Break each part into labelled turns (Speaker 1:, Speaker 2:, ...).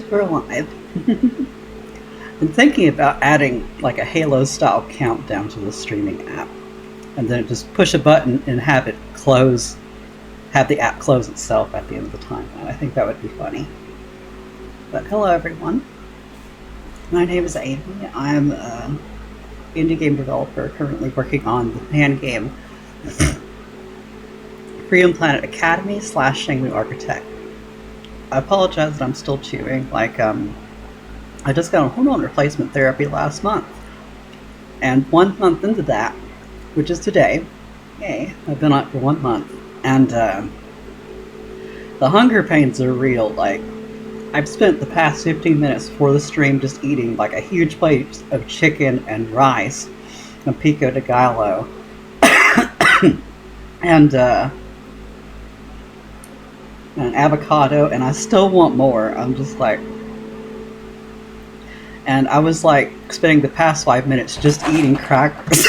Speaker 1: We're live. I'm thinking about adding like a Halo style countdown to the streaming app, and then just push a button and have it close, have the app close itself at the end of the timeline. I think that would be funny. But hello everyone. My name is Amy. I'm an indie game developer currently working on the fan game Freedom Planet Academy / Shangmu Architect. I apologize that I'm still chewing. I just got on hormone replacement therapy last month. And 1 month into that, which is today, yay, I've been on it for 1 month. And the hunger pains are real. Like, I've spent the past 15 minutes before the stream just eating like a huge plate of chicken and rice and pico de gallo. and an avocado, and I still want more. I'm just like, and I was like spending the past 5 minutes just eating crackers,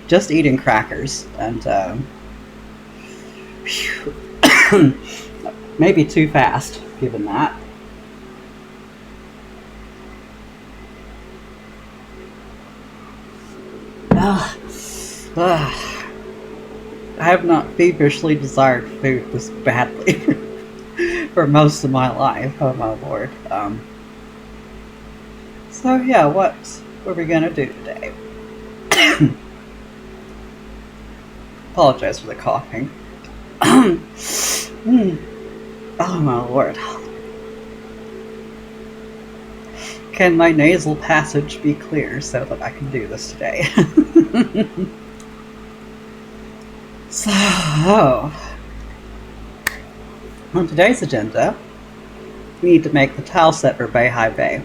Speaker 1: just eating crackers, and maybe too fast, given that. I have not feverishly desired food this badly for most of my life. Oh my lord. So yeah, what are we gonna do today? Apologize for the coughing. Oh my lord. Can my nasal passage be clear so that I can do this today? So, on today's agenda, we need to make the tile set for Beihai Bay.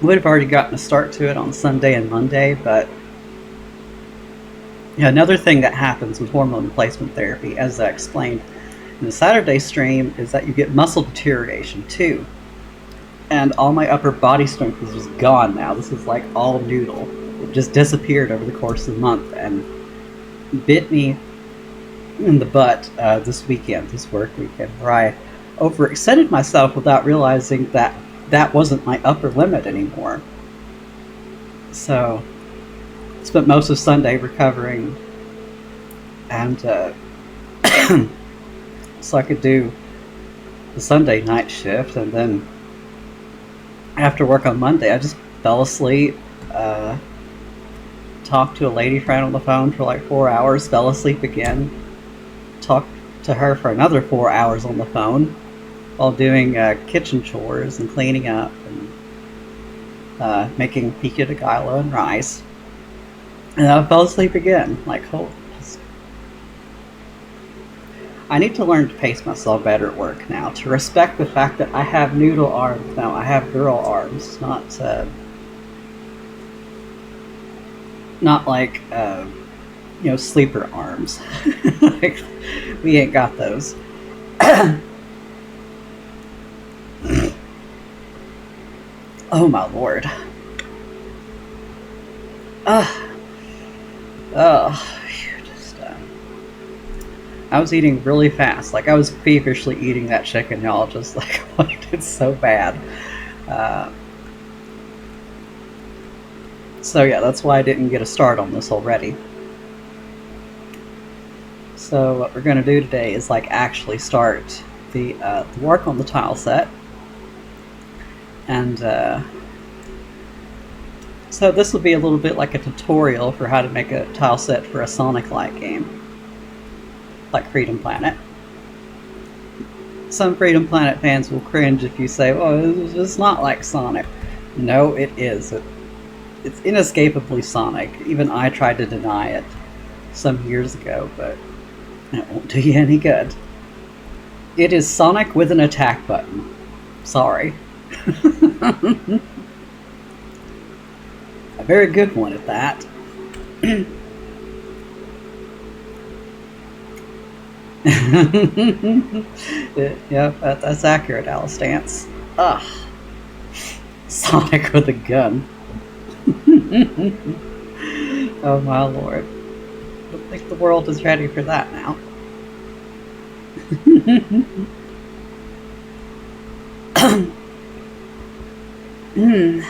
Speaker 1: We would have already gotten a start to it on Sunday and Monday, but yeah, another thing that happens with hormone replacement therapy, as I explained in the Saturday stream, is that you get muscle deterioration too. And all my upper body strength is just gone now. This is like all noodle. It just disappeared over the course of the month and bit me in the butt this work weekend, where I overextended myself without realizing that that wasn't my upper limit anymore. So, spent most of Sunday recovering, and so I could do the Sunday night shift, and then after work on Monday, I just fell asleep, talked to a lady friend on the phone for like 4 hours, fell asleep again, talked to her for another 4 hours on the phone while doing kitchen chores and cleaning up and making pico de gallo and rice. And I fell asleep again. Like, I need to learn to pace myself better at work now, to respect the fact that I have noodle arms now. I have girl arms, not like, sleeper arms. Like, we ain't got those. Oh my lord. I was eating really fast. Like, I was feverishly eating that chicken, y'all. Just like, it's so bad. So yeah, that's why I didn't get a start on this already. So what we're going to do today is like actually start the work on the tile set. And so this will be a little bit like a tutorial for how to make a tile set for a Sonic-like game, like Freedom Planet. Some Freedom Planet fans will cringe if you say, "Oh, it's not like Sonic." No, it is. It's inescapably Sonic. Even I tried to deny it some years ago, but it won't do you any good. It is Sonic with an attack button. Sorry. A very good one at that. Yeah, that's accurate, Alistance. Ugh. Sonic with a gun. Oh my lord. I don't think the world is ready for that now. Mm.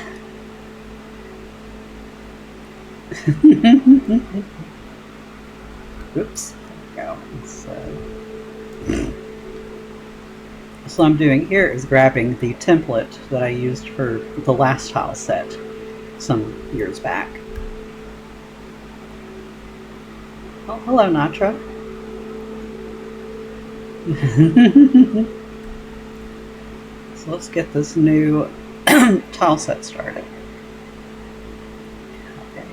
Speaker 1: Oops. There we go. So what I'm doing here is grabbing the template that I used for the last tile set some years back. Oh, hello, Natra. So let's get this new tile set started. Okay.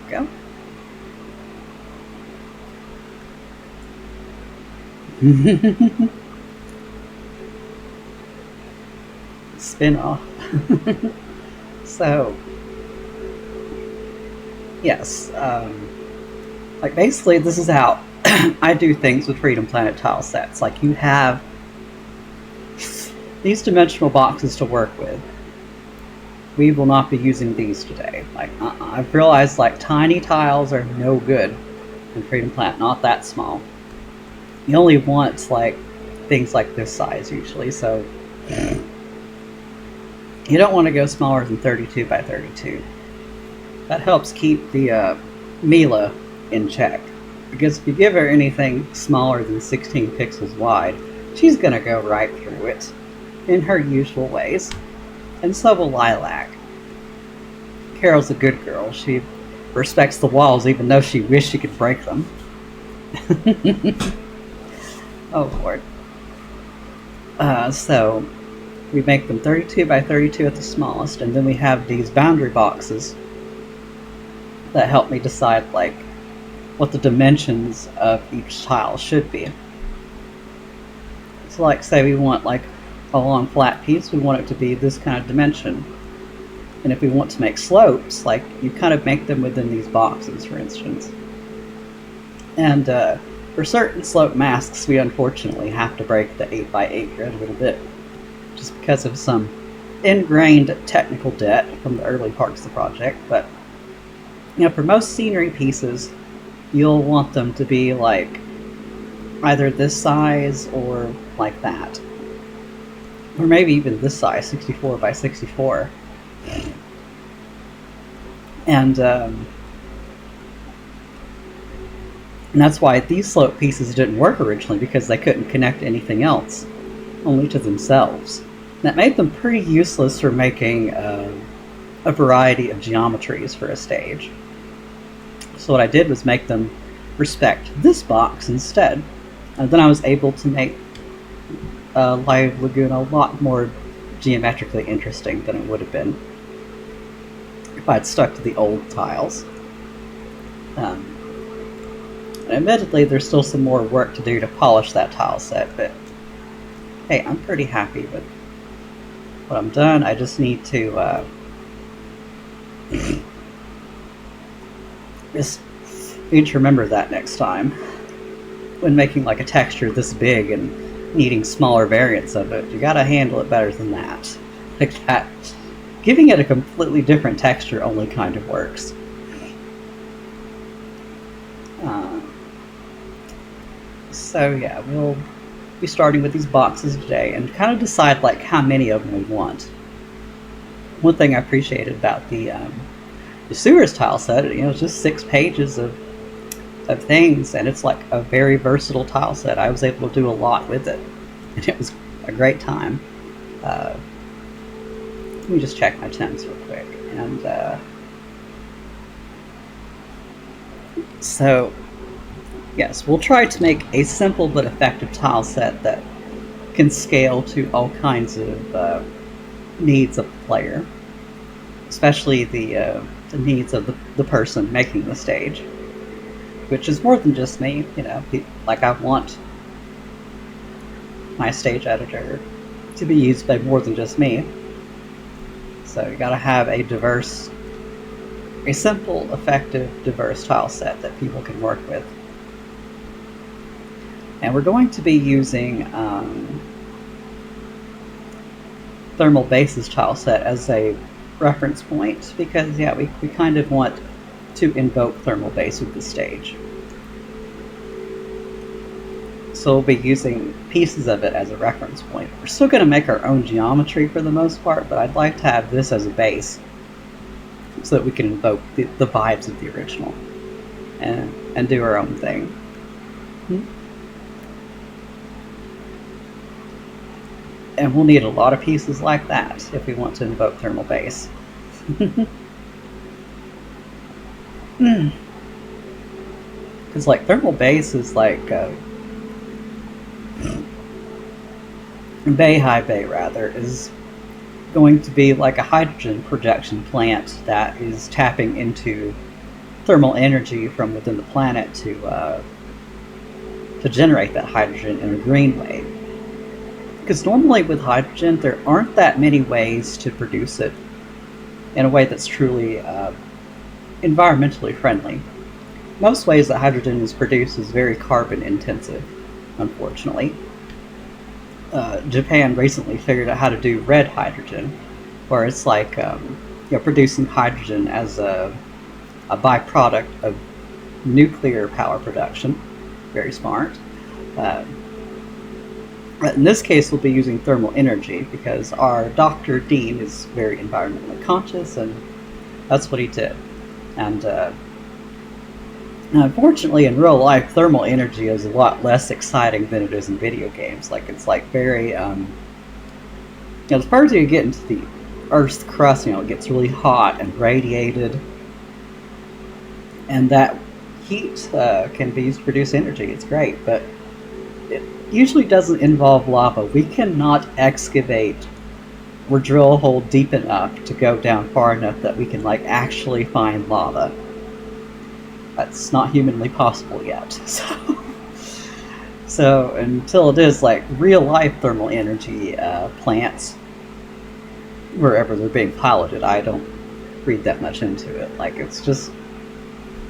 Speaker 1: Go. Spin off. So, yes, like basically this is how I do things with Freedom Planet tile sets. Like you have these dimensional boxes to work with. We will not be using these today. Like, I've realized like tiny tiles are no good in Freedom Planet, not that small. You only want like things like this size usually, so you don't want to go smaller than 32 by 32. That helps keep the Mila in check, because if you give her anything smaller than 16 pixels wide, she's going to go right through it in her usual ways. And so will Lilac. Carol's a good girl. She respects the walls even though she wished she could break them. Oh lord. So we make them 32 by 32 at the smallest, and then we have these boundary boxes that help me decide like what the dimensions of each tile should be. So like say we want like a long flat piece, we want it to be this kind of dimension. And if we want to make slopes, like you kind of make them within these boxes, for instance. And for certain slope masks, we unfortunately have to break the 8x8 grid a little bit, just because of some ingrained technical debt from the early parts of the project. But you know, for most scenery pieces, you'll want them to be like either this size or like that, or maybe even this size, 64 by 64. And that's why these slope pieces didn't work originally, because they couldn't connect to anything else, only to themselves. That made them pretty useless for making a variety of geometries for a stage. So what I did was make them respect this box instead. And then I was able to make Live Lagoon a lot more geometrically interesting than it would have been if I'd stuck to the old tiles. And admittedly, there's still some more work to do to polish that tile set, but hey, I'm pretty happy with what I'm done. I just need to just need to remember that next time when making like a texture this big and needing smaller variants of it. You gotta handle it better than that. Like that, giving it a completely different texture only kind of works. So yeah, we'll be starting with these boxes today and kind of decide like how many of them we want. One thing I appreciated about the sewers tile set, you know, it's just 6 pages of things, and it's like a very versatile tile set. I was able to do a lot with it, and it was a great time. Let me just check my temps real quick. And so yes, we'll try to make a simple but effective tile set that can scale to all kinds of needs of the player, especially the needs of the person making the stage, which is more than just me. You know, like I want my stage editor to be used by more than just me. So you gotta have a simple, effective, diverse tile set that people can work with. And we're going to be using Thermal Base's tile set as a reference point, because yeah, we kind of want to invoke Thermal Base with the stage. So we'll be using pieces of it as a reference point. We're still going to make our own geometry for the most part, but I'd like to have this as a base so that we can invoke the vibes of the original and do our own thing. And we'll need a lot of pieces like that if we want to invoke thermal base. Because like thermal base is like high bay rather is going to be like a hydrogen projection plant that is tapping into thermal energy from within the planet to generate that hydrogen in a green way. Because normally with hydrogen, there aren't that many ways to produce it in a way that's truly environmentally friendly. Most ways that hydrogen is produced is very carbon intensive, unfortunately. Japan recently figured out how to do red hydrogen, where it's like producing hydrogen as a byproduct of nuclear power production. Very smart. In this case, we'll be using thermal energy because our Dr. Dean is very environmentally conscious, and that's what he did. And unfortunately, in real life, thermal energy is a lot less exciting than it is in video games. Like, it's like very, as far as you get into the Earth's crust, it gets really hot and radiated, and that heat can be used to produce energy. It's great, but it usually doesn't involve lava. We cannot excavate or drill a hole deep enough to go down far enough that we can actually find lava. That's not humanly possible yet. So until it is real life thermal energy plants, wherever they're being piloted, I don't read that much into it.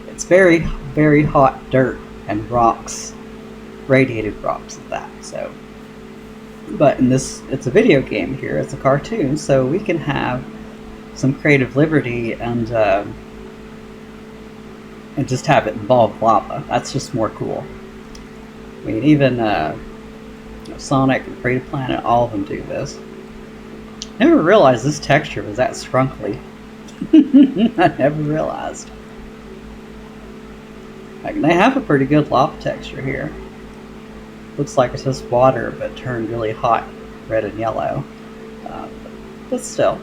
Speaker 1: It's very, very hot dirt and rocks, radiated rocks at that. So, but in this, it's a video game here, it's a cartoon, so we can have some creative liberty and just have it involve lava. That's just more cool. I mean, even Sonic and Freedom Planet, all of them do this. Never realized this texture was that scrunkly. I never realized. They have a pretty good lava texture here. Looks like it's just water, but turned really hot, red and yellow. But still,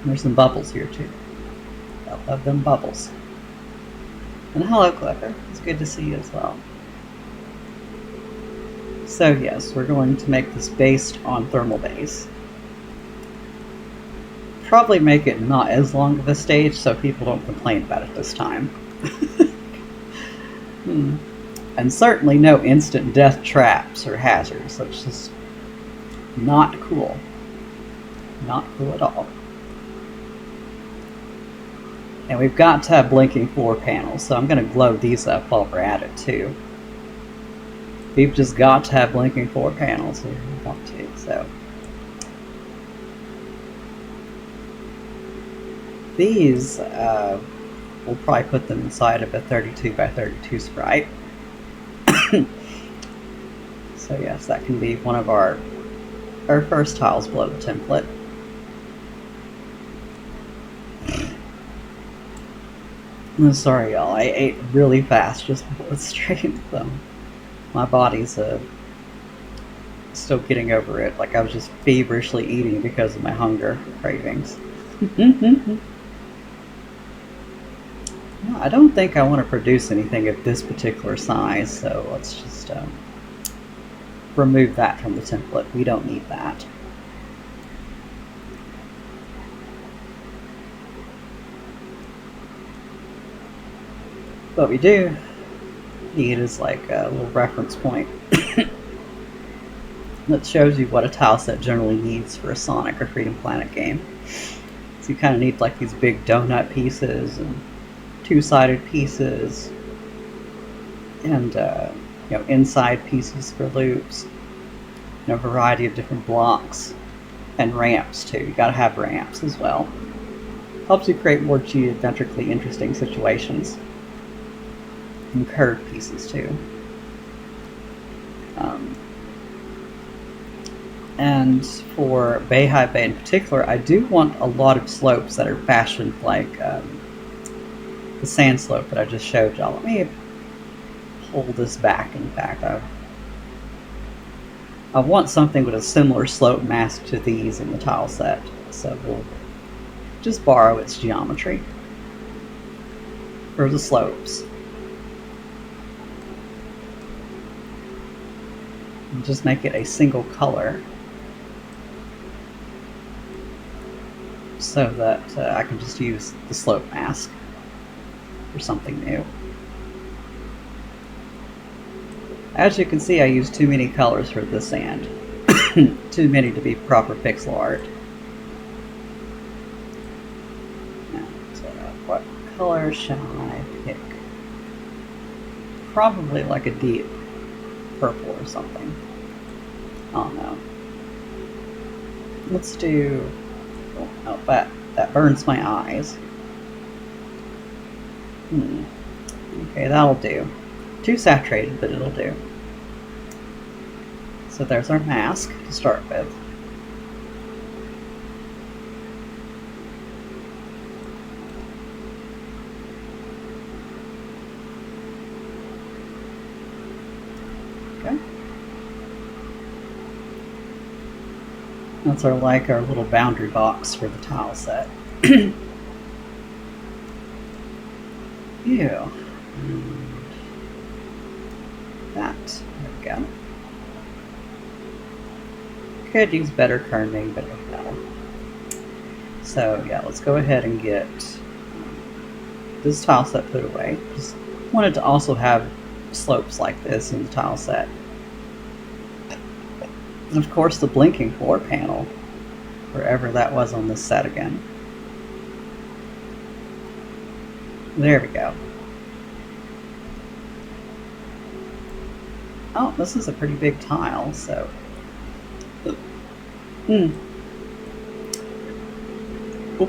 Speaker 1: there's some bubbles here too. I love them bubbles. And hello, Clicker. It's good to see you as well. So yes, we're going to make this based on thermal base. Probably make it not as long of a stage so people don't complain about it this time. And certainly no instant death traps or hazards. That's just not cool. Not cool at all. And we've got to have blinking floor panels, so I'm going to glow these up while we're at it too. We've just got to have blinking floor panels. We've got to, so. These, we'll probably put them inside of a 32 by 32 sprite. So yes, that can be one of our first tiles below the template. I'm sorry y'all, I ate really fast just before the stream, so my body's still getting over it. I was just feverishly eating because of my hunger cravings. I don't think I want to produce anything of this particular size, so let's just remove that from the template. We don't need that. What we do need is a little reference point that shows you what a tile set generally needs for a Sonic or Freedom Planet game. So you kind of need these big donut pieces and two-sided pieces and inside pieces for loops, a variety of different blocks and ramps too. You gotta have ramps as well. Helps you create more geometrically interesting situations. And curved pieces too. And for Beihai Bay in particular, I do want a lot of slopes that are fashioned like the sand slope that I just showed y'all. Let me pull this back. In fact, I want something with a similar slope mask to these in the tile set, so we'll just borrow its geometry for the slopes. And just make it a single color so that I can just use the slope mask for something new. As you can see, I used too many colors for this sand. Too many to be proper pixel art. And, what color shall I pick? Probably like a deep purple or something. Oh no. Let's do... Oh, that burns my eyes. Okay, that'll do. Too saturated, but it'll do. So there's our mask to start with. Okay. That's our little boundary box for the tile set. Ew. That. There we go. Could use better kerning, but no. So yeah, let's go ahead and get this tile set put away. Just wanted to also have slopes like this in the tile set. And of course the blinking floor panel, wherever that was on this set again. There we go. Oh, this is a pretty big tile, so... We'll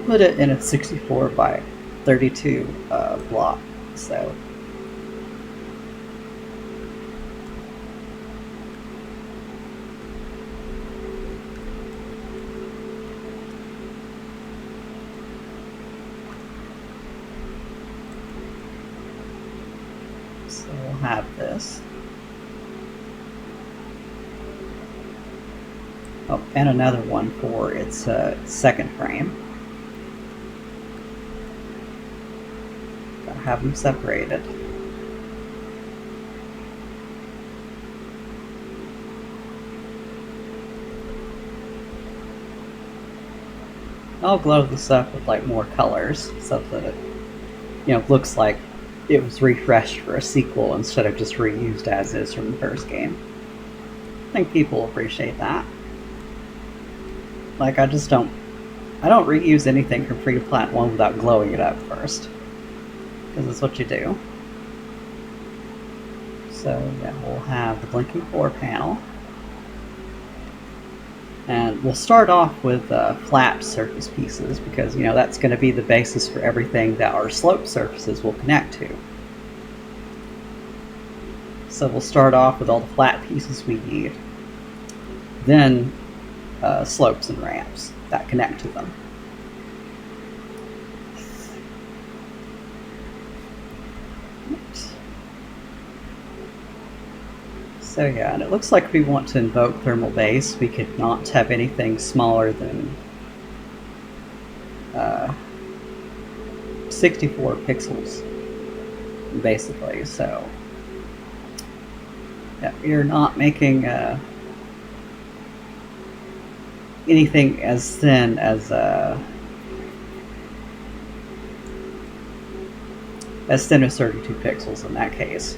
Speaker 1: put it in a 64 by 32 block, so... So we'll have this. Oh, and another one for its second frame. Gotta have them separated. I'll glow this up with like more colors so that it, looks like it was refreshed for a sequel instead of just reused as is from the first game. I think people will appreciate that. Like, I don't reuse anything from Freedom Planet 1 without glowing it up first. Because that's what you do. So, yeah, we'll have the blinking floor panel. And we'll start off with flat surface pieces, because, that's going to be the basis for everything that our slope surfaces will connect to. So we'll start off with all the flat pieces we need. Then, slopes and ramps that connect to them. So yeah, and it looks like we want to invoke thermal base. We could not have anything smaller than 64 pixels, basically. So yeah, you're not making anything as thin as 32 pixels in that case.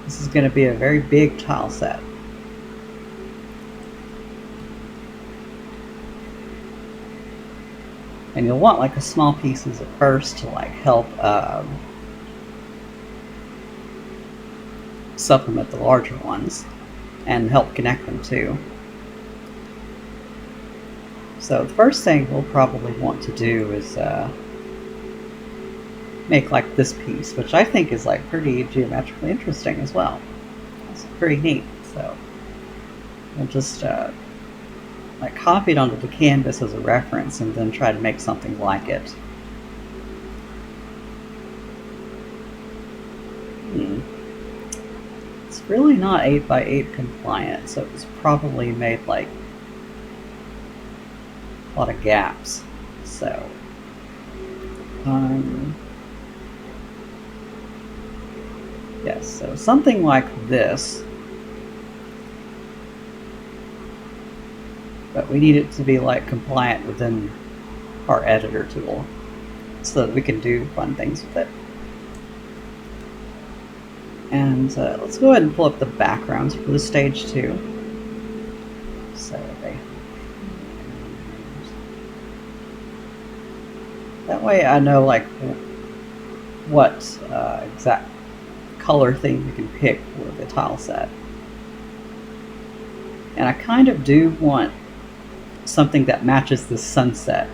Speaker 1: This is going to be a very big tile set. And you'll want like the small pieces at first to like help supplement the larger ones and help connect them too. So the first thing we'll probably want to do is make like this piece, which I think is like pretty geometrically interesting as well. It's pretty neat. So We'll just like copy it onto the canvas as a reference and then try to make something like it. It's really not 8x8 compliant, so it was probably made like a lot of gaps. So yes, so something like this, but we need it to be like compliant within our editor tool so that we can do fun things with it. And let's go ahead and pull up the backgrounds for the stage 2. So that way I know like what exact color theme we can pick for the tile set. And I kind of do want something that matches the sunset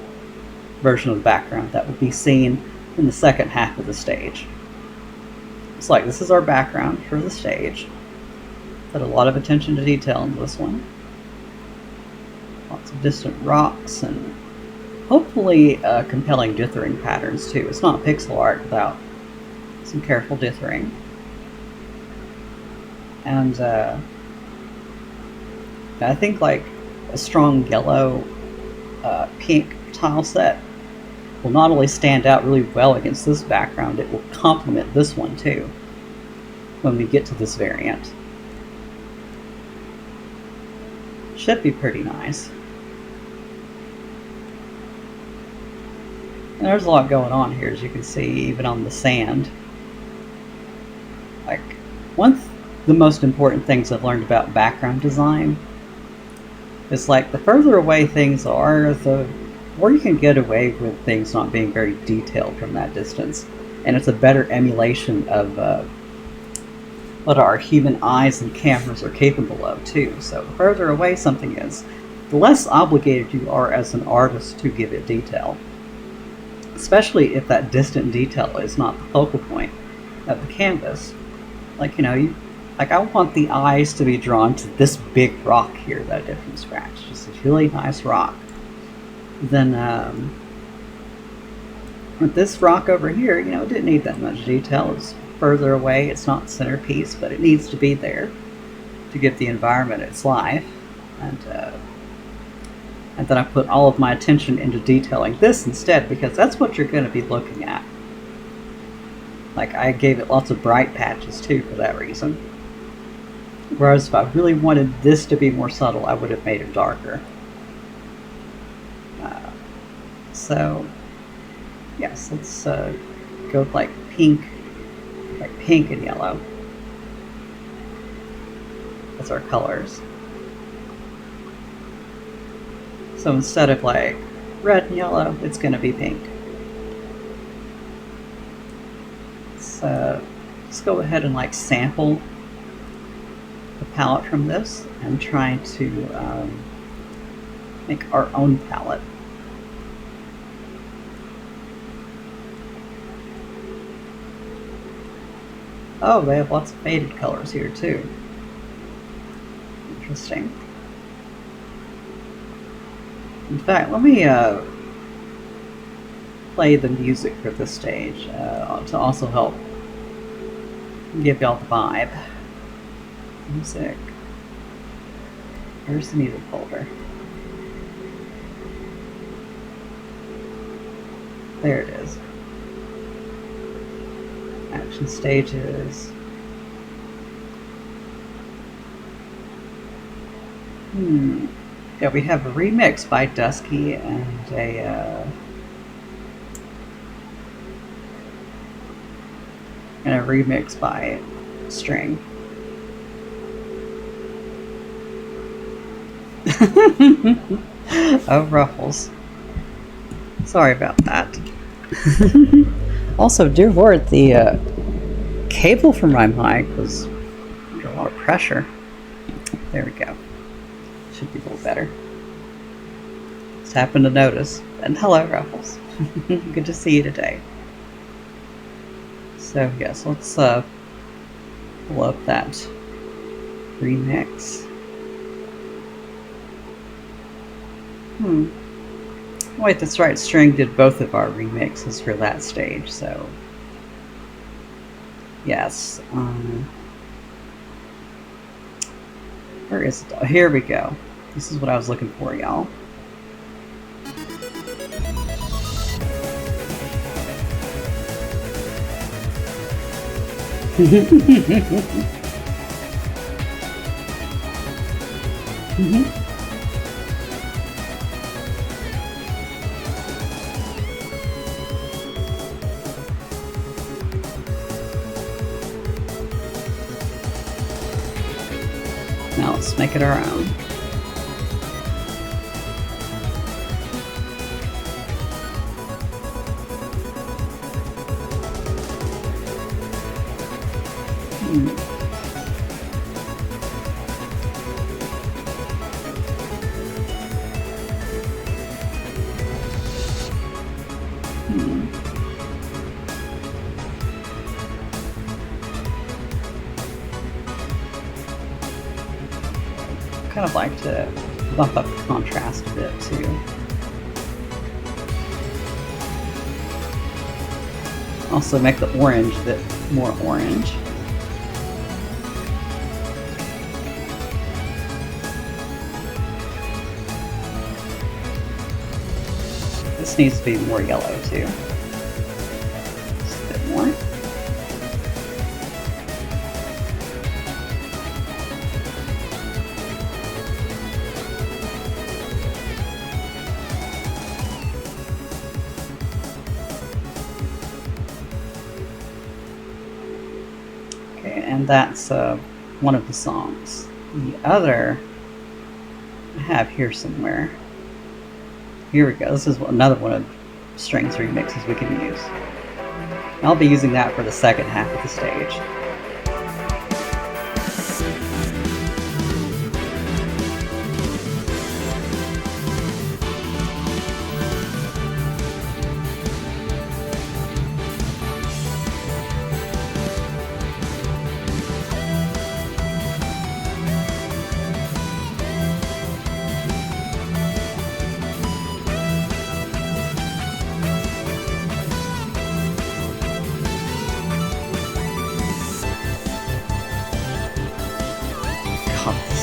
Speaker 1: version of the background that will be seen in the second half of the stage. It's like this is our background for the stage. Put a lot of attention to detail in this one. Lots of distant rocks and hopefully compelling dithering patterns too. It's not pixel art without some careful dithering. And I think like a strong yellow pink tile set will not only stand out really well against this background, it will complement this one too when we get to this variant. Should be pretty nice. And there's a lot going on here, as you can see, even on the sand. Like, the most important things I've learned about background design is like the further away things are, the more you can get away with things not being very detailed from that distance. And it's a better emulation of what our human eyes and cameras are capable of too. So the further away something is, the less obligated you are as an artist to give it detail. Especially if that distant detail is not the focal point of the canvas. Like, you know, like I want the eyes to be drawn to this big rock here that I did from scratch. Just this really nice rock. Then with this rock over here, you know, it didn't need that much detail. It's further away, it's not centerpiece, but it needs to be there to give the environment its life. And then I put all of my attention into detailing this instead, because that's what you're going to be looking at. Like, I gave it lots of bright patches too for that reason. Whereas if I really wanted this to be more subtle, I would have made it darker. So, yes, let's go with like pink and yellow. That's our colors. So instead of like red and yellow, it's going to be pink. So let's go ahead and like sample the palette from this and try to make our own palette. Oh, they have lots of faded colors here too. Interesting. In fact, let me play the music for this stage to also help give y'all the vibe. Music. Where's the music folder? There it is. Action stages. Yeah, we have a remix by Dusky and a remix by String. Oh, Ruffles. Sorry about that. Also, dear Lord, the cable from my mic was under a lot of pressure. There we go. Should be a little better. Just happened to notice. And hello, Ruffles. Good to see you today. So yes, let's pull up that remix. Hmm. Wait, that's right. String did both of our remixes for that stage, so yes. Where is it? Oh, here we go. This is what I was looking for, y'all. Now let's make it our own. Kind of like to bump up the contrast a bit too. Also make the orange a bit more orange. This needs to be more yellow too. Just a bit more. And that's one of the songs. The other I have here somewhere. Here we go. This is another one of Strings remixes we can use. I'll be using that for the second half of the stage.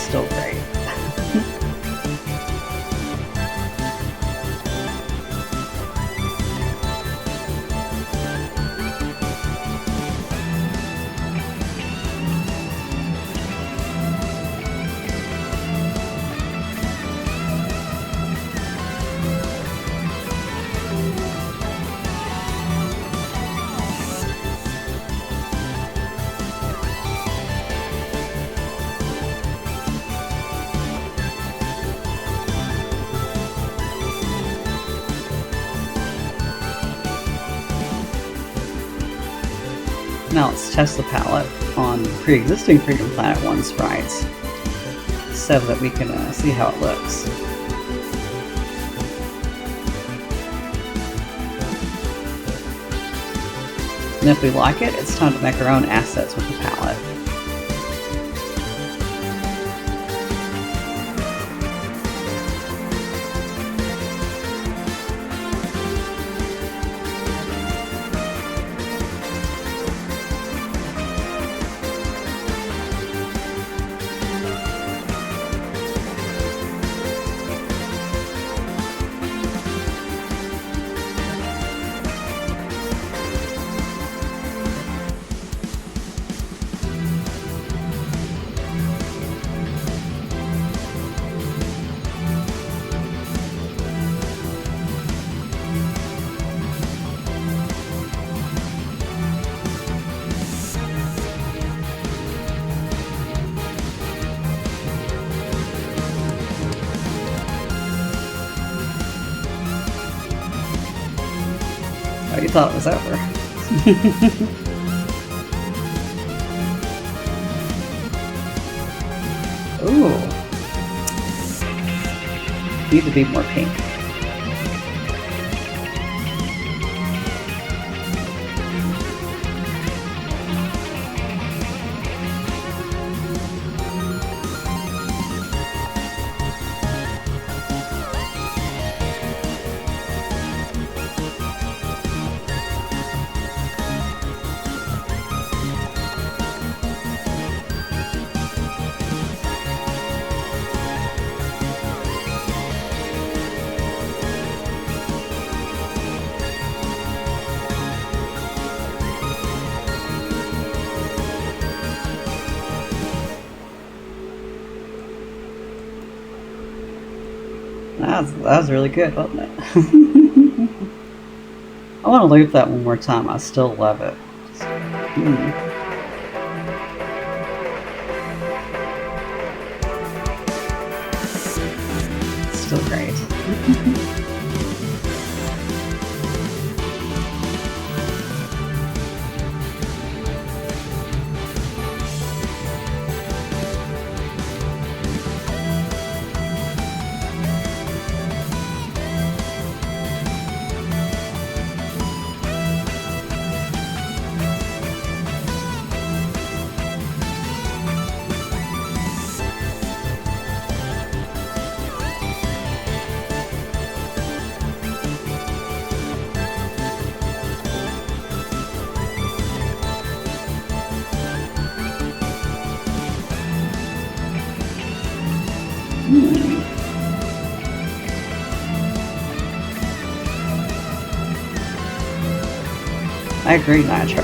Speaker 1: Still great. Now let's test the palette on pre-existing Freedom Planet 1 sprites so that we can see how it looks. And if we like it, it's time to make our own assets with the palette. Oh, you thought it was over. Ooh. Need to be more pink. That was really good, wasn't it? I want to loop that one more time. I still love it. Still great. I agree, Nitro.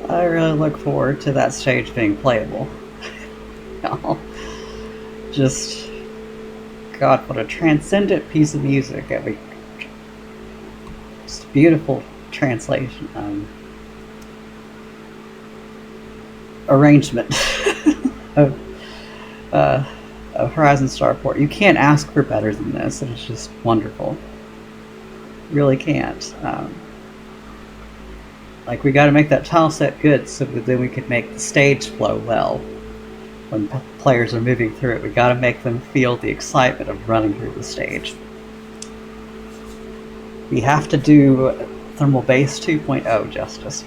Speaker 1: I really look forward to that stage being playable. Just, God, what a transcendent piece of music. I mean, just beautiful translation, arrangement of, of Horizon Starport. You can't ask for better than this, and it's just wonderful. Really can't. Like, we got to make that tile set good so that then we can make the stage flow well. When players are moving through it, we got to make them feel the excitement of running through the stage. We have to do Thermal Base 2.0 justice.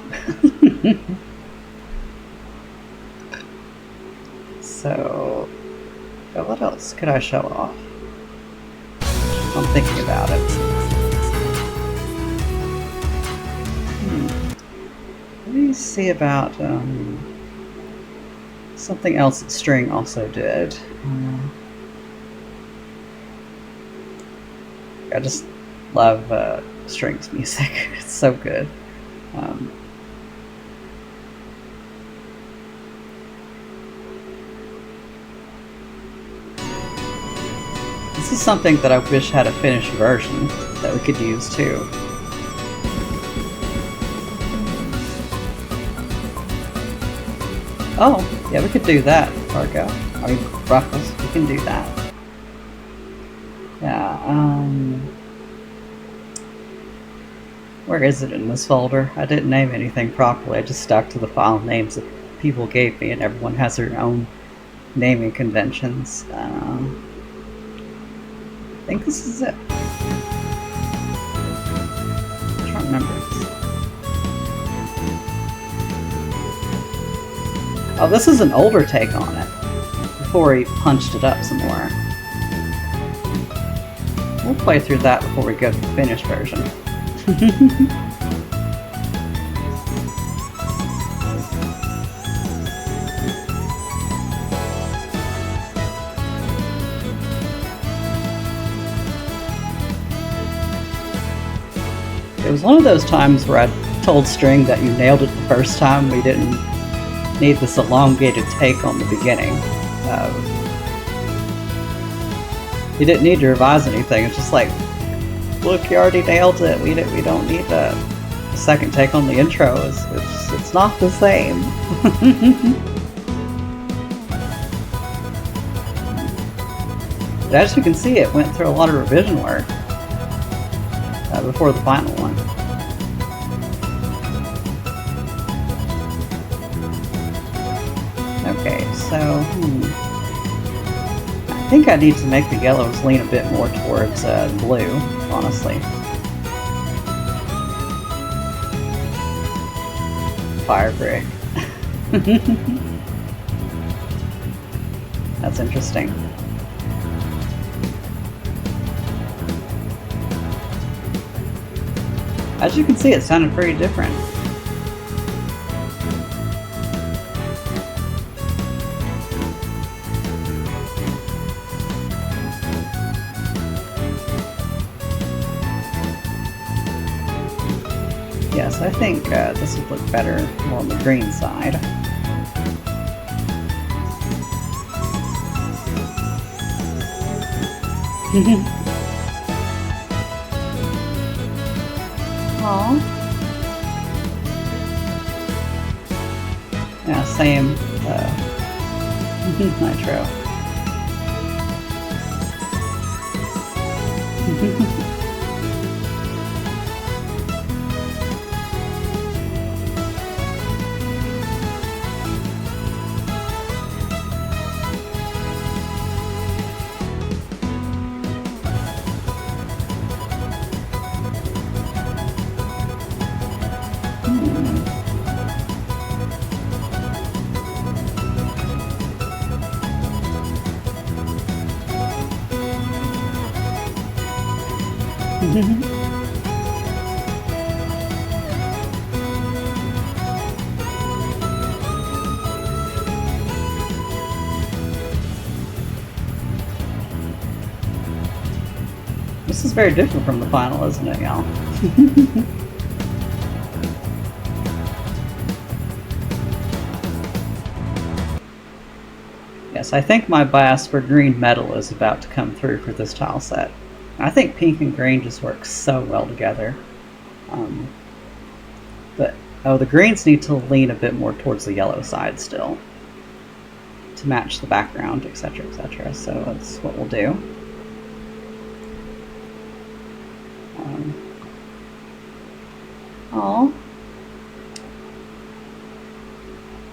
Speaker 1: So, what else could I show off? I'm thinking about it. Let me see about something else that String also did. I just love String's music. It's so good. This is something that I wish had a finished version that we could use too. Oh, yeah, we could do that, Fargo. I mean, Ruffles, we can do that. Yeah, where is it in this folder? I didn't name anything properly, I just stuck to the file names that people gave me, and everyone has their own naming conventions. I think this is it. I'm trying to remember. Oh, this is an older take on it, before he punched it up some more. We'll play through that before we go to the finished version. It was one of those times where I told String that you nailed it the first time. We didn't need this elongated take on the beginning. You didn't need to revise anything. It's just like, look, you already nailed it. We don't need a second take on the intro. It's not the same. But as you can see, it went through a lot of revision work before the final one. Okay, so I think I need to make the yellows lean a bit more towards blue, honestly. Fire brick. That's interesting. As you can see, it sounded pretty different. Yes, I think this would look better more on the green side. Aww. Yeah, same Nitro. This is very different from the final, isn't it, y'all? Yes, I think my bias for green metal is about to come through for this tile set. I think pink and green just work so well together. But the greens need to lean a bit more towards the yellow side still to match the background, etc., etc. So that's what we'll do. Well,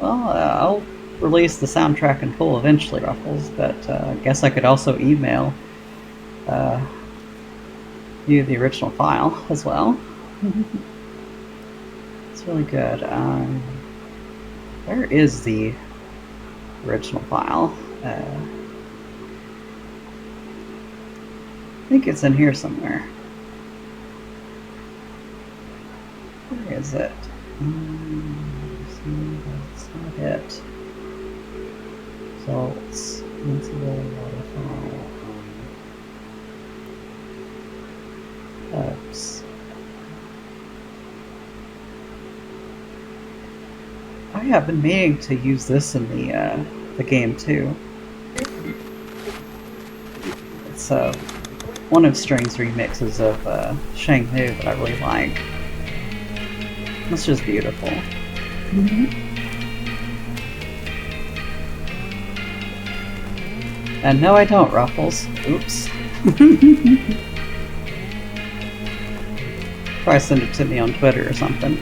Speaker 1: I'll release the soundtrack in full eventually, Ruffles, but I guess I could also email you the original file as well. It's really good. Where is the original file? I think it's in here somewhere. Where is it? That's not it. Results. Invincible waterfall. Oops. I have been meaning to use this in the game too. It's one of String's remixes of Shang-Hu that I really like. It's just beautiful. And no, I don't, Ruffles. Oops. Probably send it to me on Twitter or something.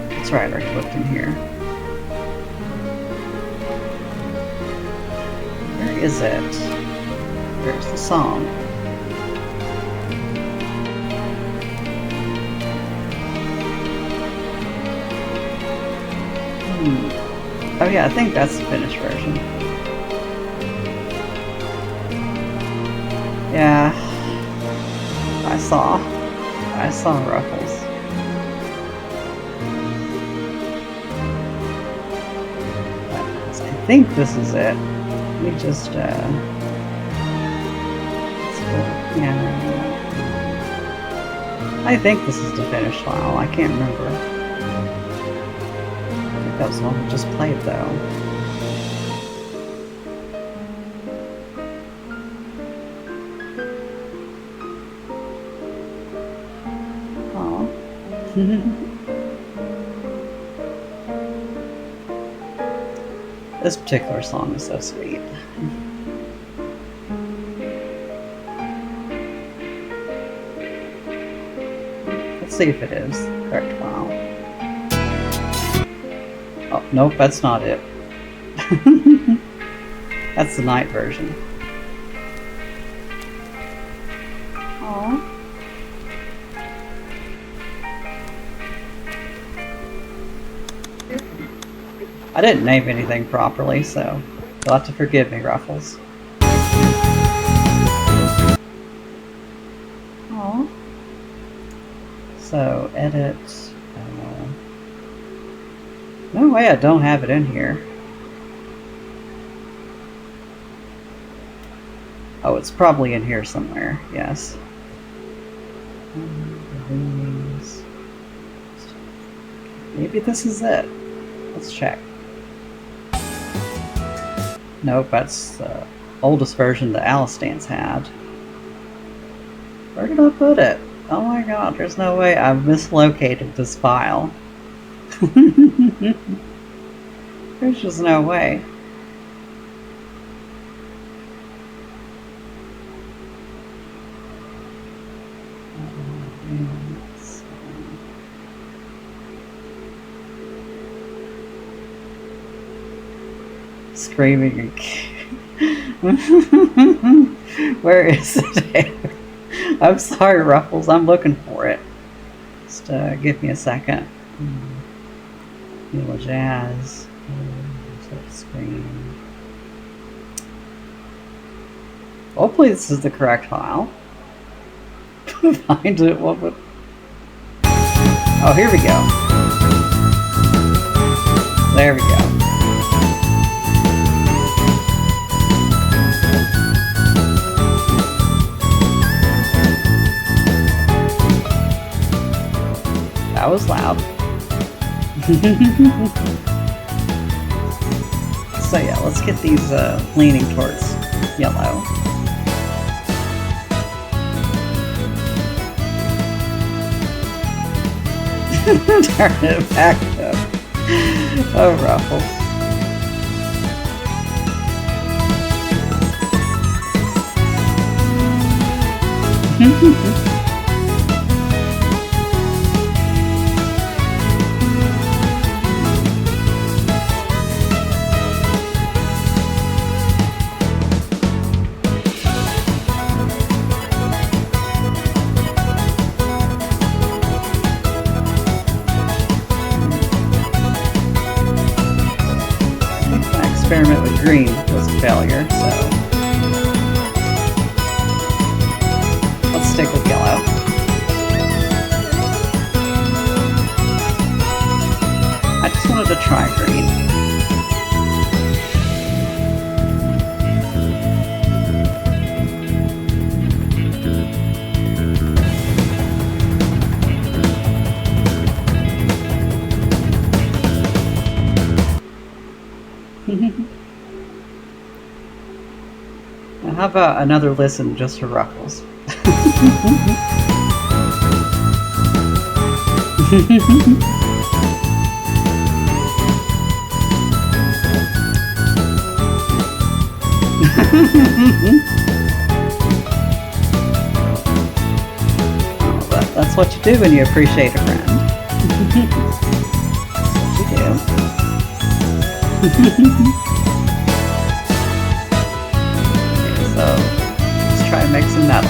Speaker 1: That's right, I already looked in here. Where is it? There's the song. Oh yeah, I think that's the finished version. Yeah, I saw Ruffles. I think this is it. Let me just yeah. I think this is the finished file. I can't remember. That was the one we just played, though. Aww. This particular song is so sweet. Let's see if it is the correct file. Oh, nope, that's not it. That's the night version. Aww. I didn't name anything properly, so you'll have to forgive me, Ruffles. Aww. So, edit. No way I don't have it in here. Oh, it's probably in here somewhere, yes. Maybe this is it. Let's check. Nope, that's the oldest version that Alice Dance had. Where did I put it? Oh my god, there's no way I've mislocated this file. There's just no way. Screaming. Where is it? I'm sorry, Ruffles. I'm looking for it. Just give me a second. Little jazz. Screen. Hopefully this is the correct file. Find it. What would? Oh, here we go. There we go. That was loud. So yeah, let's get these leaning towards yellow. Turn it back up. Oh, Ruffles. Experiment with green was a failure, so let's stick with yellow. I just wanted to try green. Now how about another listen just for Ruffles? But that's what you do when you appreciate a friend. That's what you do. Okay, so let's try and make some metal.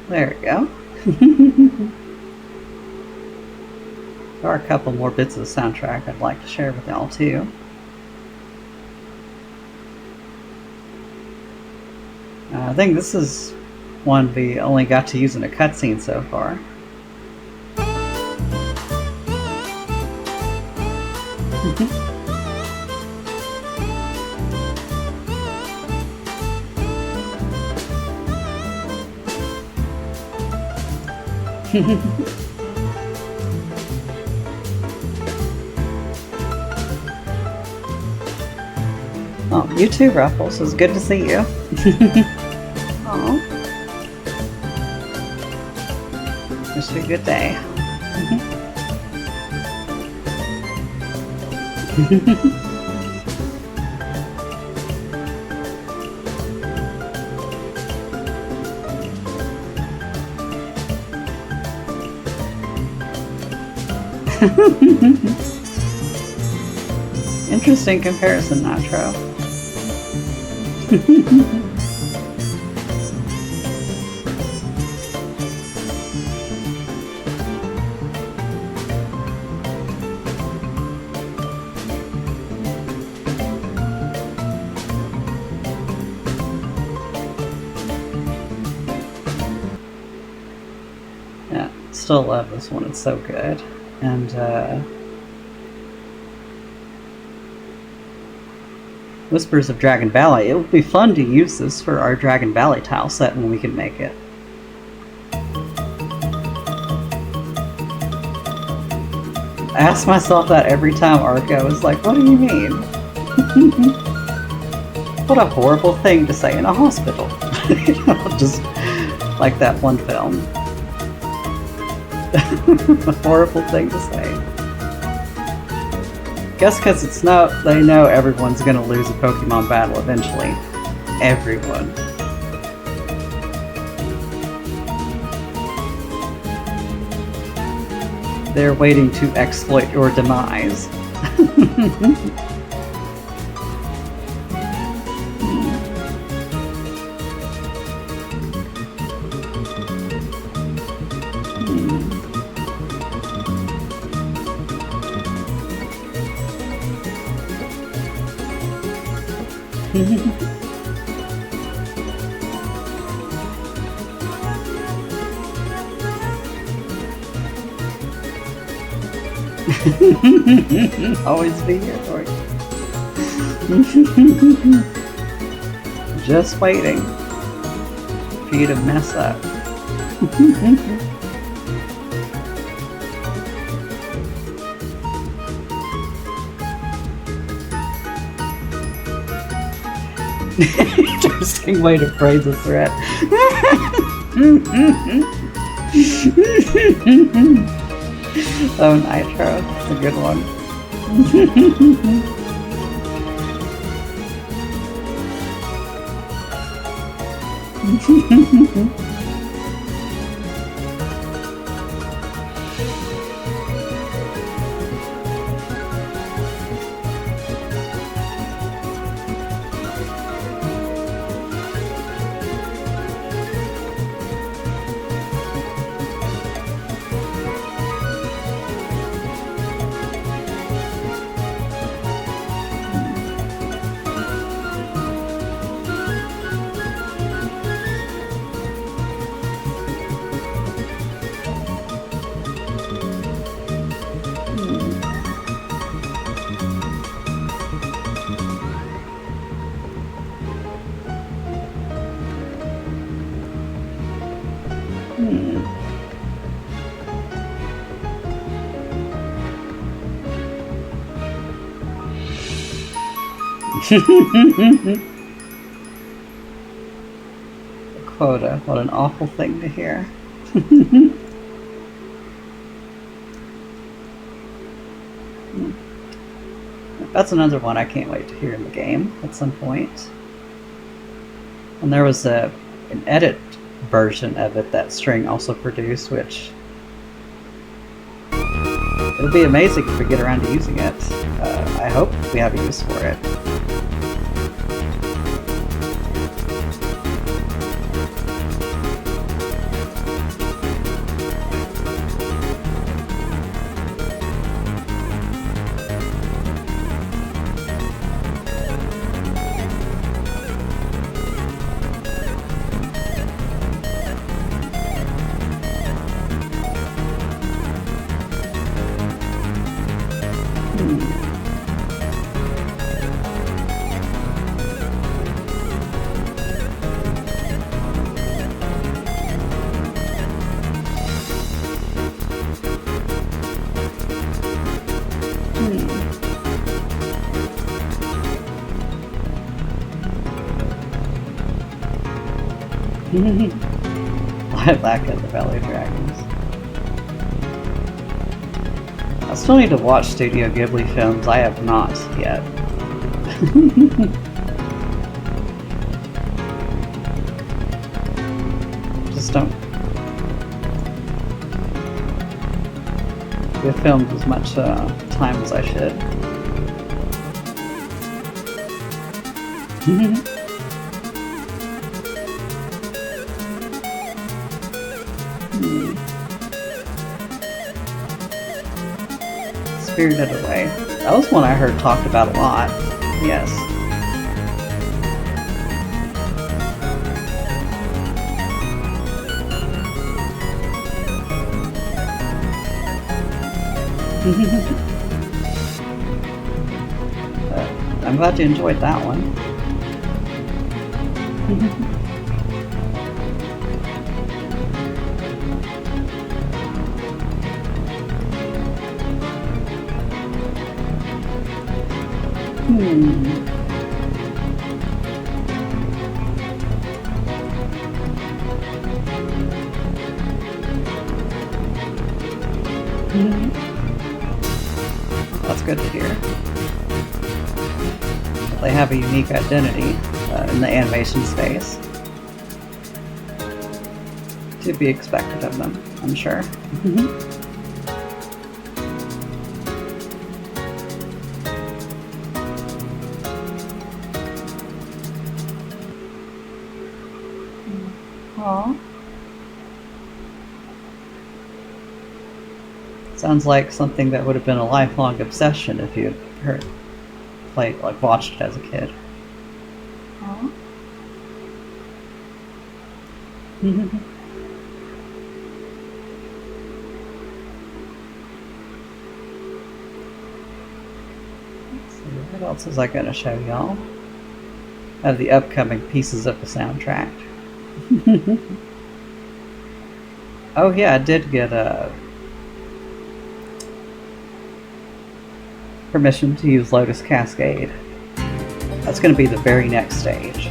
Speaker 1: There we go. There are a couple more bits of the soundtrack I'd like to share with y'all too. I think this is one we only got to use in a cutscene so far. Oh, you too, Ruffles. It's good to see you. Oh, wish you a good day. Interesting comparison, Natro. Yeah, still love this one. It's so good. And Whispers of Dragon Valley. It would be fun to use this for our Dragon Valley tile set when we can make it. I ask myself that every time Arco is like, what do you mean? What a horrible thing to say in a hospital. You know, just like that one film. A horrible thing to say. Guess because it's not, they know everyone's gonna lose a Pokemon battle eventually. Everyone. They're waiting to exploit your demise. Always be here for you. Just waiting for you to mess up. Interesting way to phrase a threat. Oh, Nitro. That's a good one. Quota. What an awful thing to hear. That's another one I can't wait to hear in the game at some point. And there was an edit version of it that String also produced, which it'll be amazing if we get around to using it. I hope we have a use for it. Back at the Valley of Dragons. I still need to watch Studio Ghibli films. I have not yet. Just don't give films as much time as I should. Spirited Away. That was one I heard talked about a lot. Yes. I'm glad you enjoyed that one. That's good to hear. They have a unique identity in the animation space. To be expected of them, I'm sure. Aww. Sounds like something that would have been a lifelong obsession if you had watched it as a kid. Aww. Let's see, what else was I going to show y'all? Of the upcoming pieces of the soundtrack. Oh yeah, I did get permission to use Lotus Cascade. That's going to be the very next stage.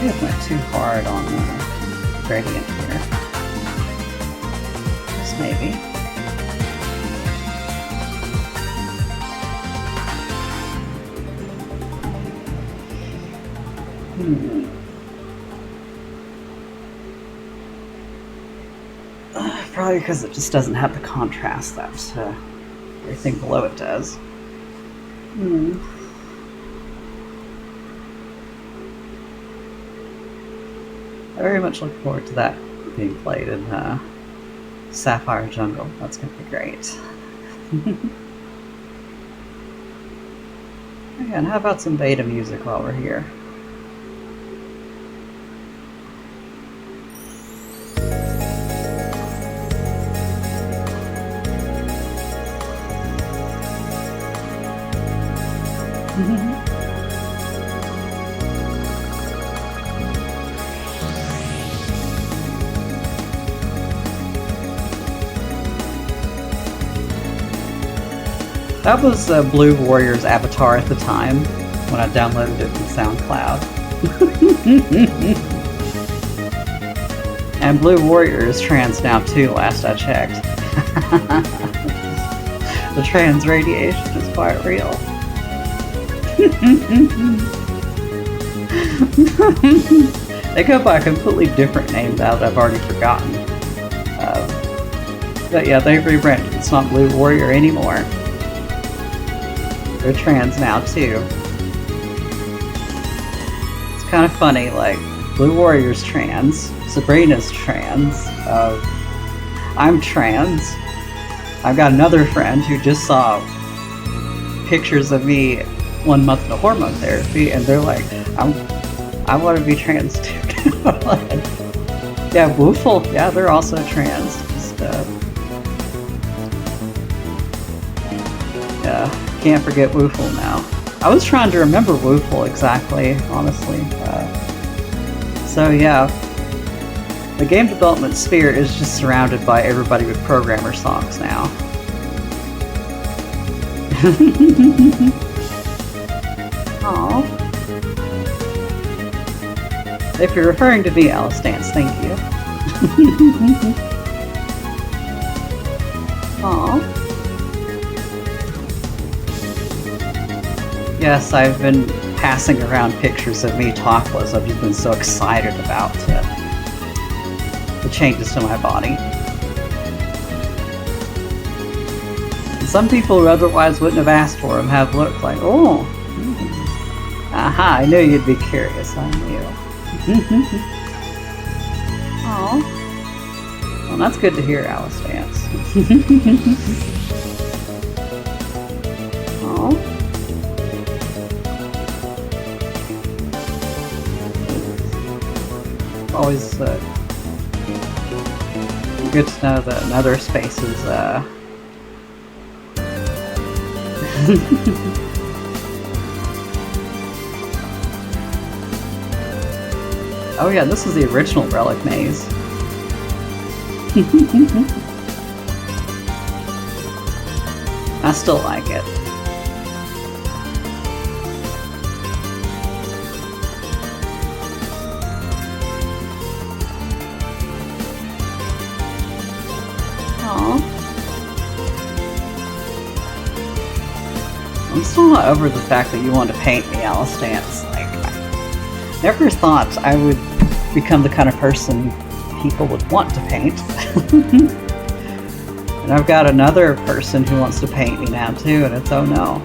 Speaker 1: It went too hard on the gradient here. Just maybe. Probably because it just doesn't have the contrast that everything below it does. I very much look forward to that being played in Sapphire Jungle. That's going to be great. And how about some beta music while we're here? That was Blue Warrior's avatar at the time when I downloaded it from SoundCloud. And Blue Warrior is trans now too, last I checked. The trans radiation is quite real. They go by a completely different name now that I've already forgotten. But yeah, they've rebranded. It's not Blue Warrior anymore. They're trans now too. It's kind of funny, like, Blue Warrior's trans, Sabrina's trans, I'm trans. I've got another friend who just saw pictures of me 1 month into hormone therapy, and they're like, I want to be trans too. Yeah, Woofle, yeah, they're also trans. Just, yeah, can't forget Woofle now. I was trying to remember Woofle exactly, honestly. So yeah, the game development sphere is just surrounded by everybody with programmer songs now. Aww. If you're referring to me, Alice Dance, thank you. Aww. Yes, I've been passing around pictures of me topless. I've just been so excited about the changes to my body. And some people who otherwise wouldn't have asked for them have looked like, oh, aha, I knew you'd be curious, I knew. Aw. Well, that's good to hear, Alice Dance. Aw. Always good to know that in other spaces, oh yeah, this is the original Relic Maze. I still like it. Aww. I'm still not over the fact that you want to paint me, Alice Dance. Like, I never thought I would become the kind of person people would want to paint. And I've got another person who wants to paint me now too, and it's oh no.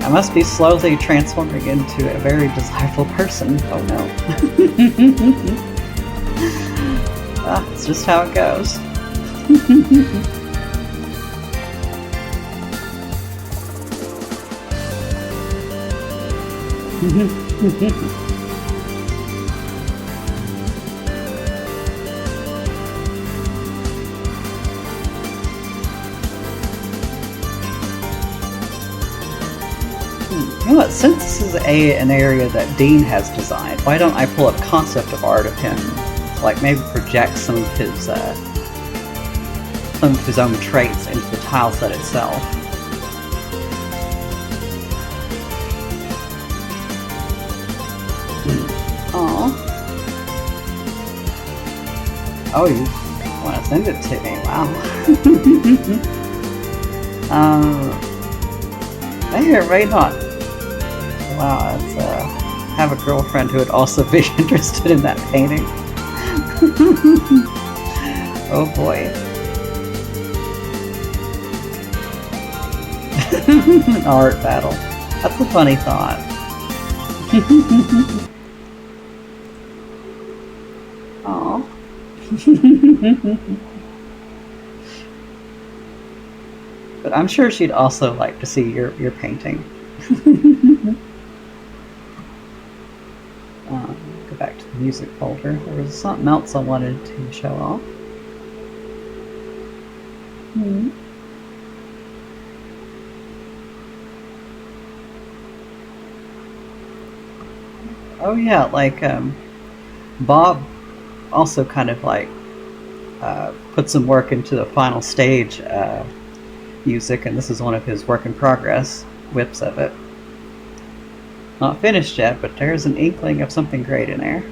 Speaker 1: I must be slowly transforming into a very desirable person. Oh no. It's just how it goes. You know what, since this is an area that Dean has designed, why don't I pull up concept of art of him, like maybe project some of his own traits into the tile set itself. Aww. Oh, you want to send it to me? Wow. May or may not. Wow, it's have a girlfriend who would also be interested in that painting. Oh boy. An art battle. That's a funny thought. Aww. But I'm sure she'd also like to see your painting. Go back to the music folder. There was something else I wanted to show off. Oh yeah, like Bob also kind of like put some work into the final stage music, and this is one of his work in progress whips of it. Not finished yet, but there's an inkling of something great in there.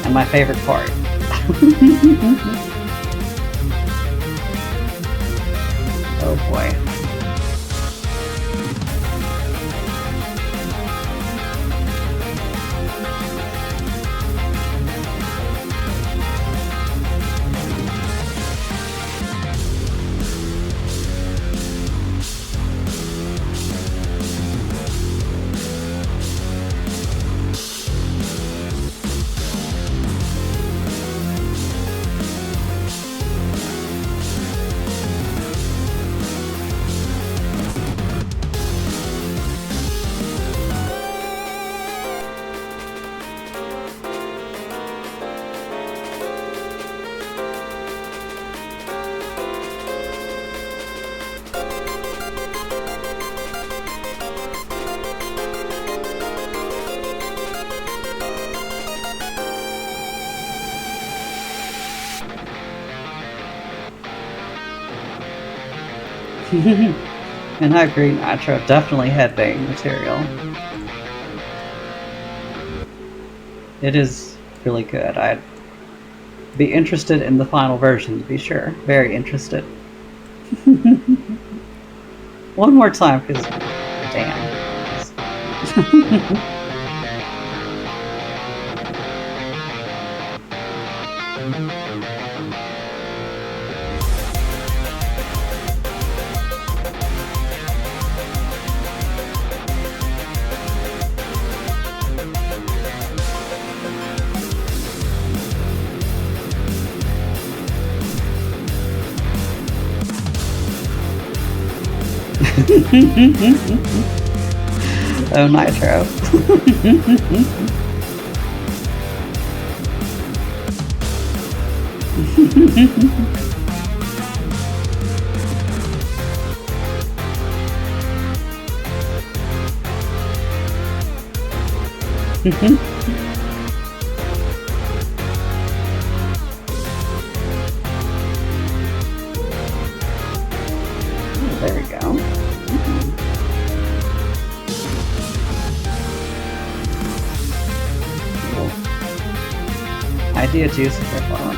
Speaker 1: And my favorite part. Oh boy. And I agree, Nitro definitely headbang material. It is really good. I'd be interested in the final version, to be sure. Very interested. One more time, because damn. Oh, Nitro. There we go. Idea juice is fun.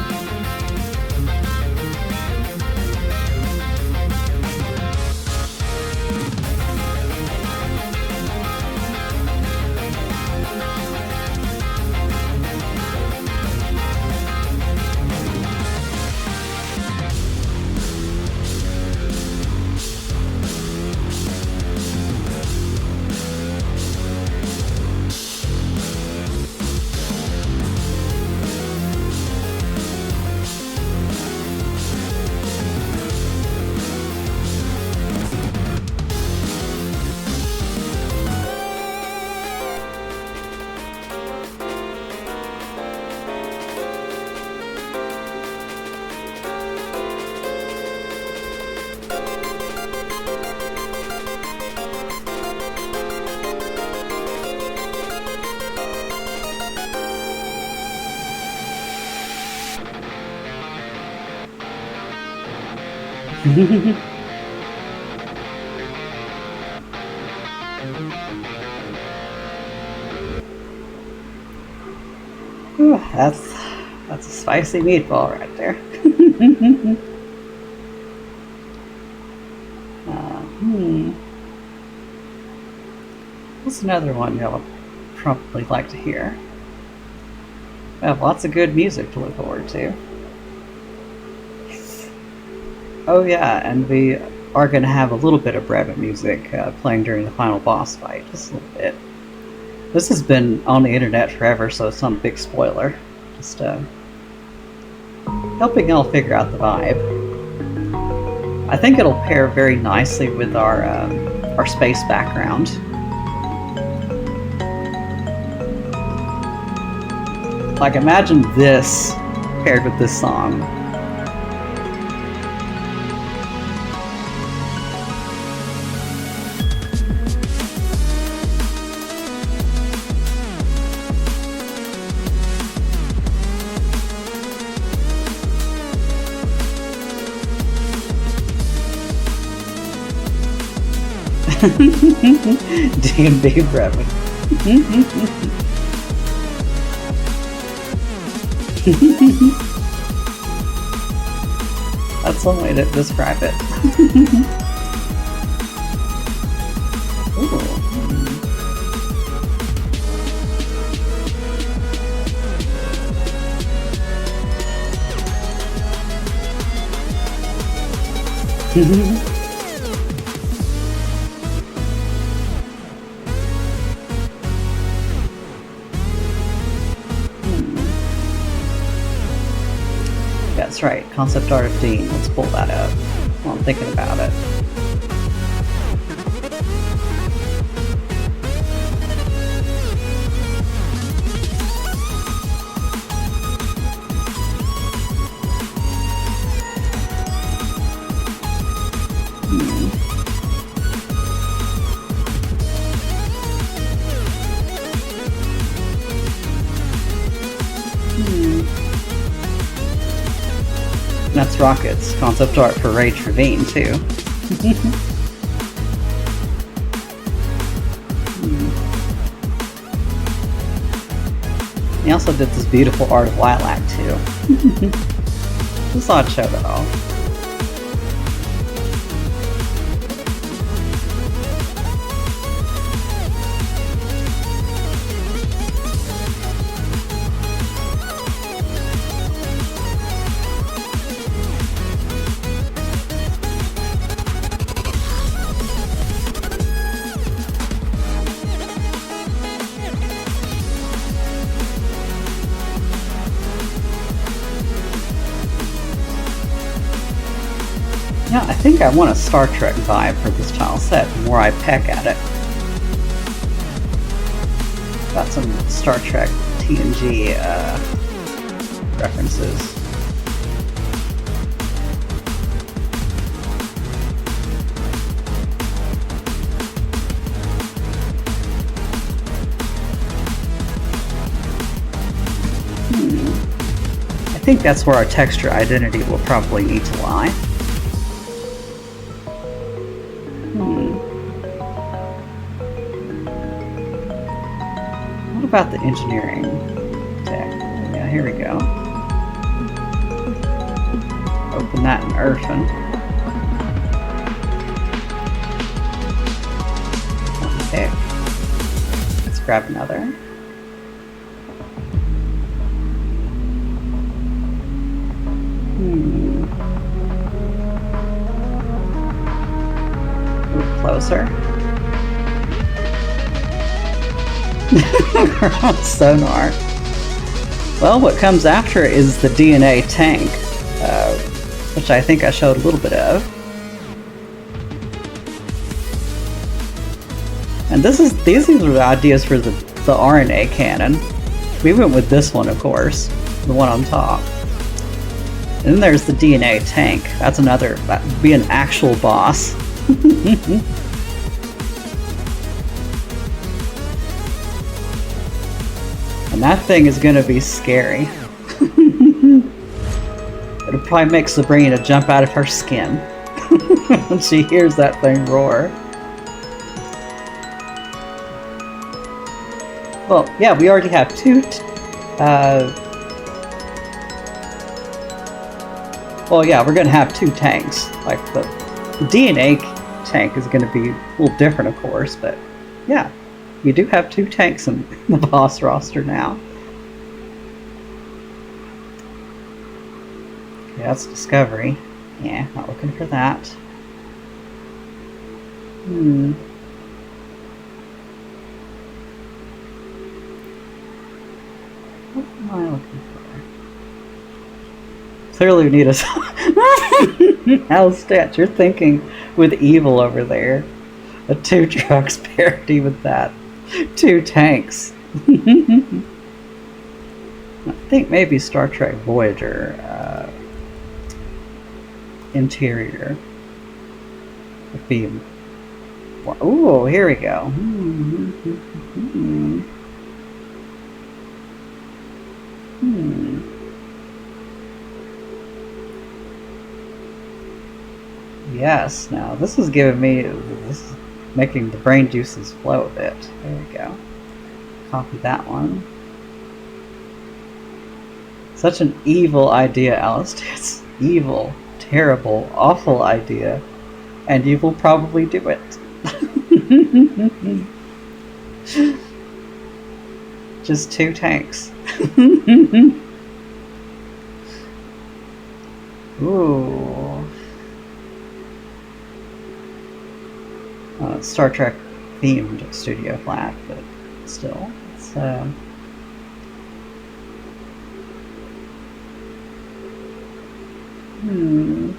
Speaker 1: Ooh, that's a spicy meatball right there. What's another one you'll probably like to hear? We have lots of good music to look forward to. Oh yeah, and we are going to have a little bit of Brevin music playing during the final boss fight, just a little bit. This has been on the internet forever, so it's not a big spoiler. Just helping y'all figure out the vibe. I think it'll pair very nicely with our space background. Like, imagine this paired with this song. D&D Brevin. That's one way to describe it. Ooh. That's right, concept art of Dean. Let's pull that up while I'm thinking about it. That's Rocket's concept art for Rage Ravine, too. He also did this beautiful Art of Lilac too. Just thought I'd show that off. Yeah, I think I want a Star Trek vibe for this tile set the more I peck at it. Got some Star Trek TNG references. I think that's where our texture identity will probably need to lie. What about the engineering tech? Yeah, here we go. Open that in Earthen. Okay. Let's grab another. Move closer. Sonar. Well, what comes after it is the DNA tank, which I think I showed a little bit of. And these are the ideas for the RNA cannon. We went with this one, of course, the one on top. And then there's the DNA tank. That's another, that would be an actual boss. And that thing is gonna be scary. It'll probably make Sabrina jump out of her skin when she hears that thing roar. Well, yeah, we already have two. Well, yeah, we're gonna have two tanks. Like the DNA tank is gonna be a little different, of course, but yeah. We do have two tanks in the boss roster now. Okay, that's Discovery. Yeah, not looking for that. What am I looking for? Clearly we need a... Alstat, you're thinking with evil over there. A two trucks parody with that. Two tanks. I think maybe Star Trek Voyager interior would be. Ooh, here we go. Yes, now this is giving me this. Making the brain juices flow a bit. There we go. Copy that one. Such an evil idea, Alice. It's evil, terrible, awful idea. And you will probably do it. Just two tanks. Ooh. It's Star Trek themed studio flat, but still, it's Ooh.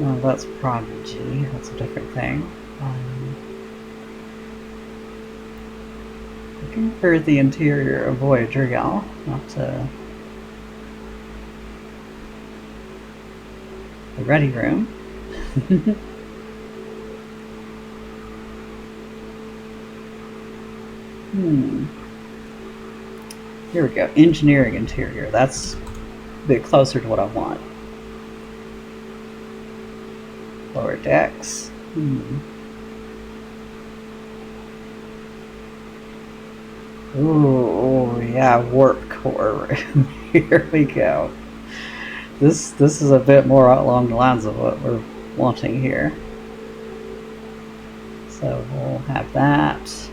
Speaker 1: Oh, that's Prodigy. That's a different thing. Looking for the interior of Voyager, y'all. Not the ready room. Here we go. Engineering interior. That's bit closer to what I want. Lower decks. Ooh, yeah, warp core. Here we go. This is a bit more along the lines of what we're wanting here. So we'll have that.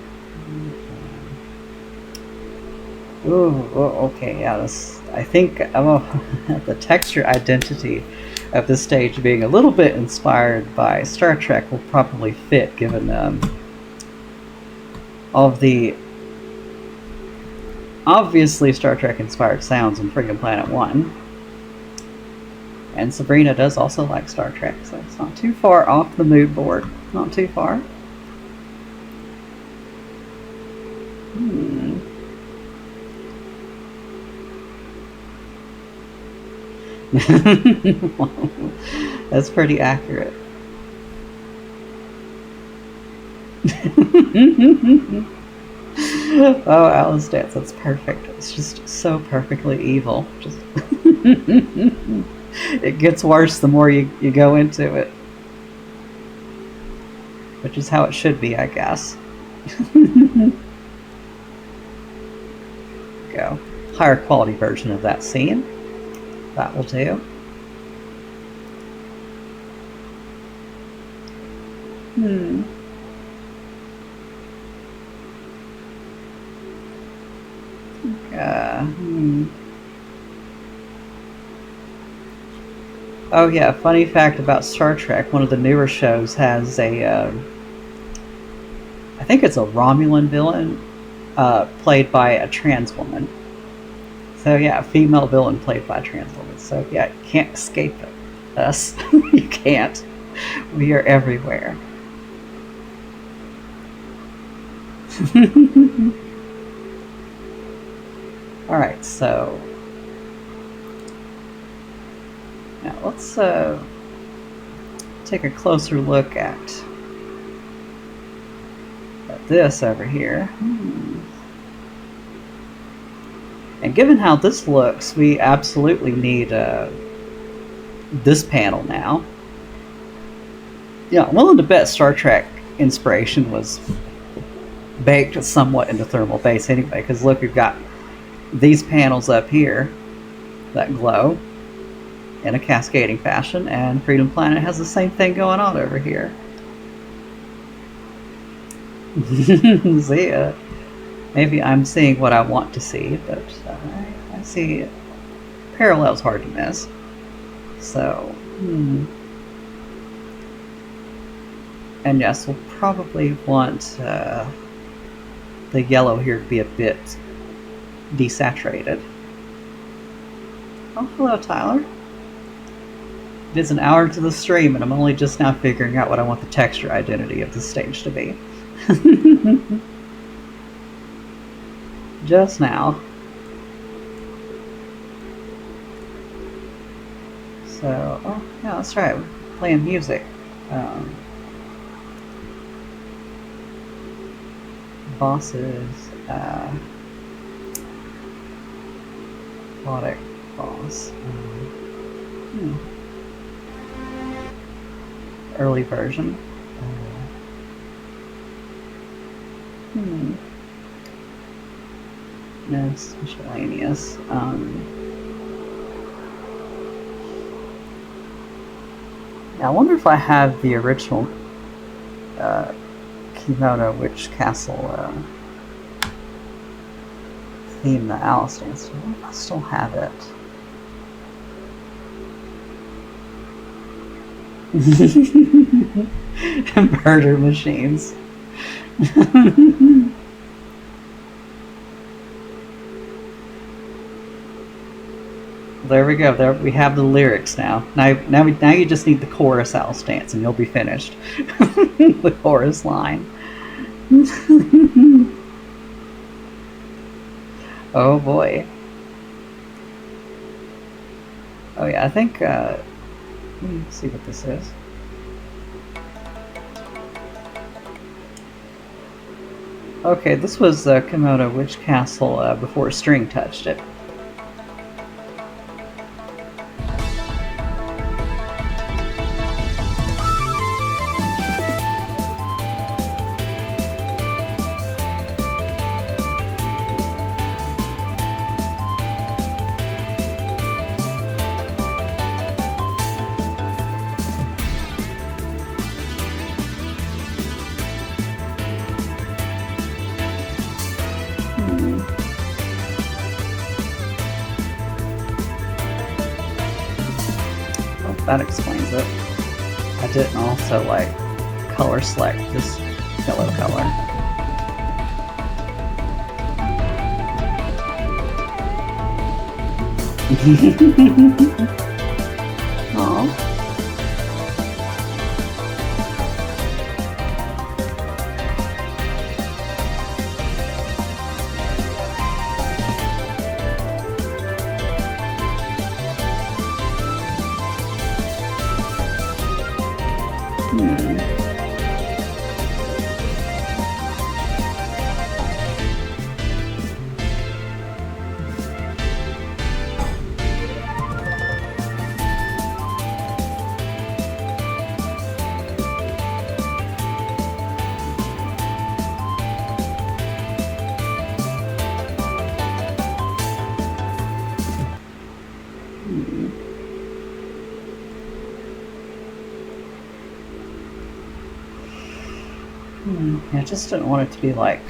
Speaker 1: Ooh, okay, yeah, this, I think the texture identity of this stage being a little bit inspired by Star Trek will probably fit, given all of the obviously Star Trek inspired sounds in Freaking Planet 1. And Sabrina does also like Star Trek, so it's not too far off the mood board. Not too far. That's pretty accurate. Oh, Alice Dance, that's perfect. It's just so perfectly evil. Just it gets worse the more you go into it. Which is how it should be, I guess. Go. Higher quality version of that scene. That will do. Oh yeah, funny fact about Star Trek, one of the newer shows has a, I think it's a Romulan villain, played by a trans woman. So yeah, a female villain played by a trans woman. So yeah, you can't escape us. You can't. We are everywhere. Alright, so now let's take a closer look at this over here. And given how this looks, we absolutely need this panel now. Yeah, I'm willing to bet Star Trek inspiration was baked somewhat into Thermal Base anyway, because look, we've got these panels up here that glow in a cascading fashion, and Freedom Planet has the same thing going on over here. See, maybe I'm seeing what I want to see, but I see parallels hard to miss. So, and yes, we'll probably want the yellow here to be a bit desaturated. Oh, hello, Tyler. It is an hour into the stream, and I'm only just now figuring out what I want the texture identity of the stage to be. Just now. So, oh, yeah, that's right. We're playing music. Bosses. Aquatic boss. Early version. Yes, miscellaneous. Yeah, I wonder if I have the original Kimono Witch Castle theme that Alice danced to. I still have it. Murder machines. There we go. There we have the lyrics now. Now you just need the chorus Alice dance, and you'll be finished. The chorus line. Oh boy. Oh yeah, I think. Let me see what this is. Okay, this was Kimono Witch Castle before String touched it. that explains it. I didn't also like color select this yellow color. Aww. I just didn't want it to be like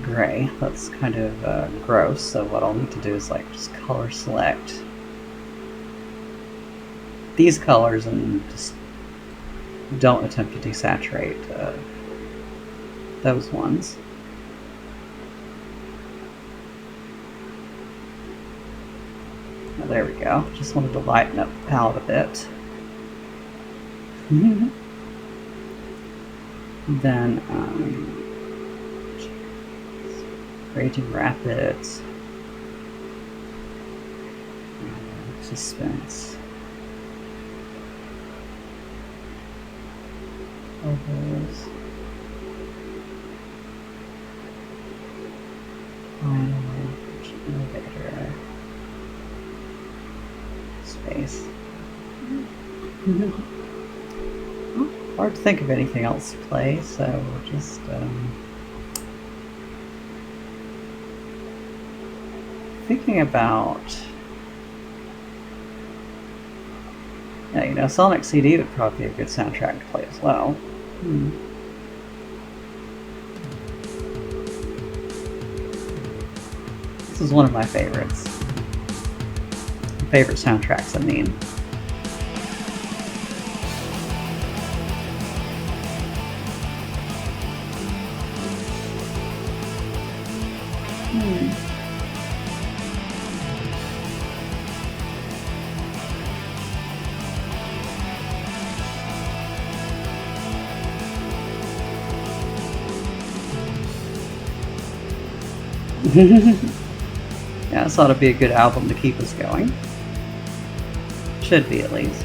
Speaker 1: gray. That's kind of gross. So what I'll need to do is like just color select these colors and just don't attempt to desaturate those ones. Oh, there we go. Just wanted to lighten up the palette a bit. Then Raging Rapids, Suspense, Overs, Final Elevator, Space. Hard to think of anything else to play, so we'll just thinking about, yeah, you know, Sonic CD would probably be a good soundtrack to play as well. This is one of my favorites. Favorite soundtracks, I mean. Yeah, this ought to be a good album to keep us going. Should be, at least.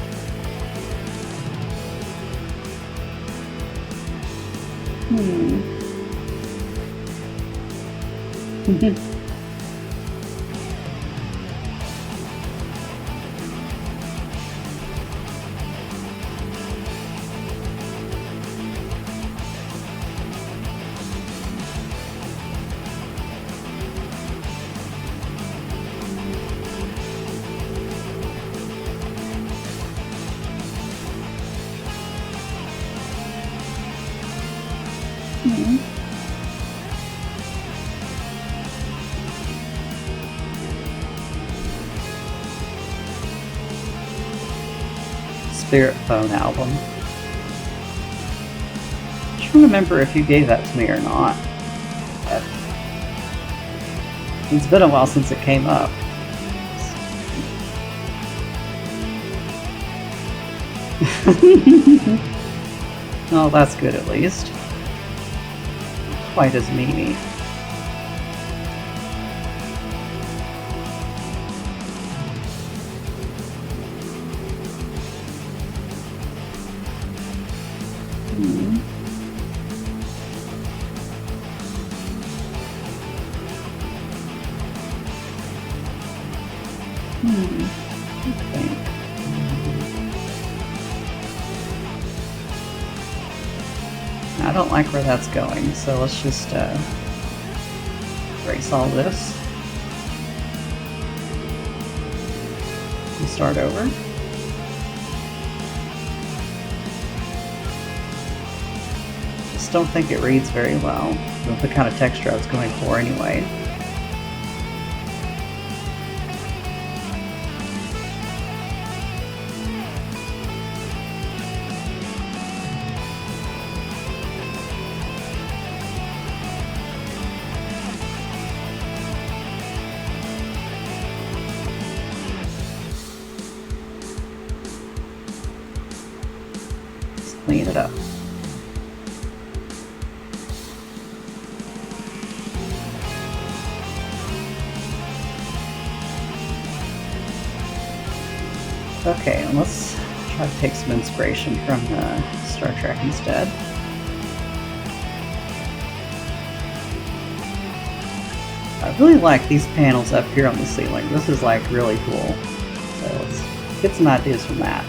Speaker 1: Spirit Phone album. I don't remember if you gave that to me or not. It's been a while since it came up. Oh, that's good at least. Quite as memey. I don't like where that's going, so let's just erase all this. And start over. Just don't think it reads very well with the kind of texture I was going for anyway. clean it up. Okay, let's try to take some inspiration from Star Trek instead. I really like these panels up here on the ceiling. This is like really cool. So let's get some ideas from that.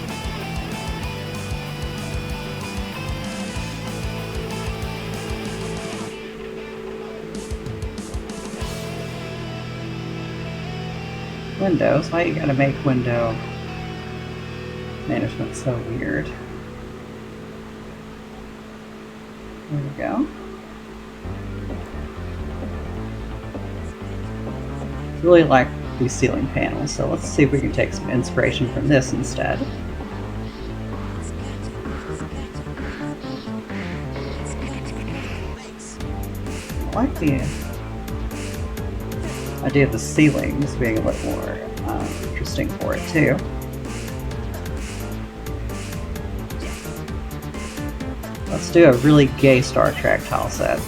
Speaker 1: Windows? Why you gotta make window management so weird? There we go. Really like these ceiling panels, so let's see if we can take some inspiration from this instead. I like the idea of the ceilings being a little more interesting for it too. Let's do a really gay Star Trek tile set.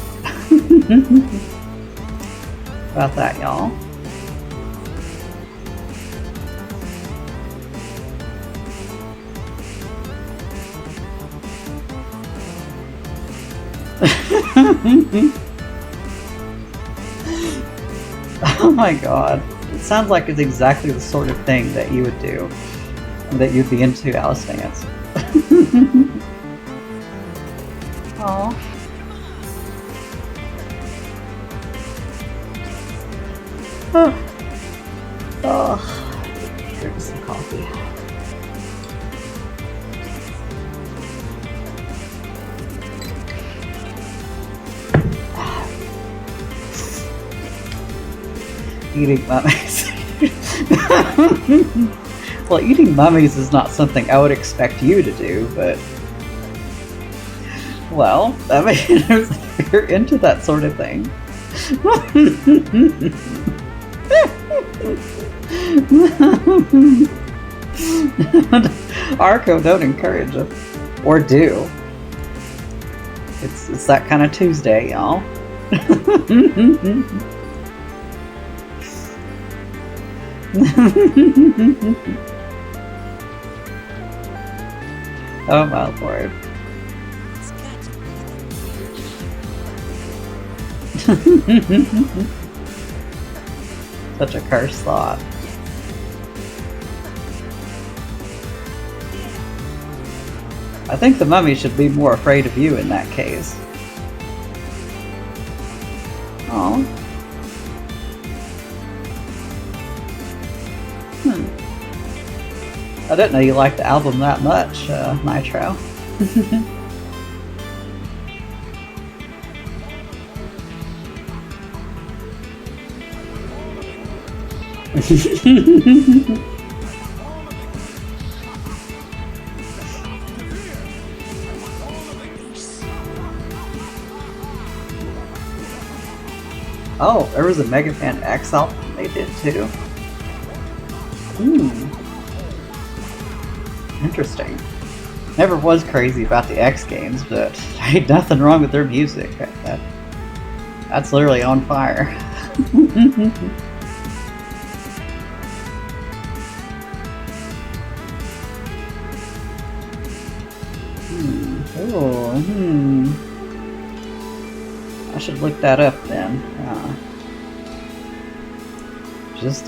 Speaker 1: About that, y'all. Oh my god. It sounds like it's exactly the sort of thing that you would do, that you'd be into, Alice Dance. Aww. Oh. Drink some coffee. Eating mummies. Well, eating mummies is not something I would expect you to do, but... Well, I mean, if you're into that sort of thing. Arco, don't encourage it. Or do. It's that kind of Tuesday, y'all. Oh my lord. Such a cursed thought. I think the mummy should be more afraid of you in that case. Oh. I didn't know you liked the album that much, Nitro. Oh, there was a Mega Man X album they did too. Interesting. Never was crazy about the X games, but ain't nothing wrong with their music. That's literally on fire. I should look that up then.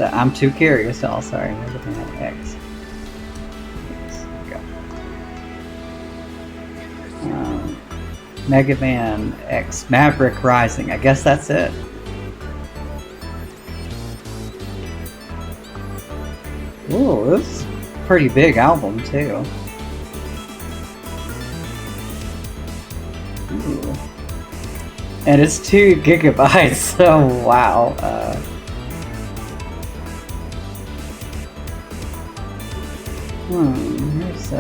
Speaker 1: I'm too curious. Oh, sorry, Mega Man X. Mega Man X Maverick Rising. I guess that's it. Ooh, this is a pretty big album too. Ooh. And it's 2 gigabytes, so wow. Here's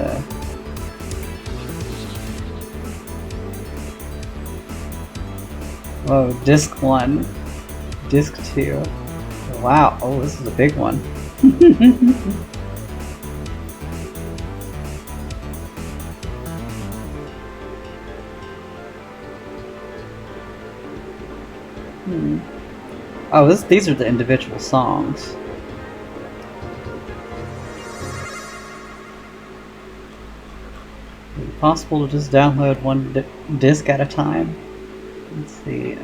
Speaker 1: whoa, disc 1, disc 2. Wow, oh, this is a big one. Oh, these are the individual songs. Is it possible to just download one disc at a time? Let's see.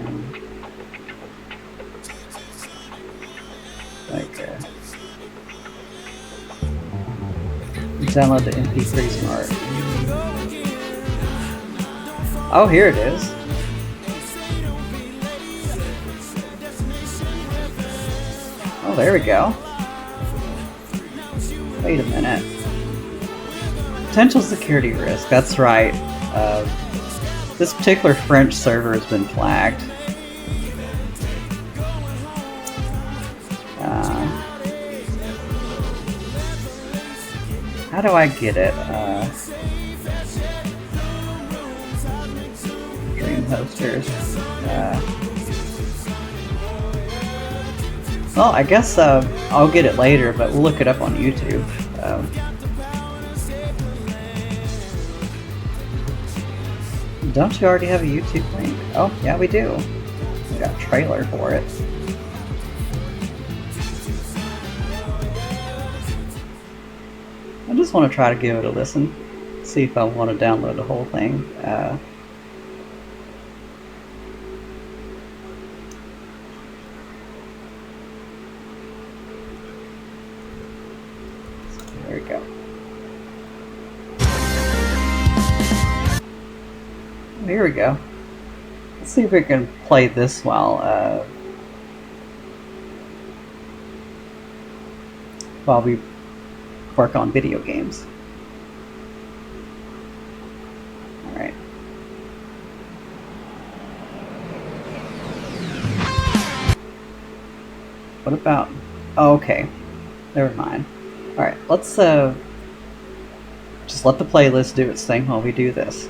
Speaker 1: Download the MP3 Smart. Oh, here it is. Oh, there we go. Wait a minute. Potential security risk. That's right. This particular French server has been flagged. How do I get it? Dream Hosters. Well, I guess I'll get it later, but we'll look it up on YouTube. Don't you already have a YouTube link? Oh, yeah, we do. We got a trailer for it. I just want to try to give it a listen. See if I want to download the whole thing. There we go. Here we go. Let's see if we can play this while we work on video games. Alright. What about... Oh, okay. Never mind. Alright, let's just let the playlist do its thing while we do this.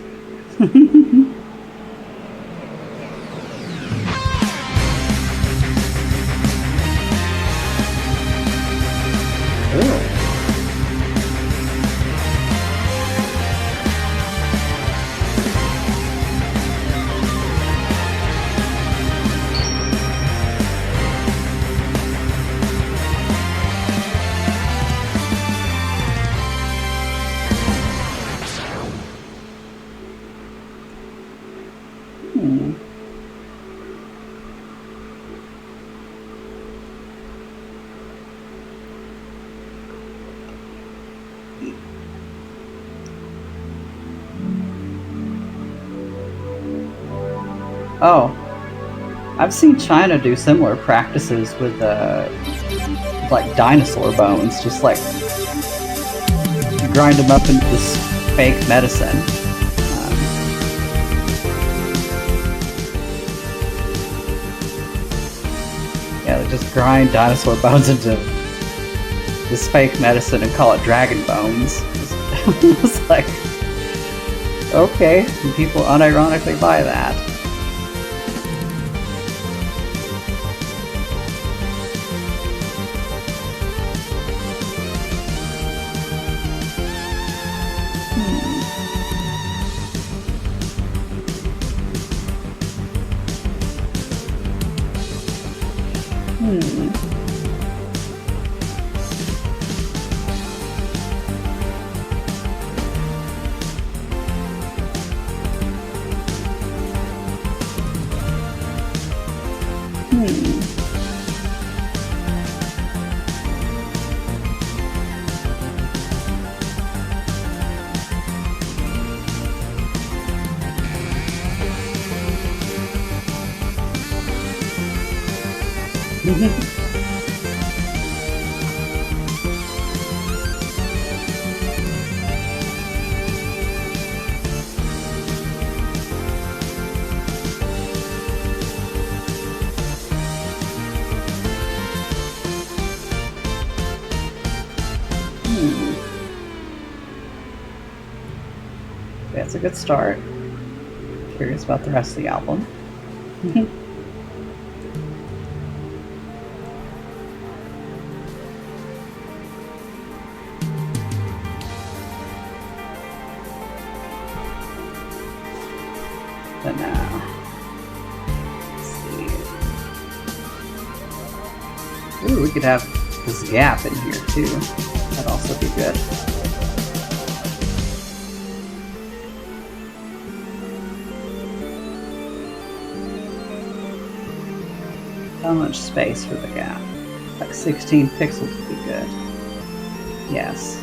Speaker 1: Oh, I've seen China do similar practices with like dinosaur bones, just like grind them up into this fake medicine. Yeah, they just grind dinosaur bones into this fake medicine and call it dragon bones. It's like, okay, and people unironically buy that. That's a good start. Curious about the rest of the album. But now, let's see. we could have this gap in here too. That'd also be good. How much space for the gap? Like 16 pixels would be good. Yes.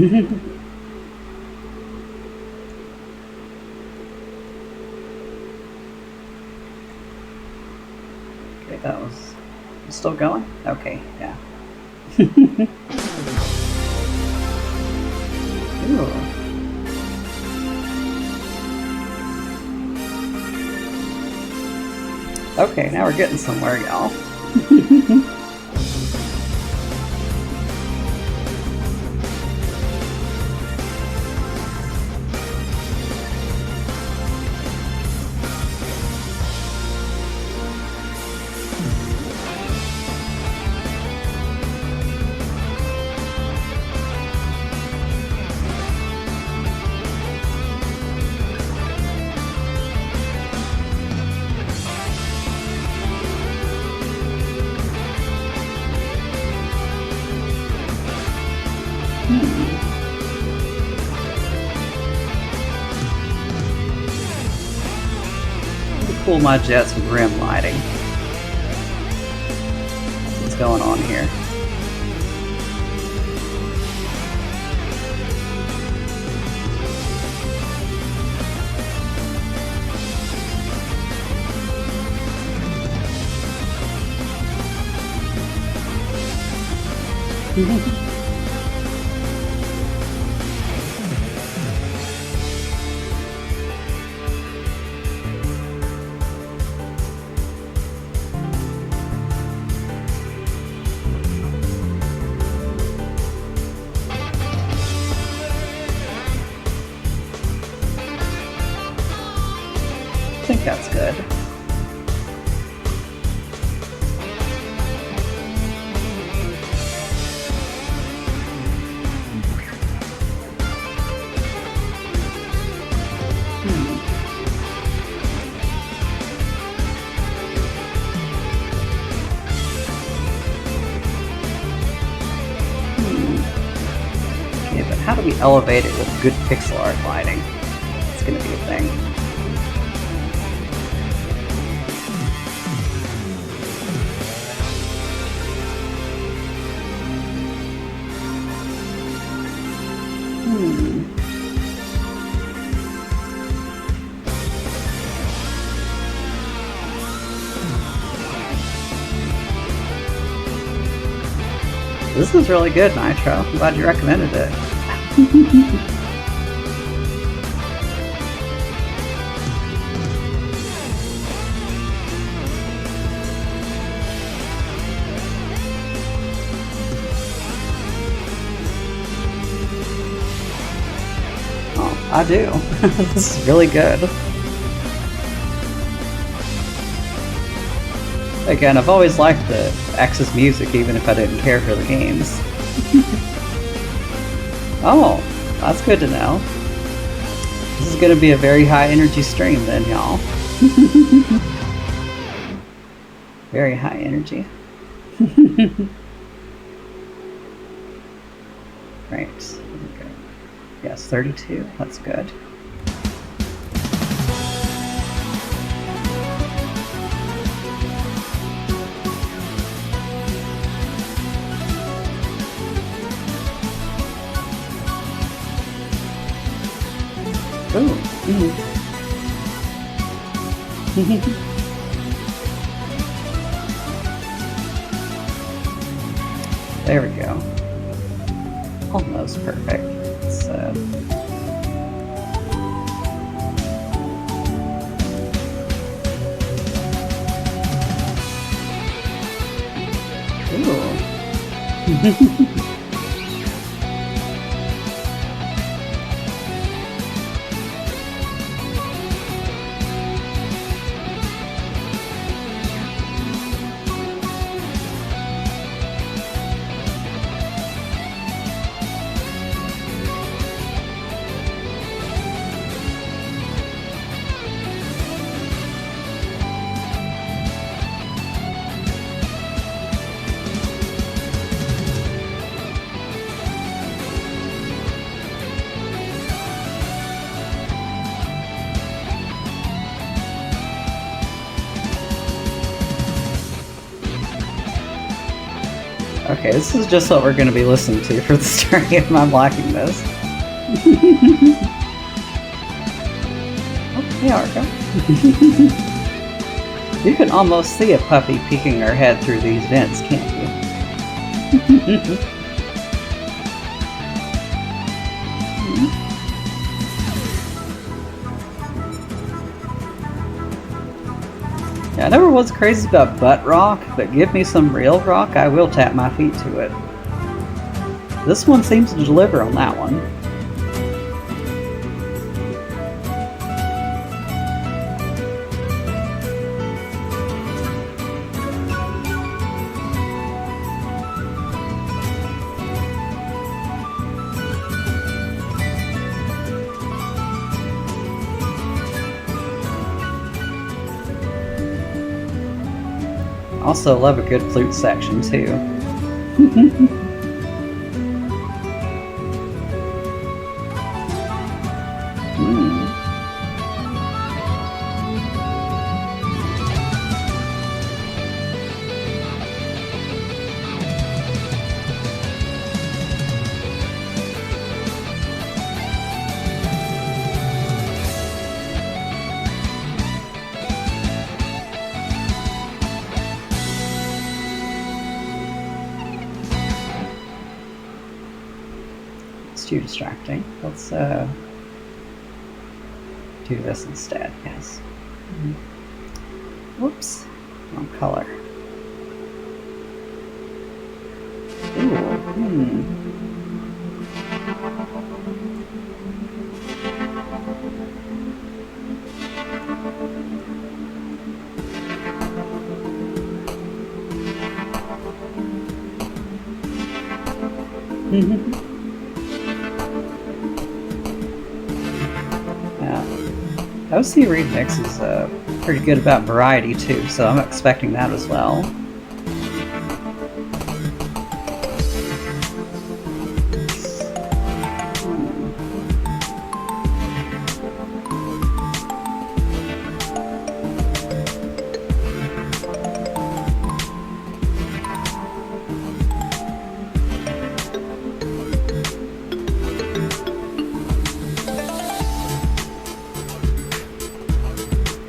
Speaker 1: Okay, that was still going? Okay, yeah. Ooh. Okay, now we're getting somewhere, y'all. Cool my jets with rim lighting. That's what's going on here. I think that's good. Okay, but how do we elevate it with good pixel art lighting? It's gonna be a thing. This is really good, Nitro. I'm glad you recommended it. Oh, I do. This is really good. Again, I've always liked the Axis music, even if I didn't care for the games. Oh, that's good to know. This is going to be a very high energy stream then, y'all. Very high energy. Right. Okay. Yes, 32. That's good. Ooh. There we go. Almost perfect. So. Ooh. Okay, this is just what we're going to be listening to for the story if I'm liking this. Oh, hey, Argo. You can almost see a puppy peeking her head through these vents, can't you? Yeah, I never was crazy about butt rock, but give me some real rock, I will tap my feet to it. This one seems to deliver on that one. Also love a good flute section too. Too distracting. Let's do this instead. Yes. Whoops. Wrong color. Ooh. OC Remix is pretty good about variety too, so I'm expecting that as well.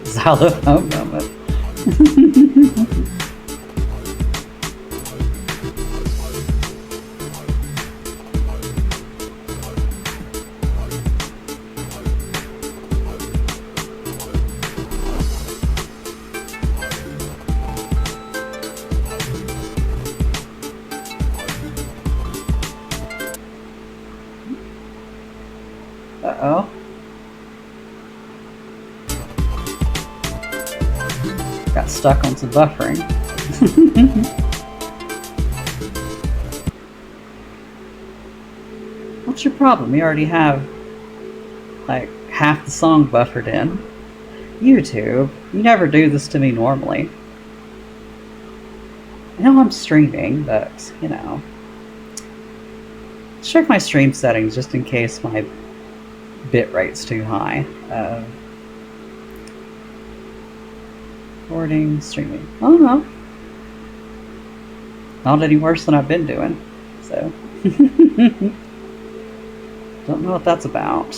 Speaker 1: Xylophone moment. Uh-oh. Got stuck on some buffering. What's your problem? You already have like half the song buffered in. YouTube, you never do this to me normally. I know I'm streaming, but, you know. Let's check my stream settings just in case my bit rate's too high. Recording, streaming. Oh no. Not any worse than I've been doing, so. Don't know what that's about.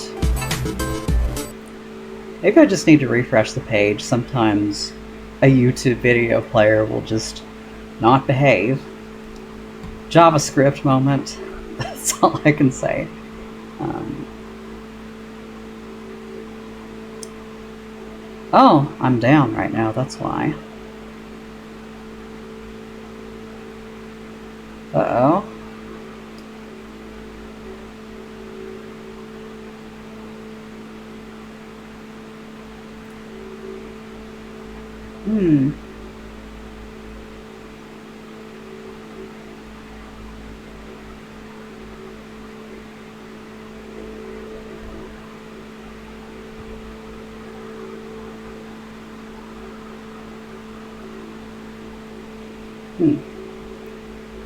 Speaker 1: Maybe I just need to refresh the page. Sometimes a YouTube video player will just not behave. JavaScript moment. That's all I can say. Oh, I'm down right now, that's why. Uh-oh.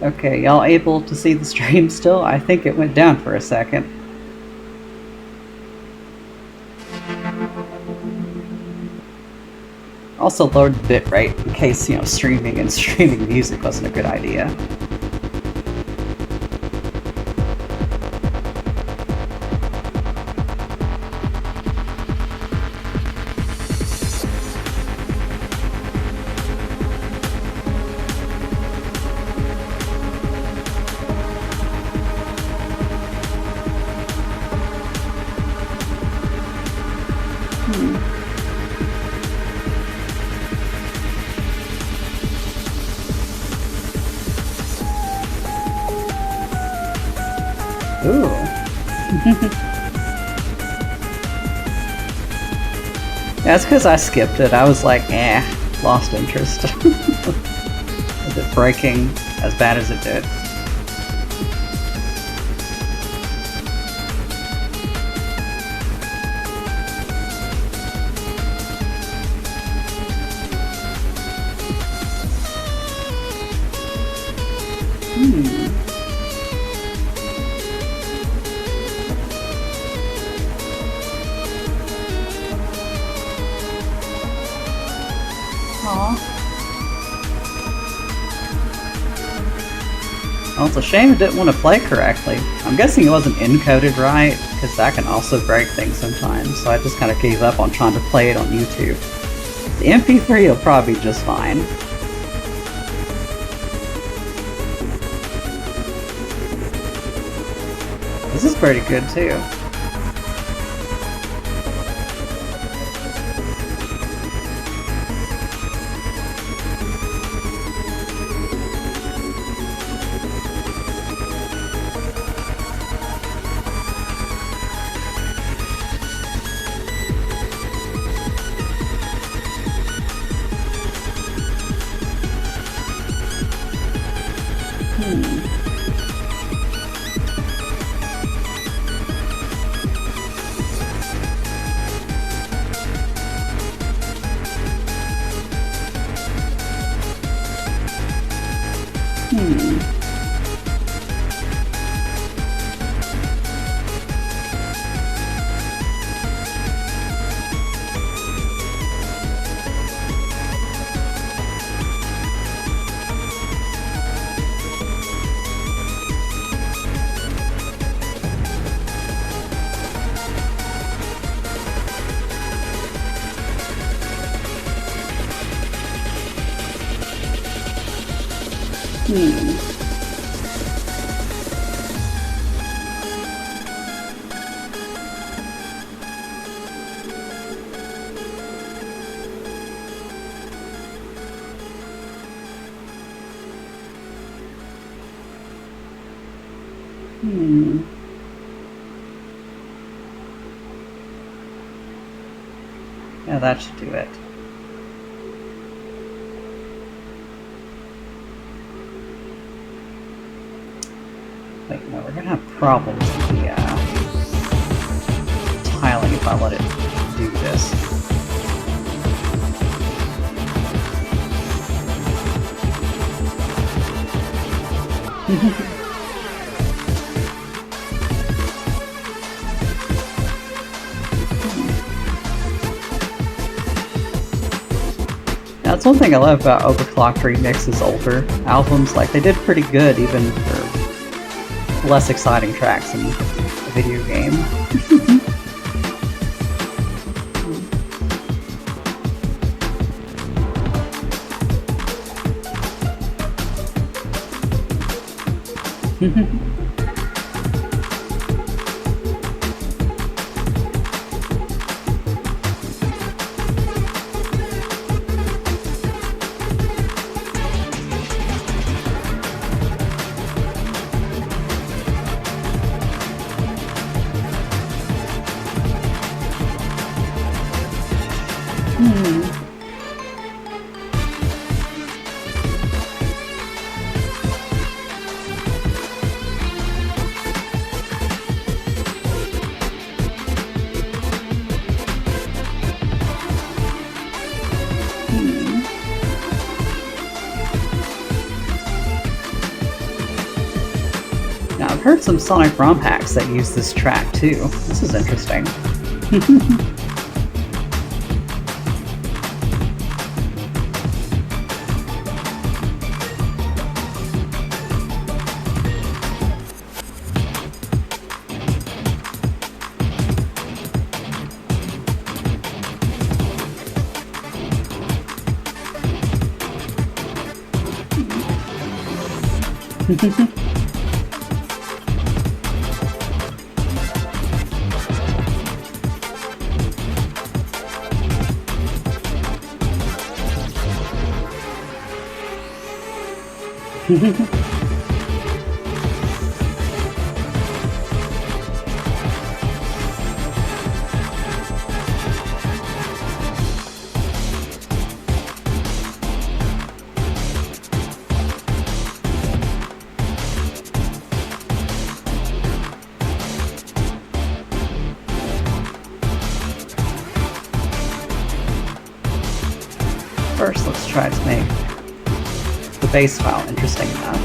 Speaker 1: Okay, y'all able to see the stream still? I think it went down for a second. Also lowered the bit rate in case, you know, streaming and streaming music wasn't a good idea. Ooh. That's because I skipped it. I was like, lost interest. With it breaking as bad as it did. Well, it's a shame it didn't want to play correctly. I'm guessing it wasn't encoded right, because that can also break things sometimes, so I just kind of gave up on trying to play it on YouTube. The MP3 will probably be just fine. This is pretty good too. Yeah, that should do it. Wait, no, we're gonna have problems with the tiling if I let it do this. That's one thing I love about Overclocked Remix's older albums. Like, they did pretty good even for less exciting tracks in a video game. Now, I've heard some Sonic ROM hacks that use this track too. This is interesting. First, let's try to make the base file interesting enough.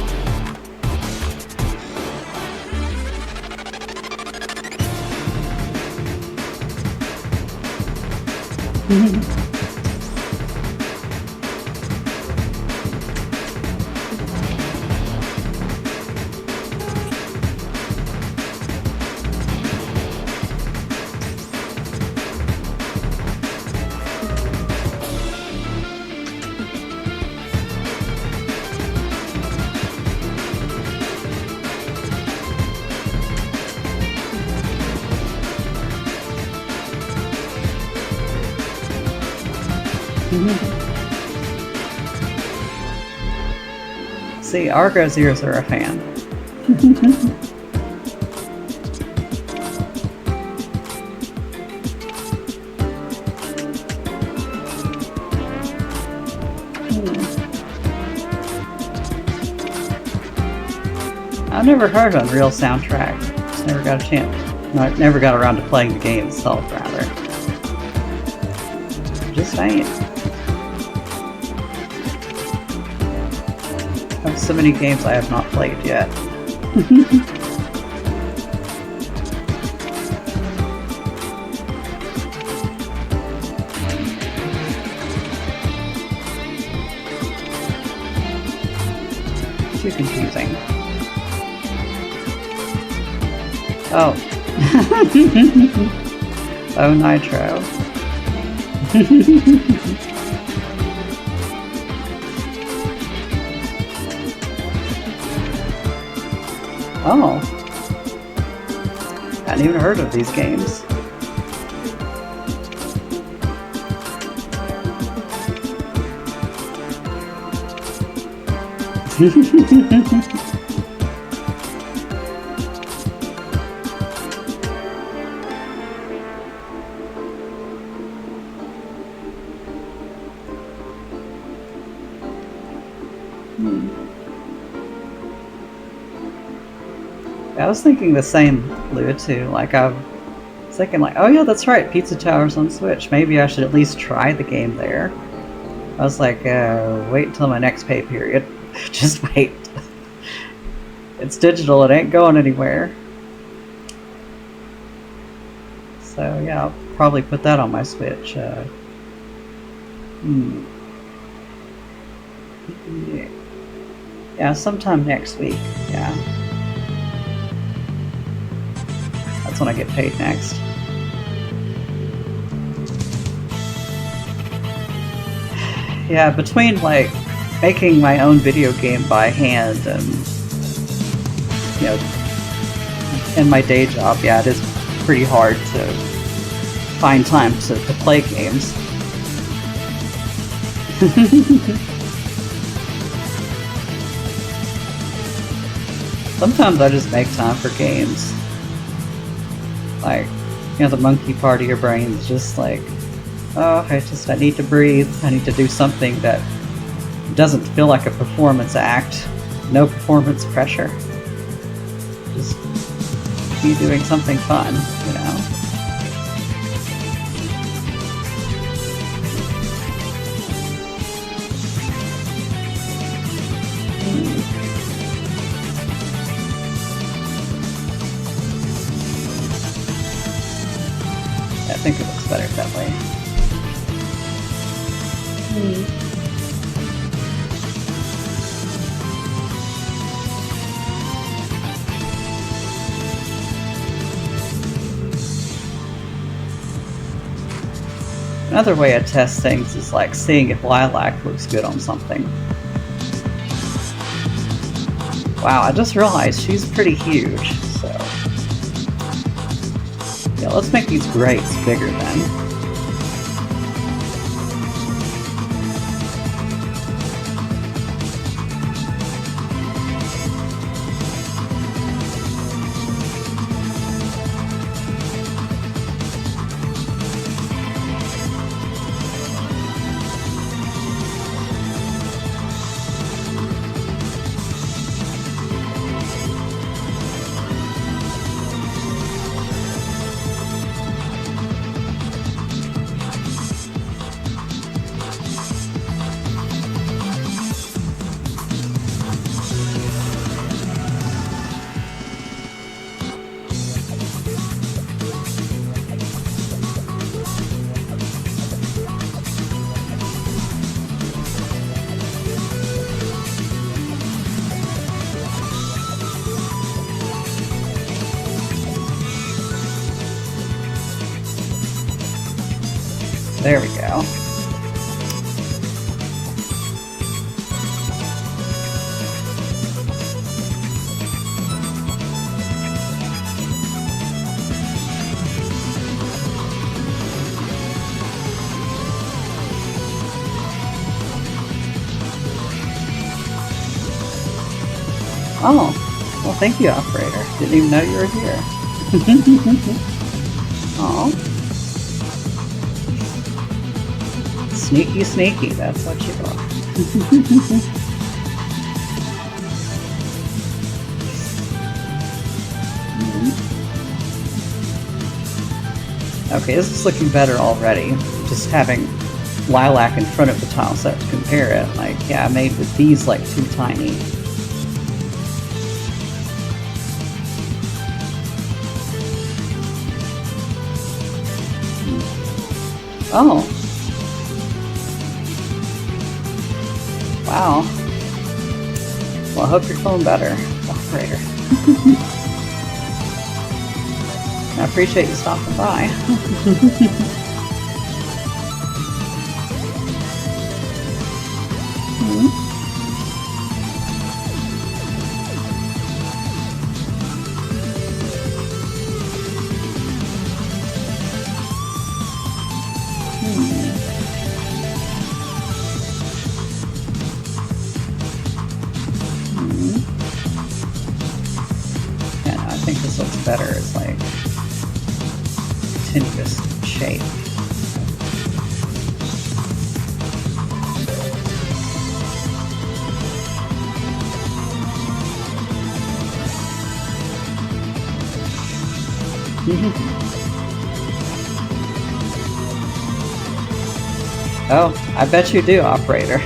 Speaker 1: See, Argo's ears are a fan. I've never heard Unreal soundtrack. Just never got a chance. No, I never got around to playing the game itself, rather. Just saying. I have so many games I have not played yet. Too confusing. Oh. Oh, Nitro. Oh. Hadn't even heard of these games. I was thinking the same, Lua, too. Like, I was thinking, like, oh yeah, that's right, Pizza Tower's on Switch. Maybe I should at least try the game there. I was like, wait until my next pay period. Just wait. It's digital, it ain't going anywhere. So yeah, I'll probably put that on my Switch. Yeah, sometime next week. Yeah. That's when I get paid next. Yeah, between like making my own video game by hand and, you know, and my day job, yeah, it is pretty hard to find time to play games. Sometimes I just make time for games. Like, you know, the monkey part of your brain is just like, oh, I need to breathe. I need to do something that doesn't feel like a performance act. No performance pressure. Just be doing something fun, you know? I think it looks better that way. Another way I test things is like seeing if lilac looks good on something. Wow, I just realized she's pretty huge, so... yeah, let's make these grates bigger then. There we go. Oh, well, thank you, operator. Didn't even know you were here. Oh. Sneaky, sneaky, that's what you are. Okay, this is looking better already. Just having lilac in front of the tile set to compare it. Like, yeah, I made with these like too tiny. Oh. Wow. Well, I hope you're feeling better, operator. I appreciate you stopping by. Yeah, I think this looks better as like continuous shape. Oh, I bet you do, operator.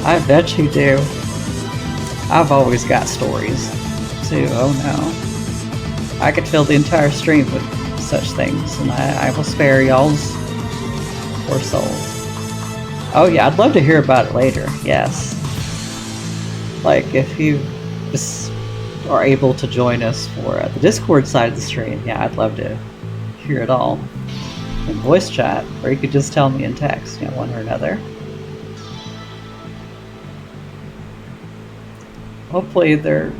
Speaker 1: I bet you do. I've always got stories, too. Oh no. I could fill the entire stream with such things, and I will spare y'all's poor souls. Oh yeah, I'd love to hear about it later, yes. Like, if you just are able to join us for the Discord side of the stream, yeah, I'd love to hear it all. In voice chat, or you could just tell me in text, you know, one or another. Hopefully they're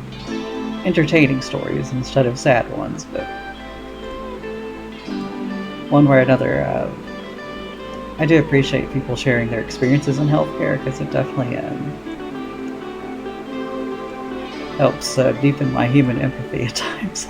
Speaker 1: entertaining stories instead of sad ones, but one way or another, I do appreciate people sharing their experiences in healthcare, because it definitely helps deepen my human empathy at times.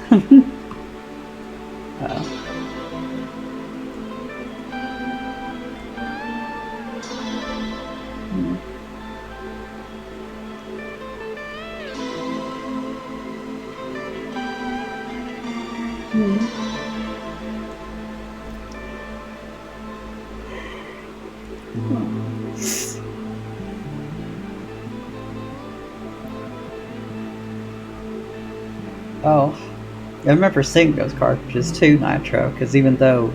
Speaker 1: Oh, I remember seeing those cartridges too, Nitro, because even though,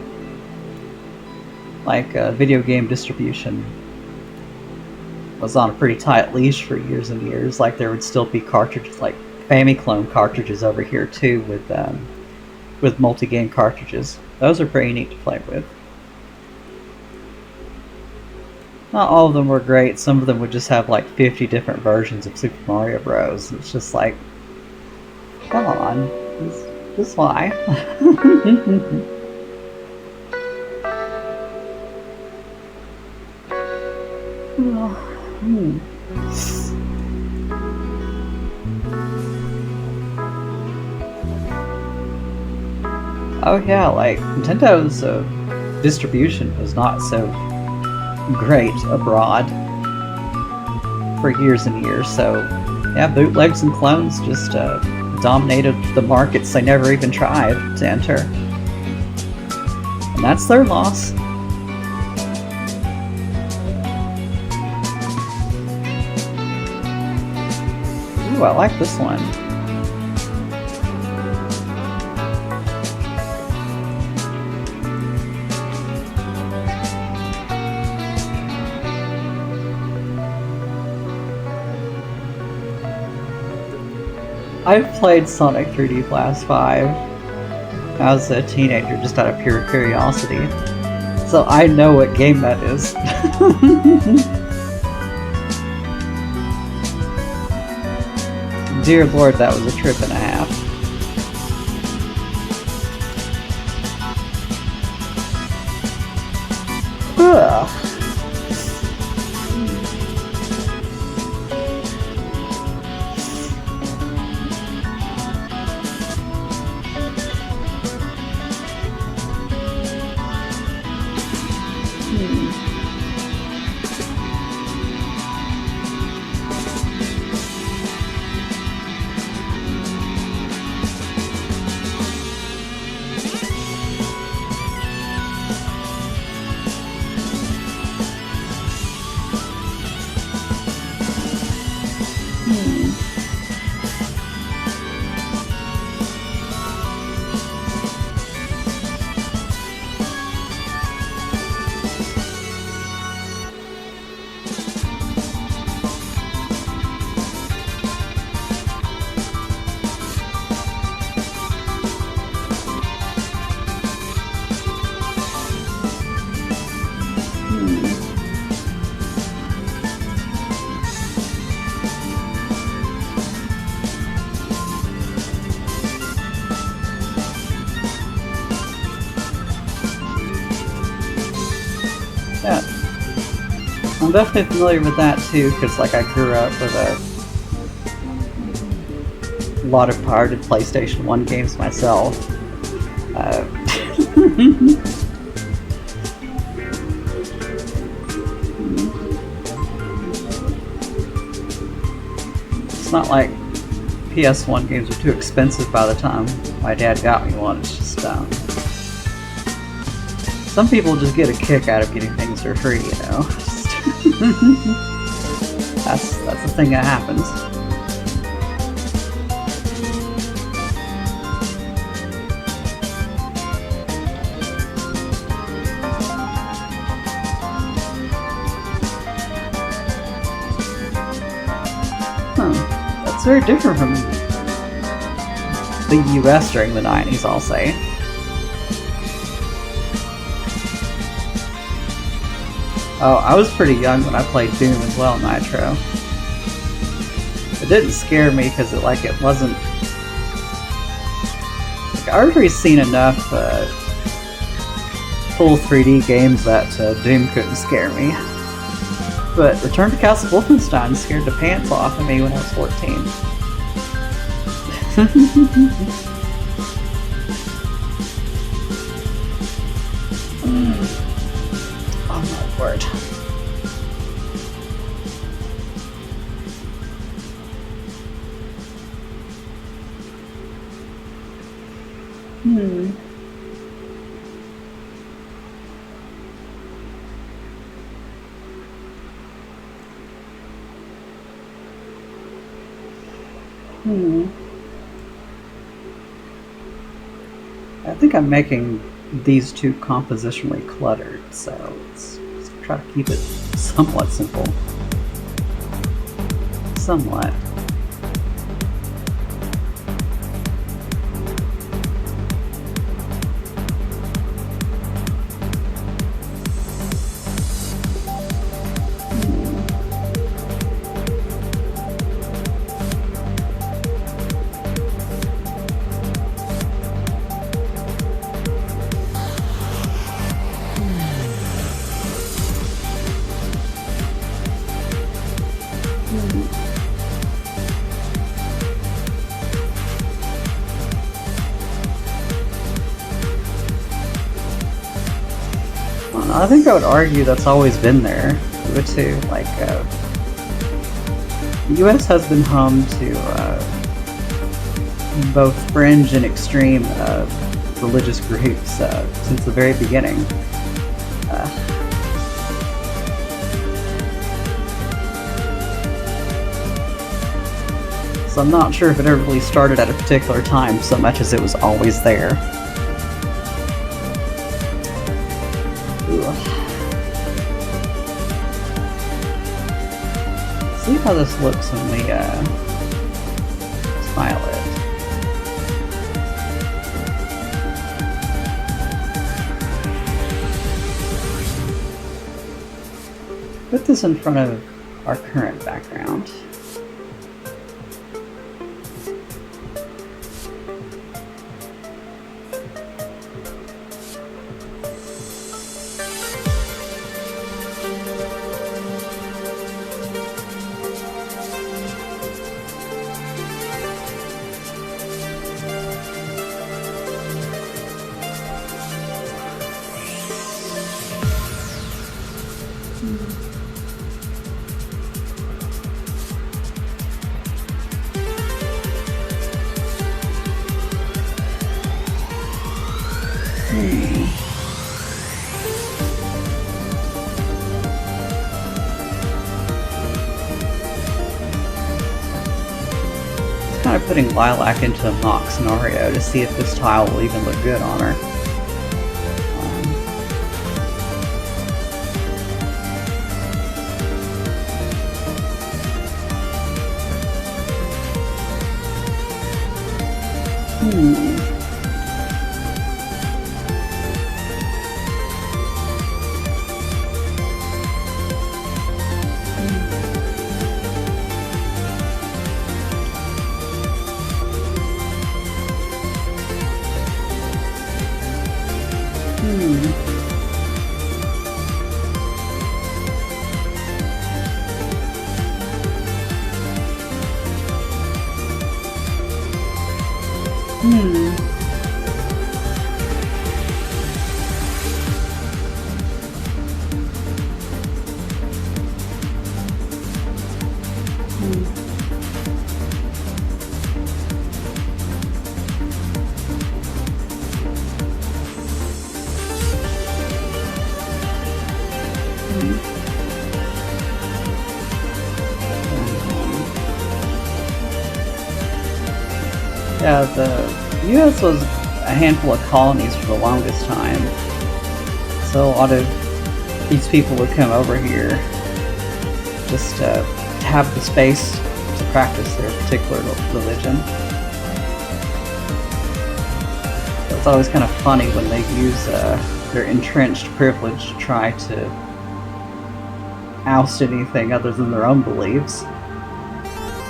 Speaker 1: like, video game distribution was on a pretty tight leash for years and years, like, there would still be cartridges, like Famiclone cartridges over here too, with multi-game cartridges. Those are pretty neat to play with. Not all of them were great. Some of them would just have like 50 different versions of Super Mario Bros. It's just like, come on, just why? Oh yeah, like, Nintendo's distribution was not so great abroad for years and years, so yeah, bootlegs and clones just dominated the markets they never even tried to enter. And that's their loss. Ooh, I like this one. I've played Sonic 3D Blast 5 as a teenager just out of pure curiosity, so I know what game that is. Dear Lord, that was a trip and a half. Ugh. Yeah, I'm definitely familiar with that too, because like I grew up with a lot of pirated PlayStation 1 games myself. It's not like PS1 games were too expensive by the time my dad got me one. It's just some people just get a kick out of getting things for free, you know. That's the thing that happens. It's very different from the US during the 90s, I'll say. Oh, I was pretty young when I played Doom as well, Nitro. It didn't scare me because it wasn't... Like, I already seen enough full 3D games that Doom couldn't scare me. But Return to Castle Wolfenstein scared the pants off of me when I was 14. Oh my word. I think I'm making these two compositionally cluttered, so let's try to keep it somewhat simple. Somewhat. I think I would argue that's always been there, too. Like, the US has been home to both fringe and extreme religious groups since the very beginning. So I'm not sure if it ever really started at a particular time so much as it was always there. See how this looks when we smile it. Put this in front of our current background. Kind of putting Lilac into a mock scenario to see if this tile will even look good on her. Yeah, the US was a handful of colonies for the longest time, so a lot of these people would come over here just to have the space to practice their particular religion. It's always kind of funny when they use their entrenched privilege to try to oust anything other than their own beliefs.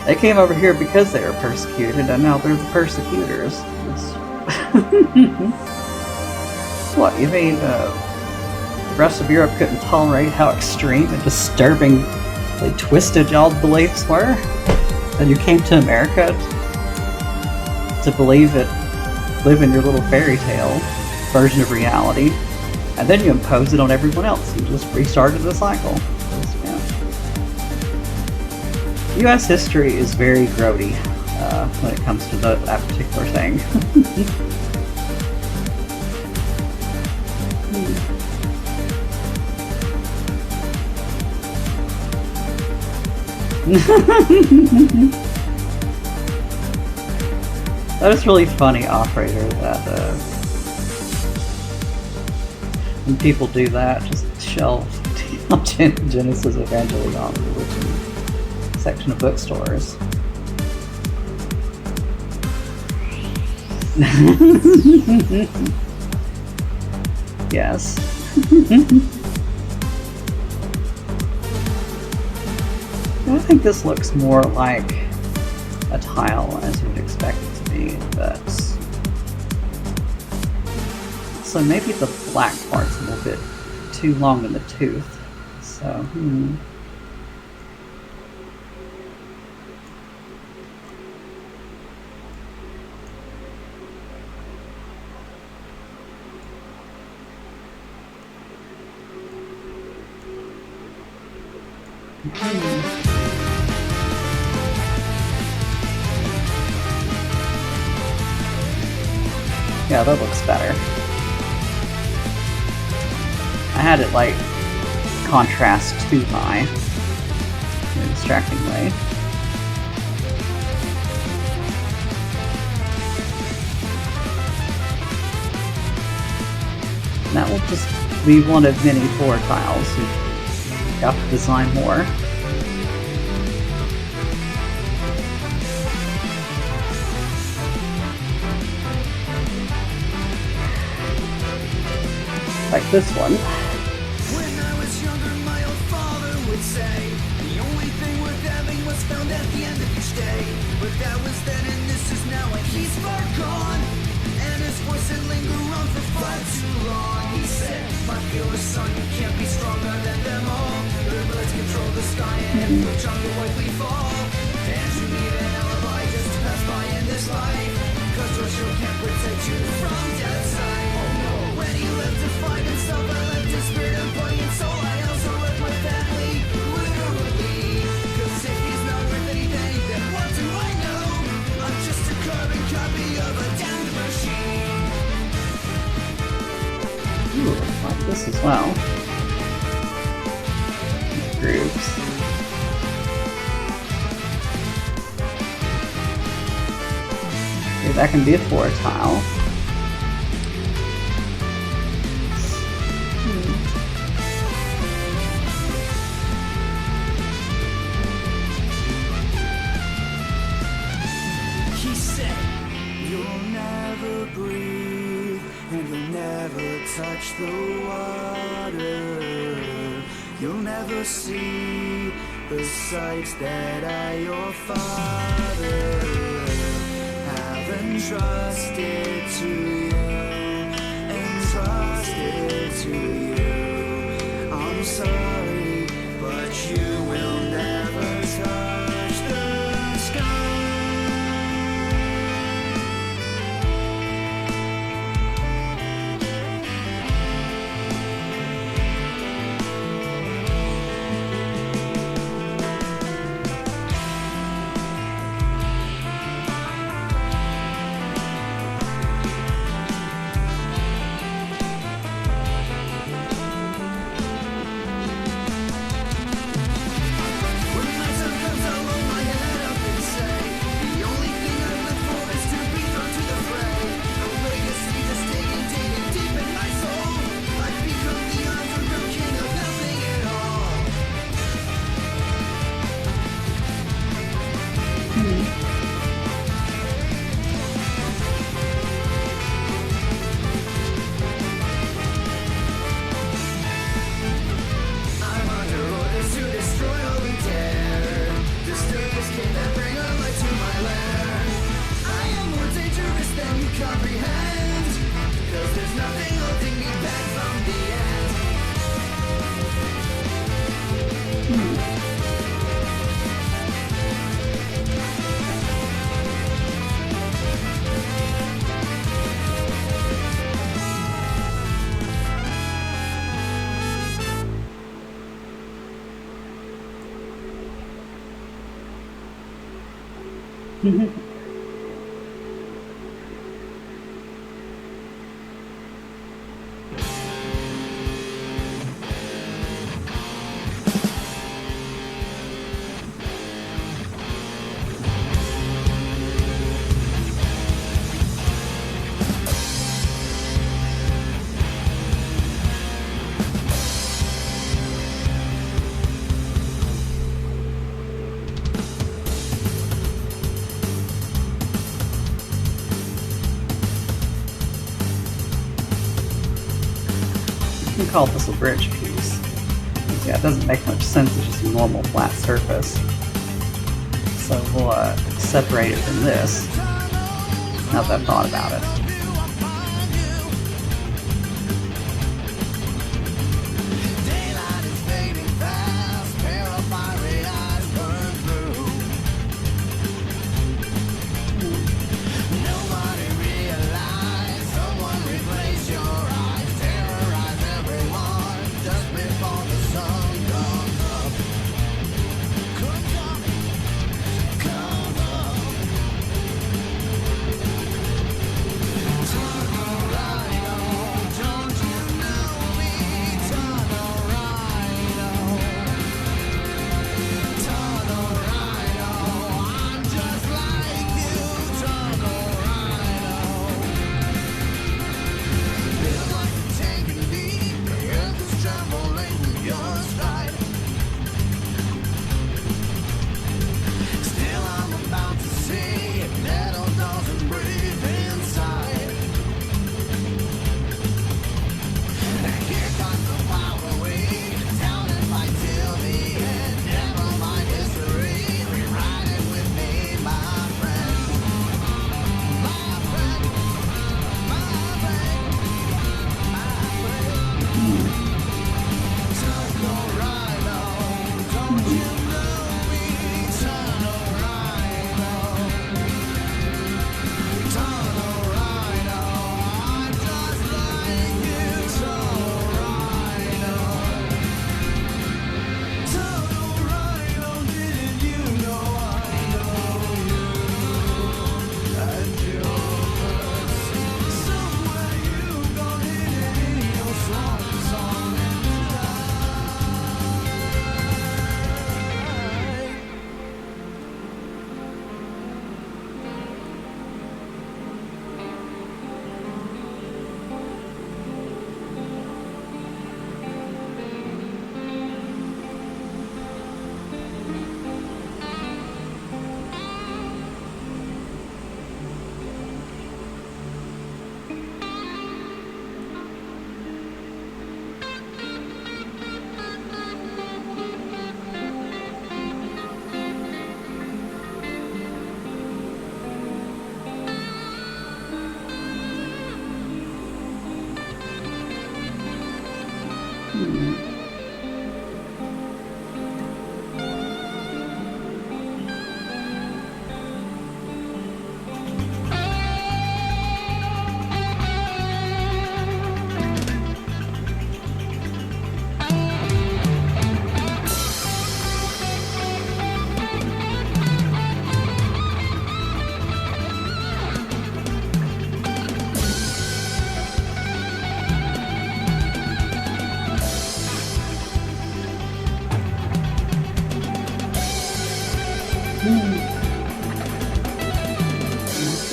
Speaker 1: They came over here because they were persecuted, and now they're the persecutors. What, you mean the rest of Europe couldn't tolerate how extreme and disturbingly twisted y'all's beliefs were? And you came to America to believe it, live in your little fairy tale version of reality, and then you impose it on everyone else and just restarted the cycle. U.S. history is very grody when it comes to that particular thing. That is really funny, operator, that when people do that, just shelve Genesis Evangelion religion section of bookstores. Yes. I think this looks more like a tile as you would expect it to be, but so maybe the black part's a little bit too long in the tooth. So, yeah, that looks better. I had it like contrast too high in a distracting way. And that will just be one of many 4 tiles who got to design more. Like this one.
Speaker 2: When I was younger, my old father would say, the only thing worth having was found at the end of each day. But that was then and this is now, and he's far gone. And his voice had lingered on for far too long. He said, my fearless son, you can't be stronger than them all. Their blades control the sky and which on will likely fall. And you need an alibi just to pass by in this life. Cause your shield can't protect you from death's sight. When he lived to find himself, I left his spirit and body and soul. I also left my family, literally. Cause if he's not worth anything, then what do I know? I'm just a carbon copy of a damned machine.
Speaker 1: Ooh, I like this as well. Grooves. Okay, that can be a 4 tile.
Speaker 2: Touch the water, you'll never see the sights that I, your father, have entrusted to you, entrusted to you. I'm sorry, but you will never touch the sky.
Speaker 1: We call this a bridge piece. Yeah, it doesn't make much sense, it's just a normal flat surface. So we'll separate it from this, now that I've thought about it.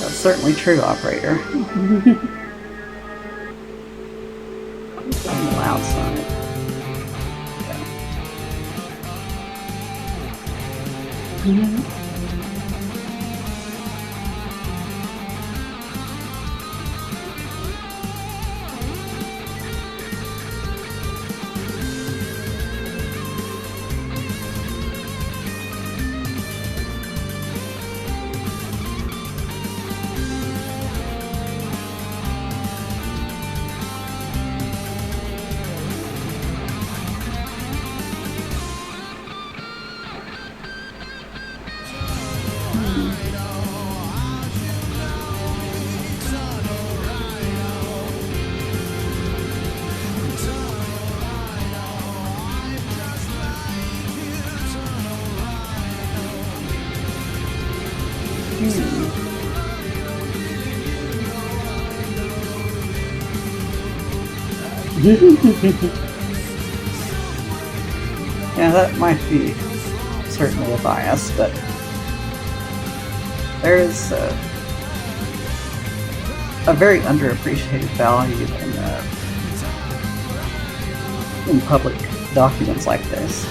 Speaker 1: That's certainly true, operator. On the loud side. Yeah. Yeah, that might be certainly a bias, but there is a very underappreciated value in public documents like this.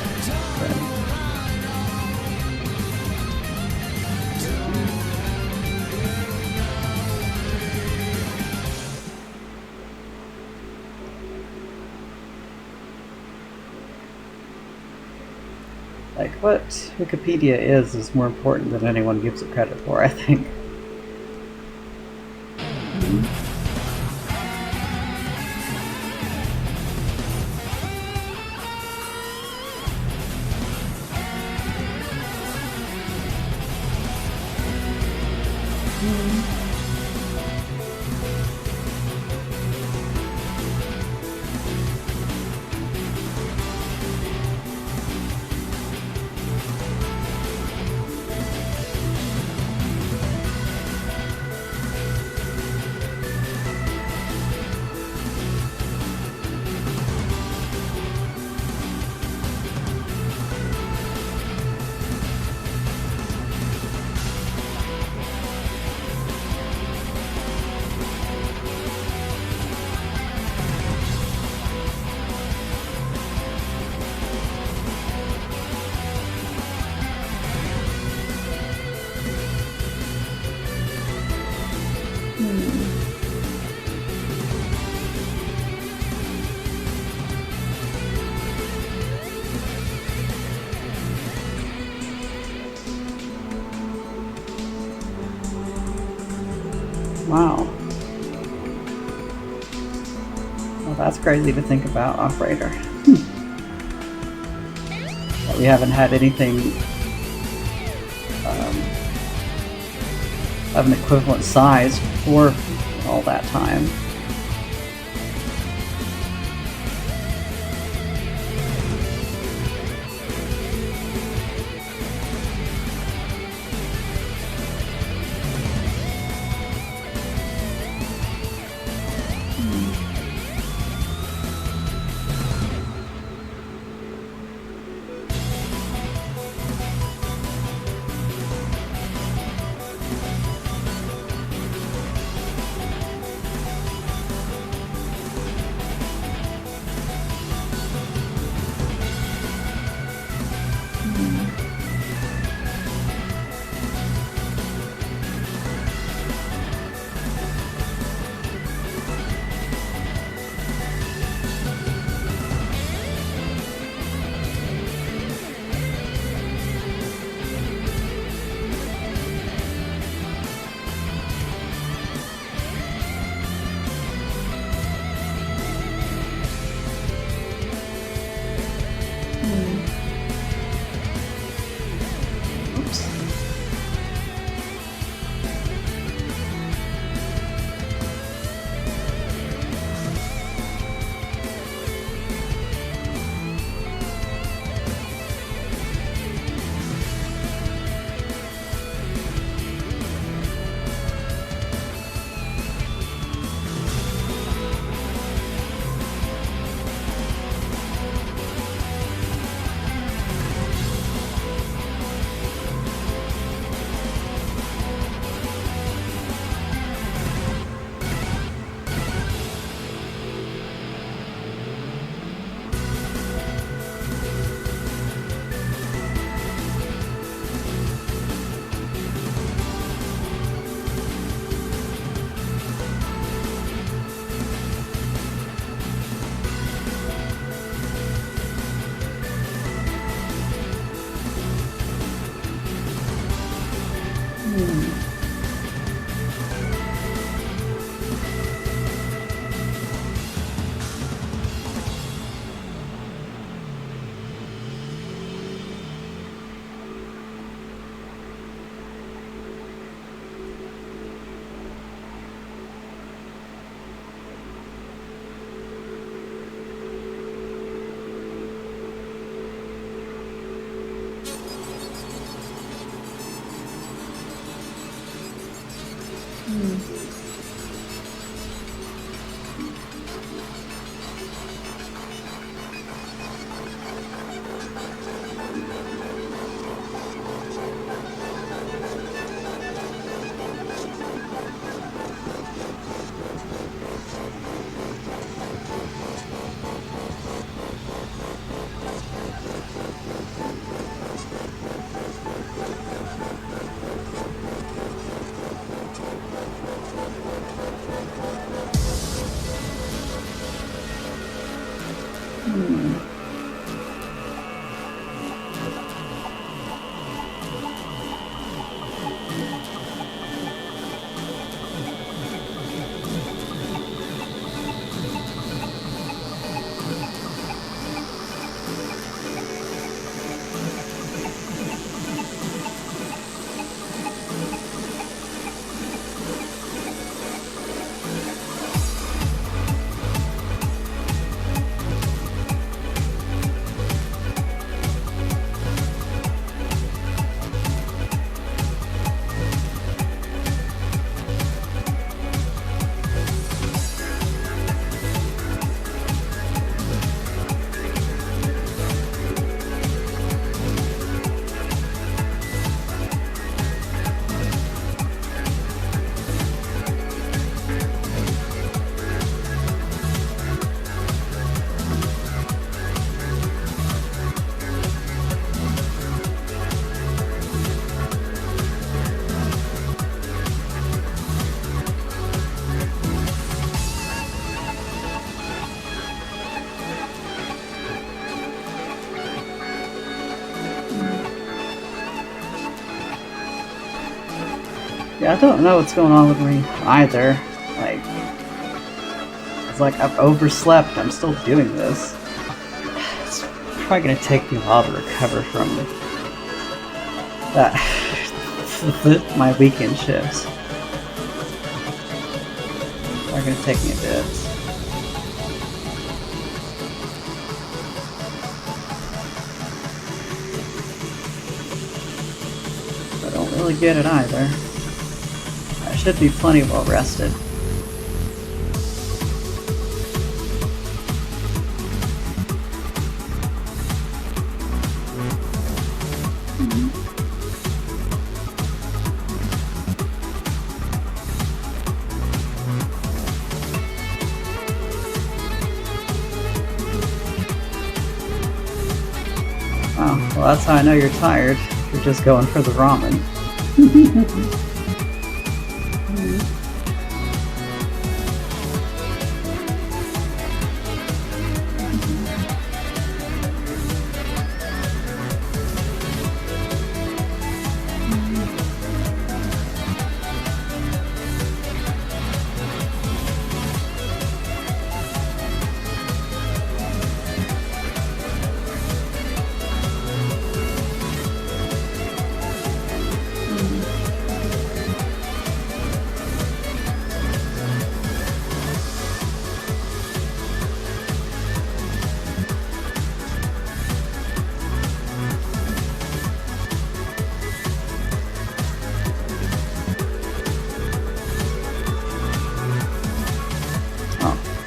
Speaker 1: Like, what Wikipedia is more important than anyone gives it credit for, I think. Wow. Well, that's crazy to think about, operator. That we haven't had anything of an equivalent size for all that time. Yeah, I don't know what's going on with me either. Like, it's like I've overslept. I'm still doing this. It's probably gonna take me a while to recover from that. My weekend shifts. They're gonna take me a bit. I don't really get it either. I should be plenty well rested. Oh, well, that's how I know you're tired. You're just going for the ramen.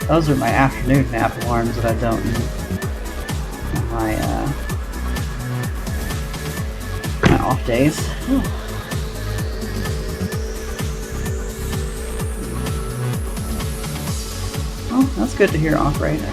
Speaker 1: Those are my afternoon nap alarms that I don't need. My off days. Oh, that's good to hear, operator.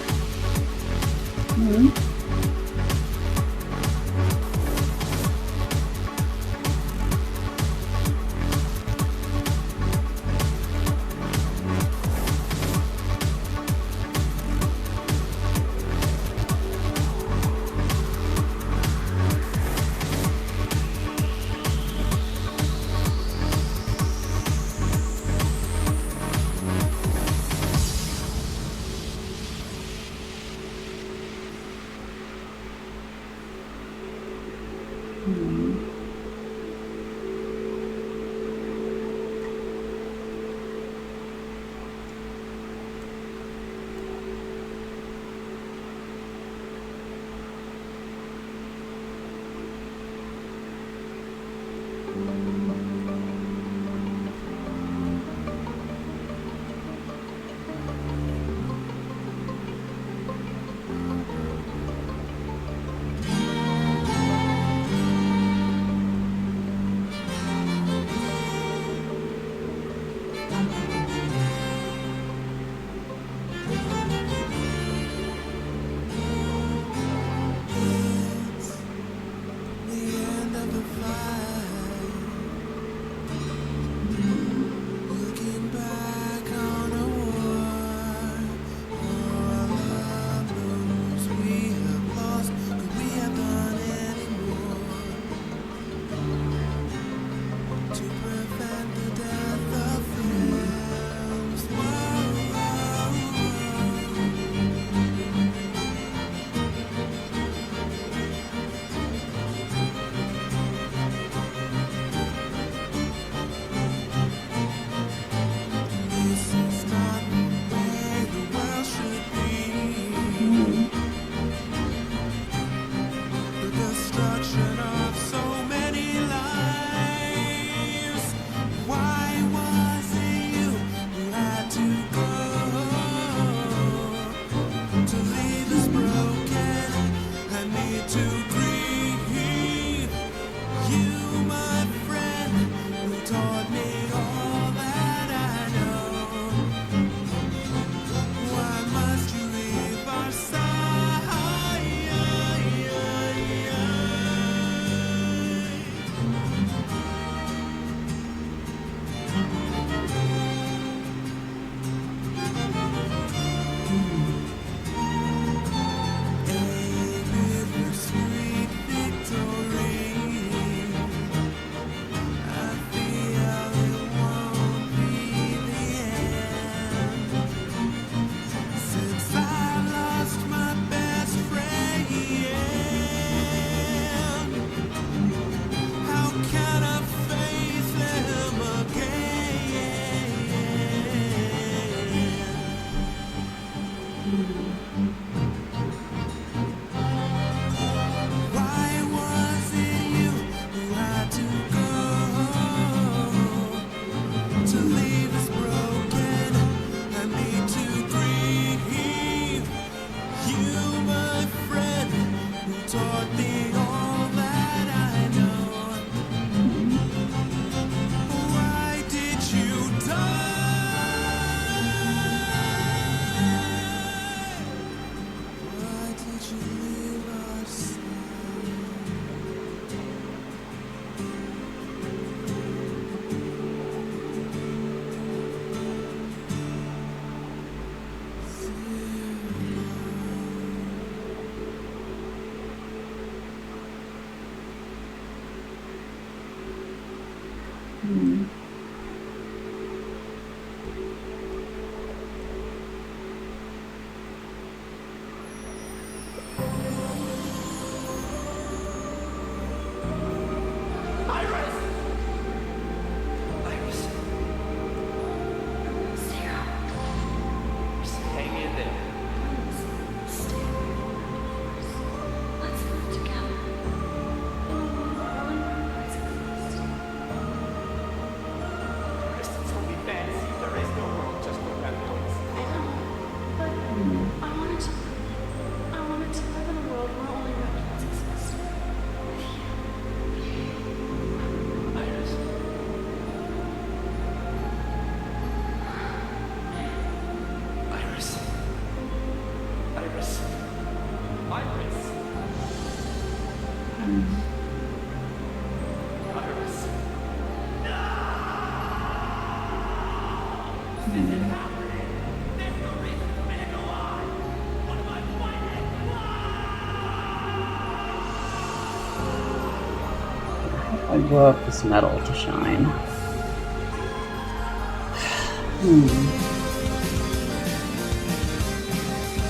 Speaker 1: I blow up this metal to shine.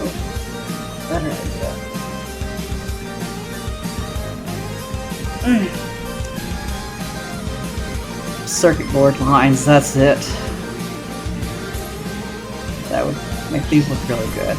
Speaker 1: Oh, better idea. Circuit board lines, that's it. That would make these look really good.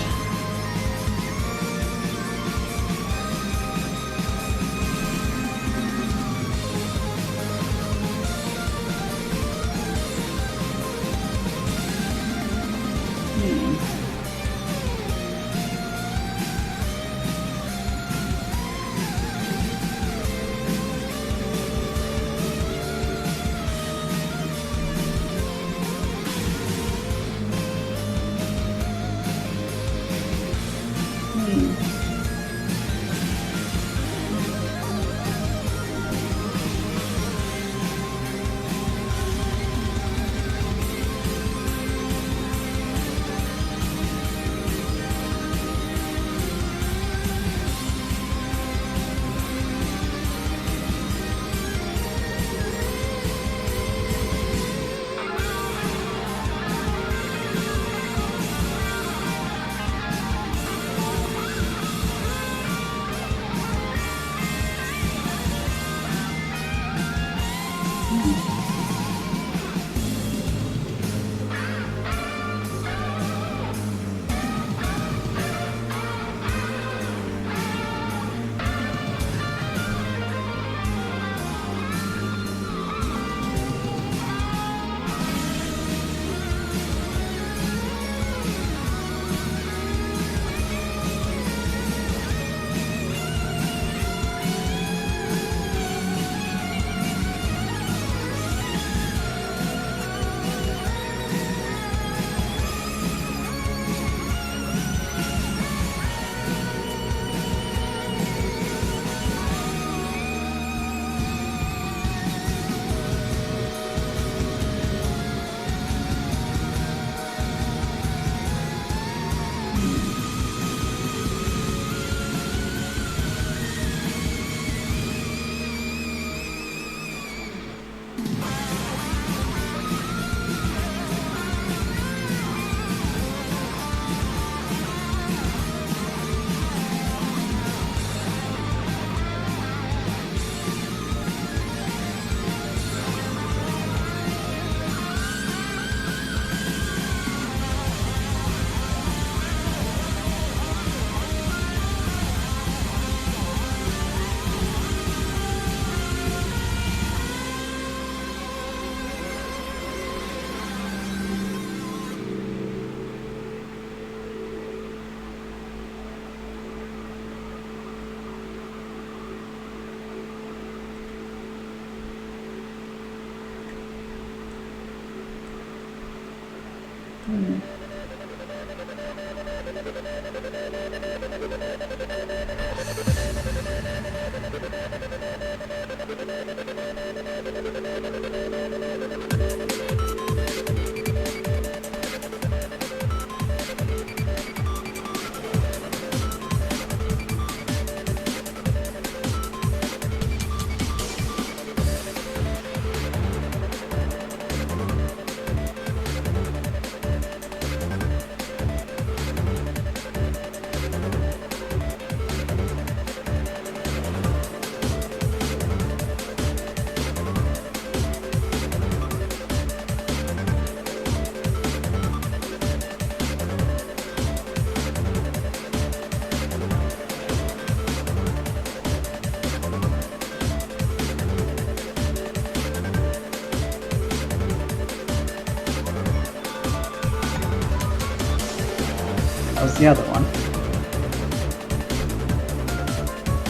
Speaker 1: That was the other one.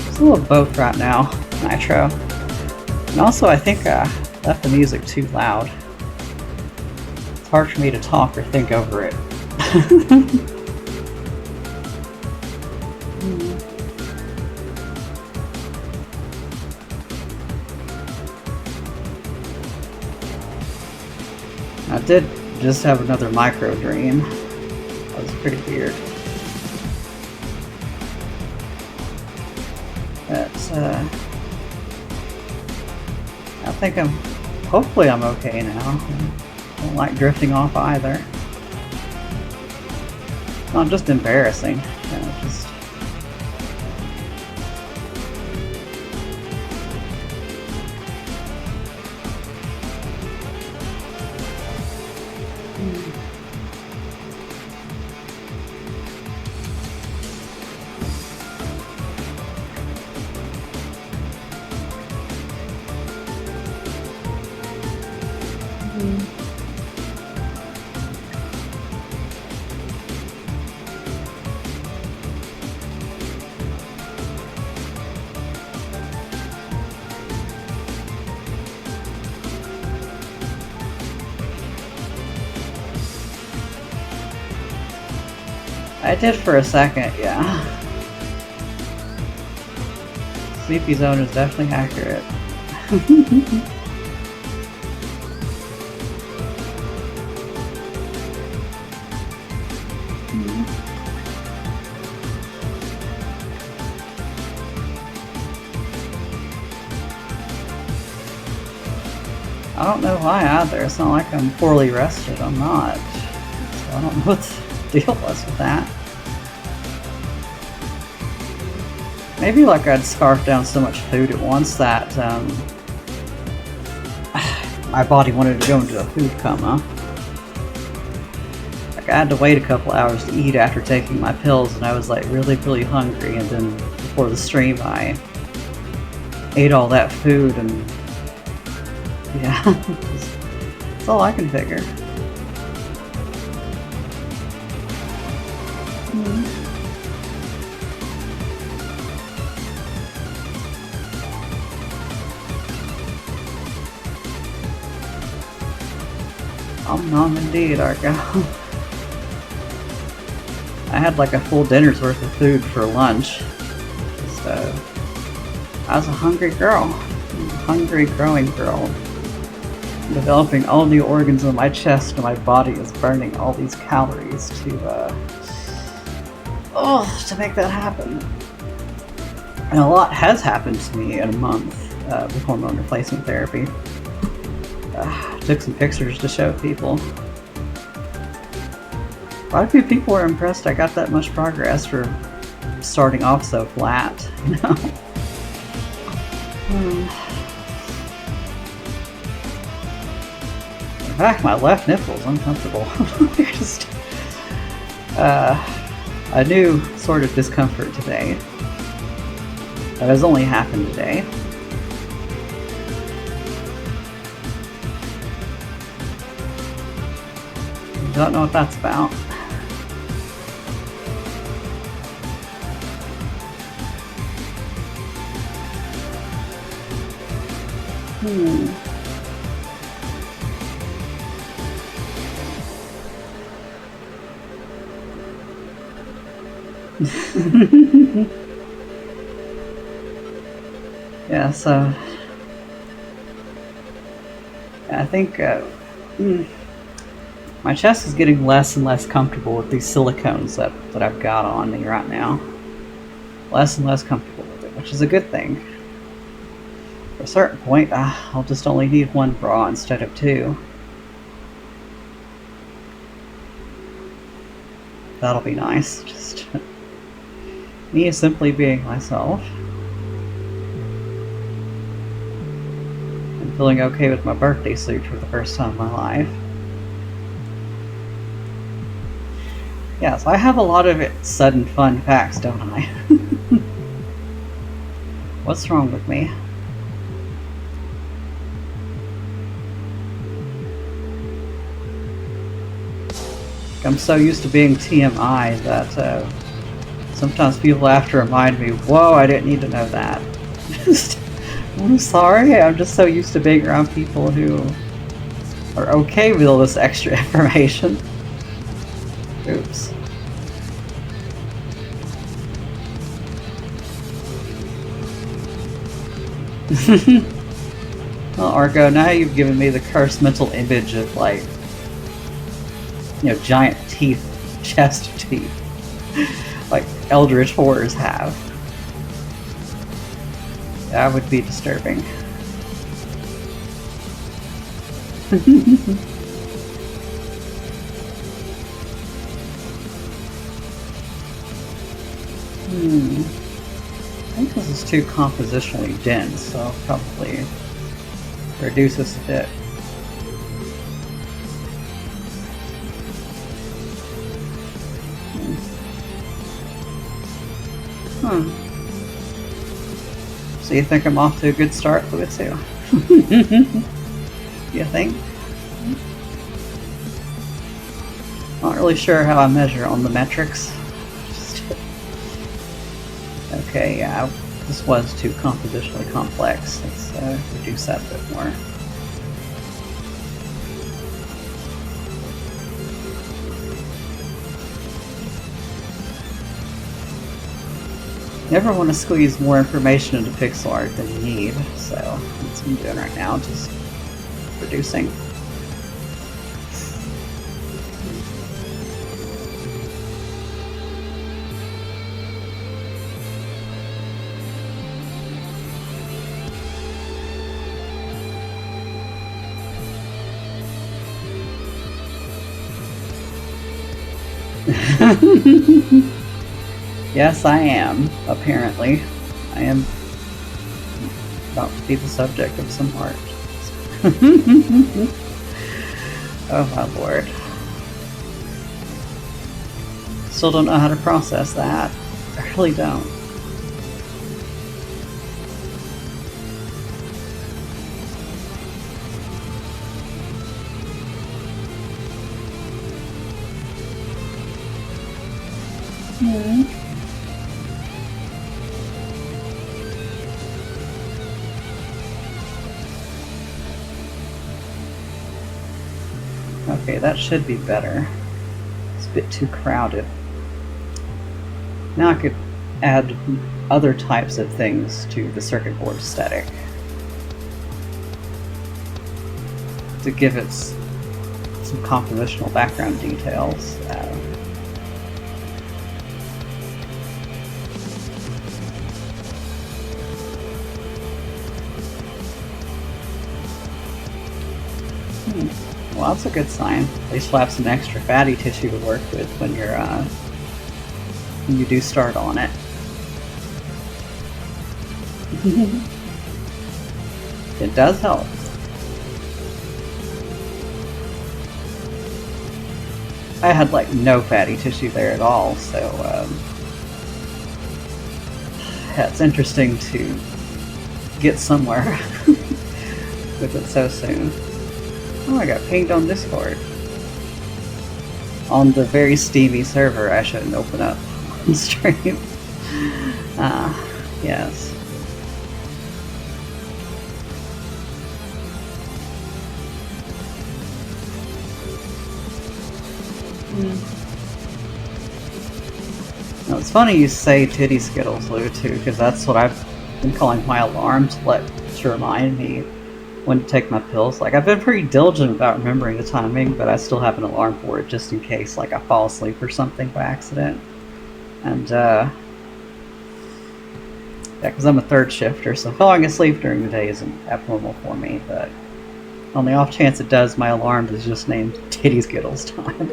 Speaker 1: It's a little both right now, Nitro. And also, I think I left the music too loud. It's hard for me to talk or think over it. I did just have another micro dream. That was pretty weird. But I think hopefully I'm okay now. I don't like drifting off either. It's not just embarrassing, just I did for a second, yeah. Sleepy Zone is definitely accurate. I don't know why either. It's not like I'm poorly rested. I'm not. So I don't know what the deal was with that. Maybe like I'd scarfed down so much food at once that my body wanted to go into a food coma. Like I had to wait a couple hours to eat after taking my pills, and I was like really hungry, and then before the stream I ate all that food, and yeah, that's all I can figure. Nom indeed, Argo. I had like a full dinner's worth of food for lunch. Just, I was a hungry girl. Hungry, growing girl. Developing all new organs in my chest, and my body is burning all these calories to make that happen. And a lot has happened to me in a month with hormone replacement therapy. Took some pictures to show people. Quite a few people were impressed I got that much progress for starting off so flat, you know? In fact, my left nipple is uncomfortable. Just, a new sort of discomfort today. That has only happened today. Don't know what that's about. Yeah, so I think my chest is getting less and less comfortable with these silicones that I've got on me right now. Less and less comfortable with it, which is a good thing. At a certain point, I'll just only need one bra instead of two. That'll be nice. Just me simply being myself. I'm feeling okay with my birthday suit for the first time in my life. Yeah, so I have a lot of sudden fun facts, don't I? What's wrong with me? I'm so used to being TMI that sometimes people have to remind me, whoa, I didn't need to know that. I'm sorry, I'm just so used to being around people who are okay with all this extra information. Oops. Well, Argo, now you've given me the cursed mental image of, like, giant teeth, chest teeth, like eldritch horrors have. That would be disturbing. I think this is too compositionally dense, so I'll probably reduce this a bit. So you think I'm off to a good start with it too? You think? Not really sure how I measure on the metrics. Okay, yeah, this was too compositionally complex. Let's reduce that a bit more. Never want to squeeze more information into pixel art than you need, so that's what I'm doing right now, just reducing. Yes, I am, apparently. I am about to be the subject of some art. Oh my lord. Still don't know how to process that. I really don't. Okay, that should be better. It's a bit too crowded. Now I could add other types of things to the circuit board aesthetic to give it some compositional background details. Well, that's a good sign. At least we'll have some extra fatty tissue to work with when you're when you do start on it. It does help. I had like no fatty tissue there at all, so yeah, it's interesting to get somewhere with it so soon. Oh, I got pinged on Discord. On the very steamy server I shouldn't open up on stream. Yes. Now, it's funny you say titty skittles, Lou, too, because that's what I've been calling my alarm to remind me when to take my pills. Like, I've been pretty diligent about remembering the timing, but I still have an alarm for it just in case, like, I fall asleep or something by accident. And, yeah, because I'm a third shifter, so falling asleep during the day isn't abnormal for me, but on the off chance it does, my alarm is just named Titty Skittles time.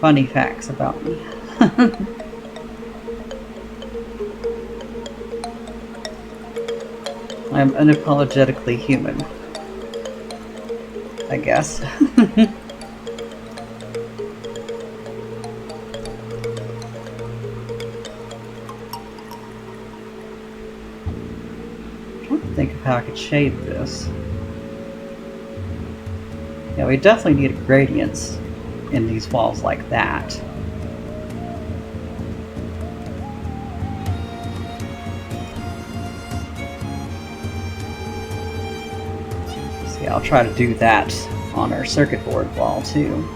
Speaker 1: Funny facts about me. I'm unapologetically human, I guess. I'm trying to think of how I could shade this. Yeah, we definitely need gradients in these walls like that. See, I'll try to do that on our circuit board wall too.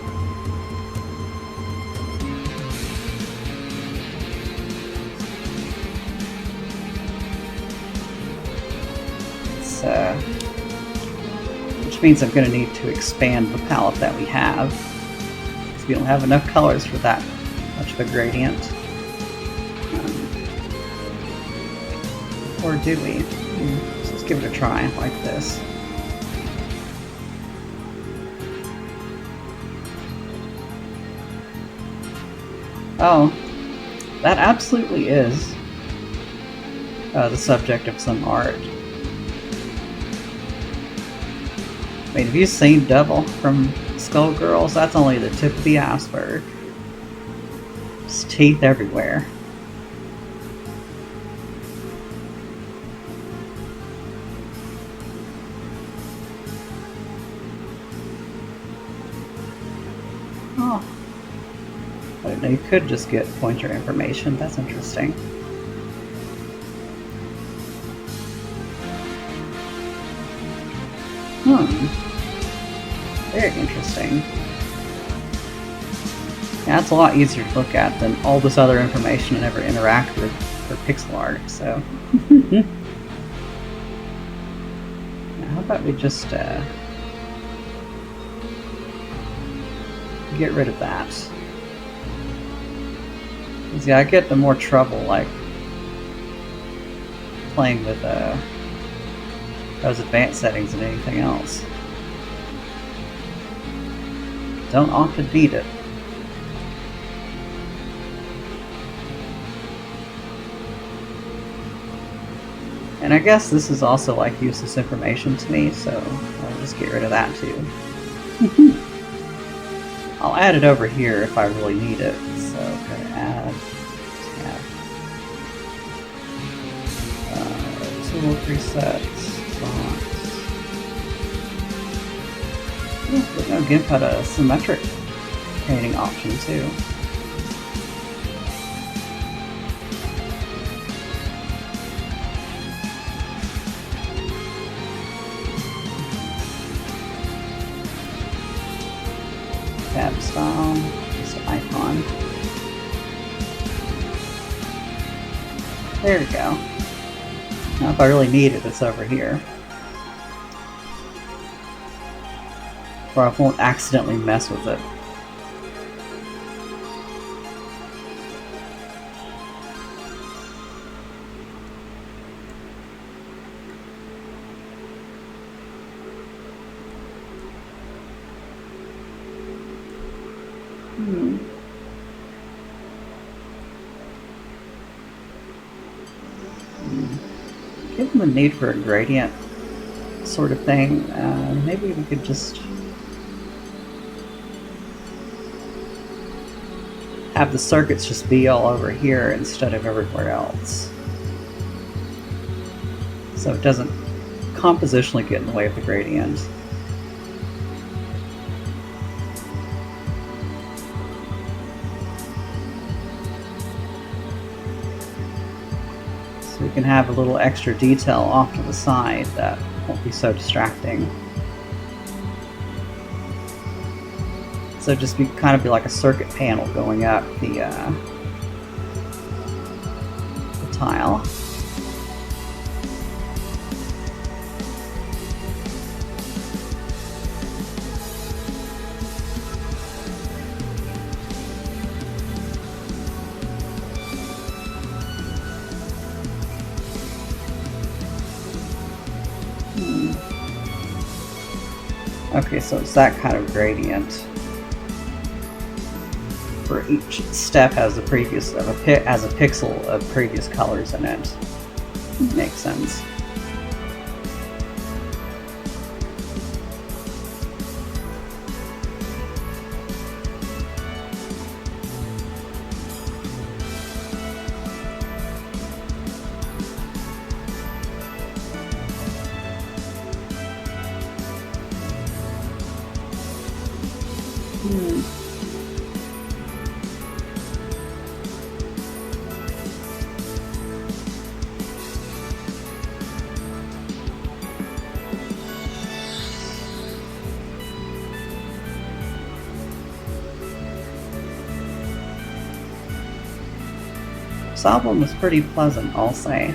Speaker 1: Let's which means I'm going to need to expand the palette that we have, because we don't have enough colors for that much of a gradient. Or do we? Let's give it a try like this. Oh, that absolutely is the subject of some art. I mean, have you seen Devil from Skullgirls? That's only the tip of the iceberg. There's teeth everywhere. Oh. I didn't know you could just get pointer information. That's interesting. Very interesting. Yeah, it's a lot easier to look at than all this other information I never interact with for pixel art, so. Now, how about we just get rid of that? Because, yeah, I get the more trouble, like, playing with those advanced settings than anything else. Don't often need it. And I guess this is also like useless information to me, so I'll just get rid of that too. I'll add it over here if I really need it. So I'm gonna add tool presets, fonts. Oh, GIMP had a symmetric painting option too. Tab style, just an icon. There we go. Now if I really need it, it's over here. Or I won't accidentally mess with it. Given the need for a gradient sort of thing, maybe we could just have the circuits just be all over here instead of everywhere else. So it doesn't compositionally get in the way of the gradient. So we can have a little extra detail off to the side that won't be so distracting. So just kind of be like a circuit panel going up the tile. Okay, so it's that kind of gradient. For each step has a previous has a pixel of previous colors in it. Makes sense. This album was pretty pleasant, I'll say.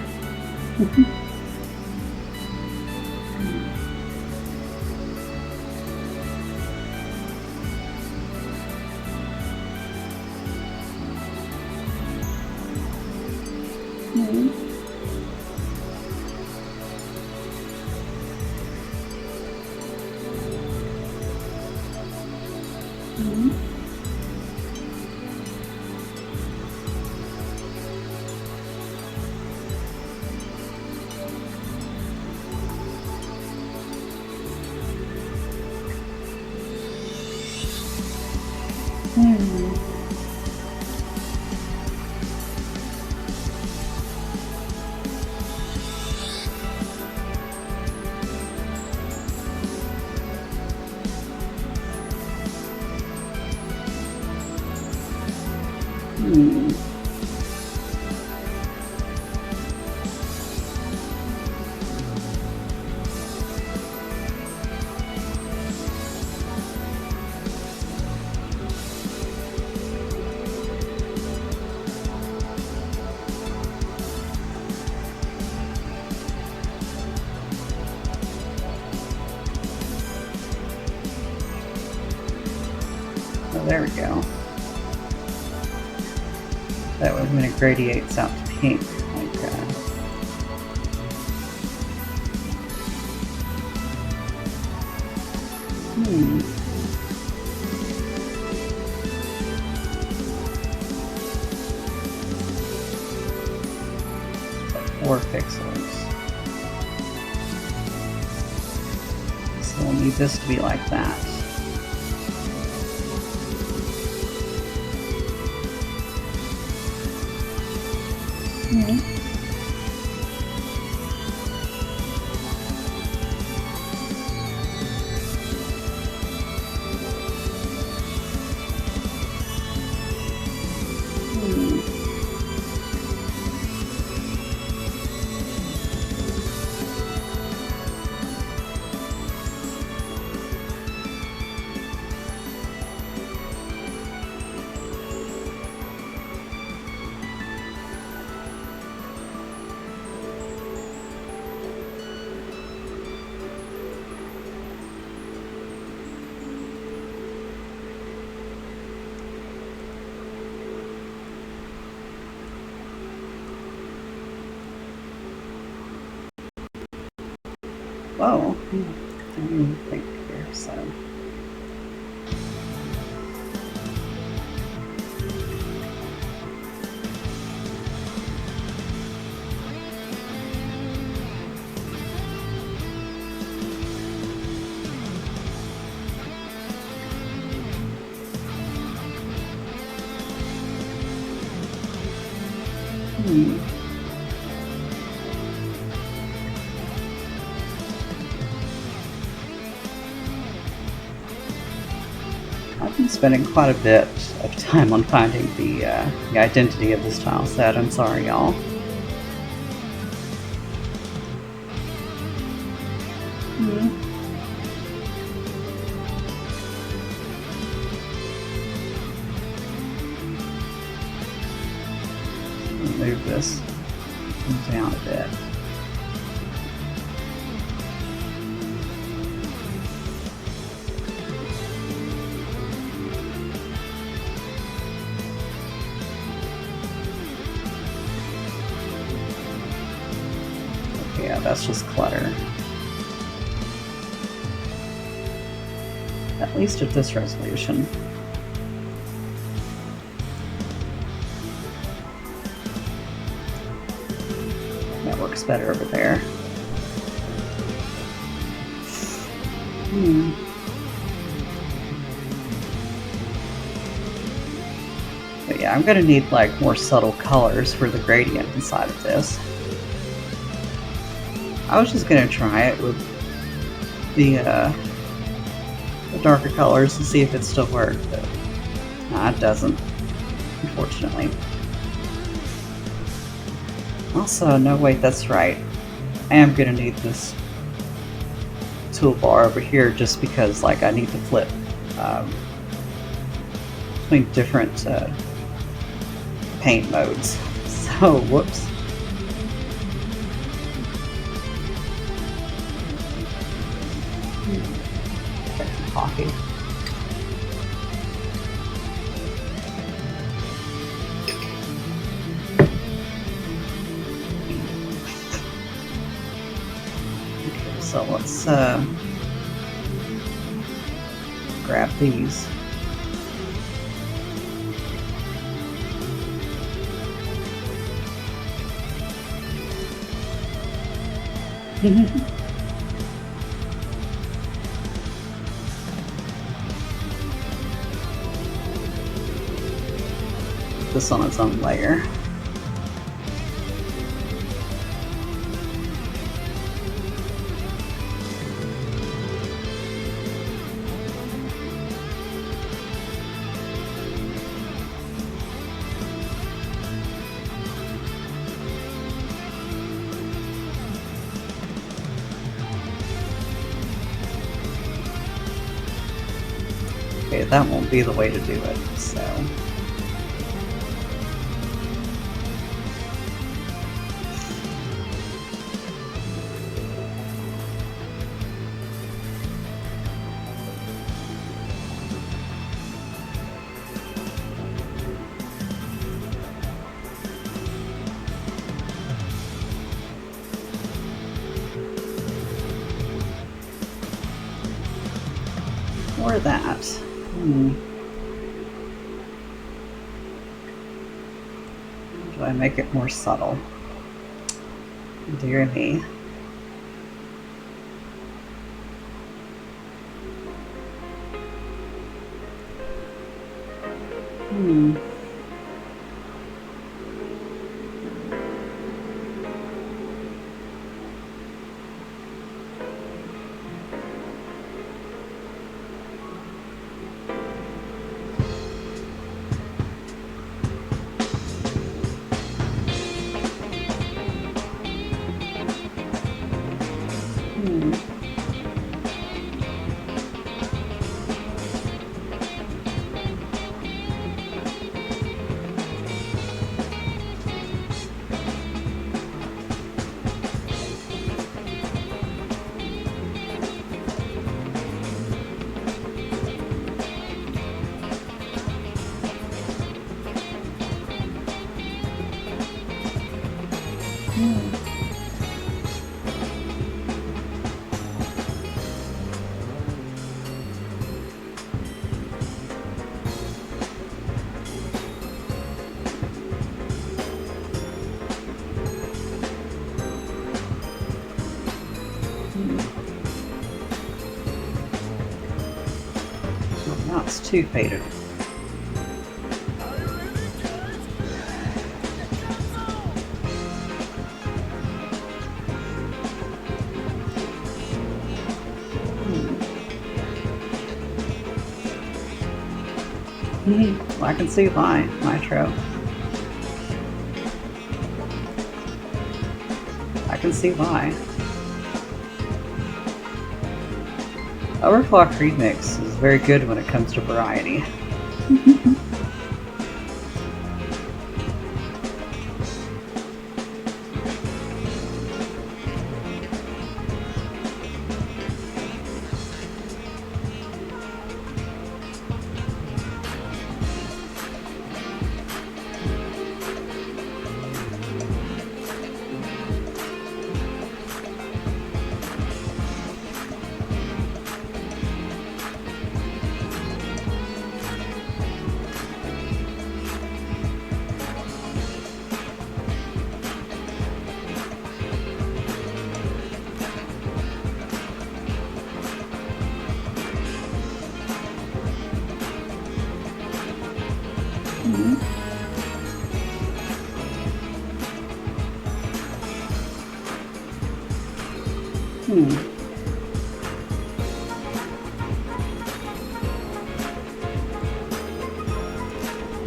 Speaker 1: Oh, there we go. That way when it gradiates out to pink, like that. Hmm. 4 pixels. So we'll need this to be like that. Whoa. I didn't even think here, so. I've been spending quite a bit of time on finding the identity of this tile set. I'm sorry, y'all. Move this down a bit. Yeah, that's just clutter. At least at this resolution. That works better over there. But yeah, I'm gonna need like more subtle colors for the gradient inside of this. I was just gonna try it with the darker colors to see if it still worked, but nah, it doesn't, unfortunately. Also, no, wait, that's right. I am gonna need this toolbar over here just because, like, I need to flip between different paint modes. So, whoops. Get some coffee. Okay, so let's grab these. This on its own layer. Okay, that won't be the way to do it, so. Or that. Do I make it more subtle? Dear me. Well, that's too faded. Well, I can see why, Nitro. I can see why. Overclock Remix is very good when it comes to variety.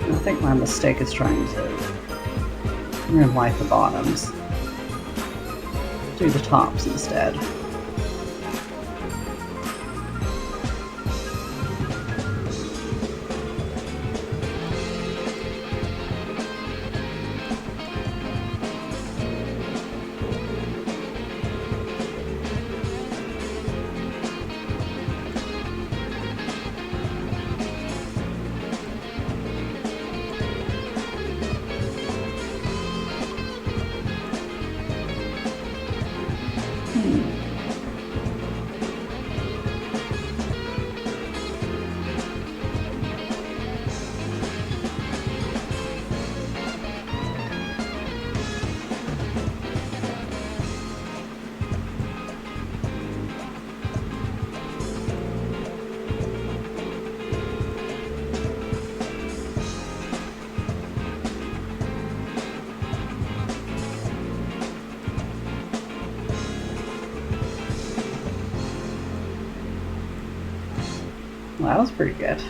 Speaker 1: I think my mistake is trying to rim light the bottoms. Do the tops instead. Well, that was pretty good.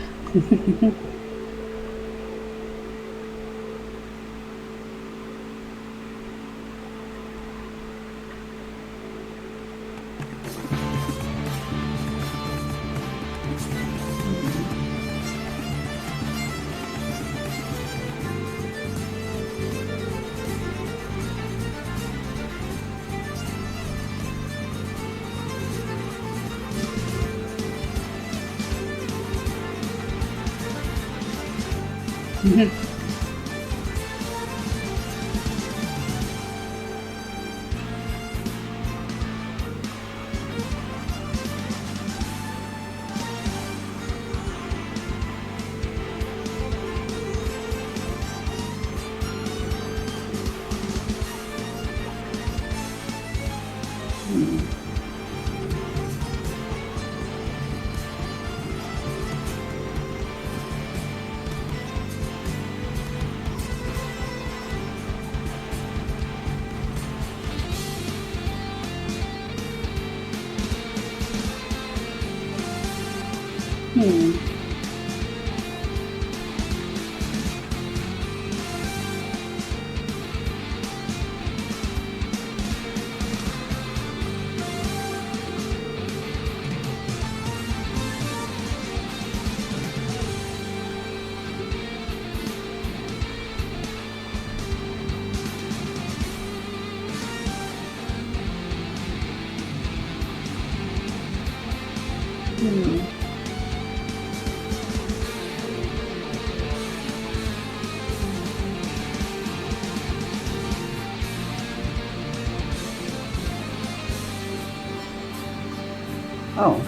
Speaker 1: Oh,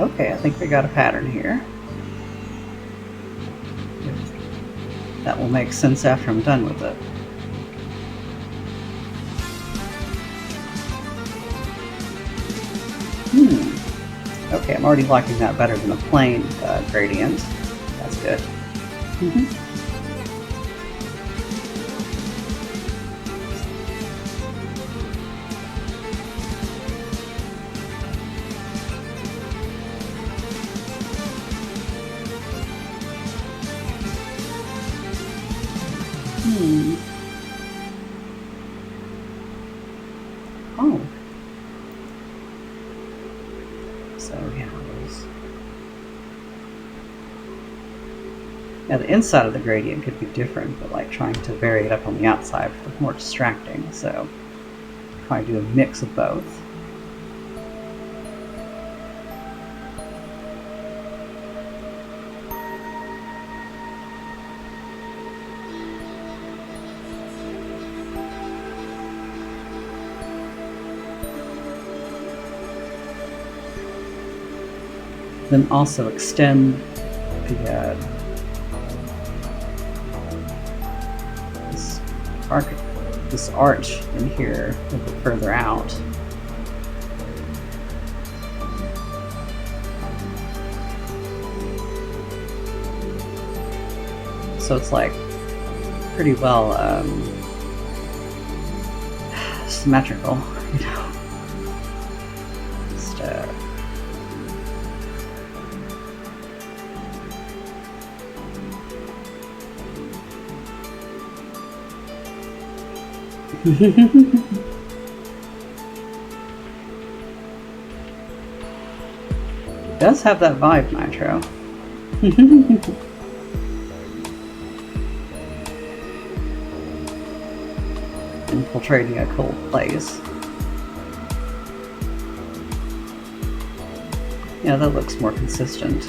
Speaker 1: okay, I think we got a pattern here. That will make sense after I'm done with it. Okay, I'm already liking that better than a plain gradient. That's good. Oh. So yeah, now the inside of the gradient could be different, but like trying to vary it up on the outside was more distracting. So try to do a mix of both. Then also extend the this arch in here a bit further out. So it's like pretty well symmetrical, you know. Just It does have that vibe, Nitro. Infiltrating a cold place. Yeah, that looks more consistent.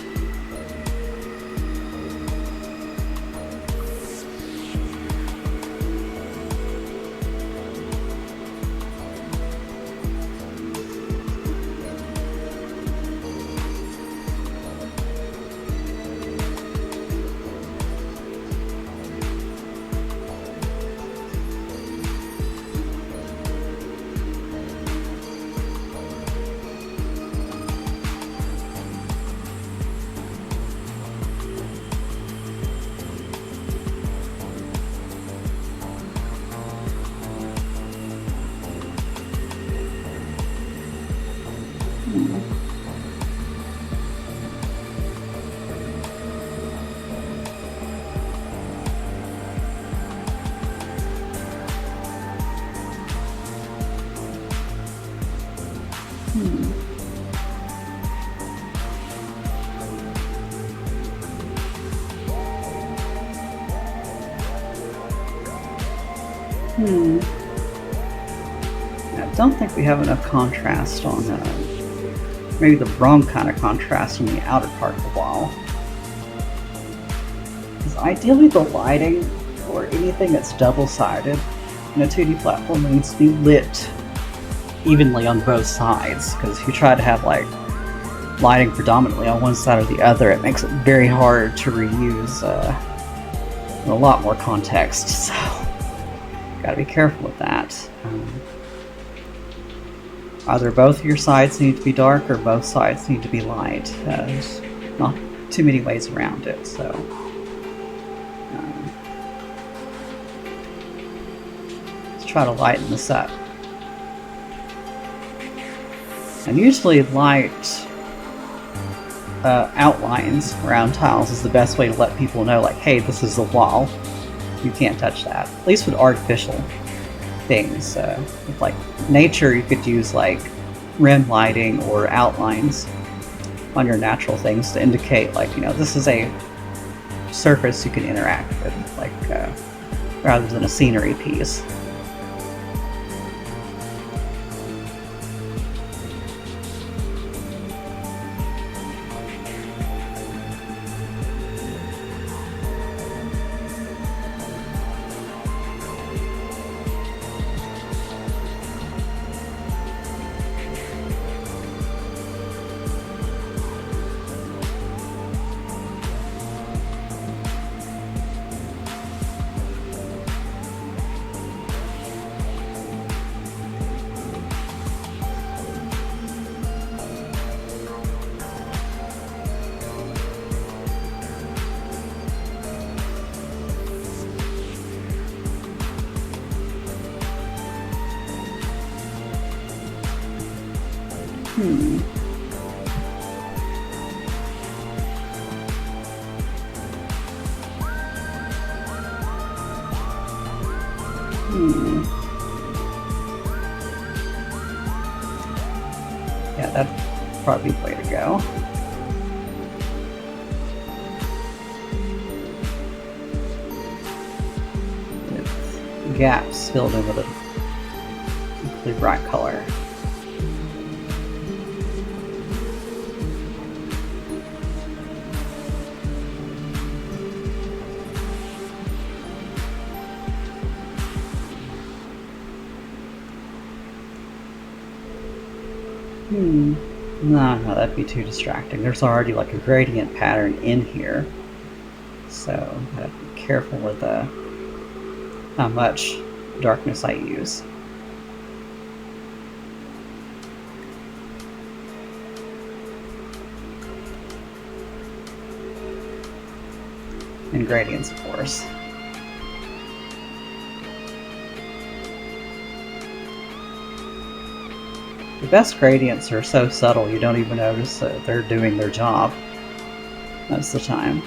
Speaker 1: don't think we have enough contrast on, maybe the wrong kind of contrast on the outer part of the wall. Because ideally the lighting, or anything that's double-sided in a 2D platform, needs to be lit evenly on both sides. Because if you try to have like lighting predominantly on one side or the other, it makes it very hard to reuse in a lot more context. So gotta be careful with that. Either both of your sides need to be dark or both sides need to be light. There's not too many ways around it, so let's try to lighten this up. And usually light outlines around tiles is the best way to let people know, like, hey, this is the wall. You can't touch that. At least with artificial things. With like nature, you could use like rim lighting or outlines on your natural things to indicate, like, you know, this is a surface you can interact with, like, rather than a scenery piece. Yeah, that's probably the way to go. With gaps filled in with a really bright color. No, that'd be too distracting. There's already like a gradient pattern in here, so I gotta be careful with how much darkness I use. And gradients, of course. The best gradients are so subtle you don't even notice that they're doing their job most of the time.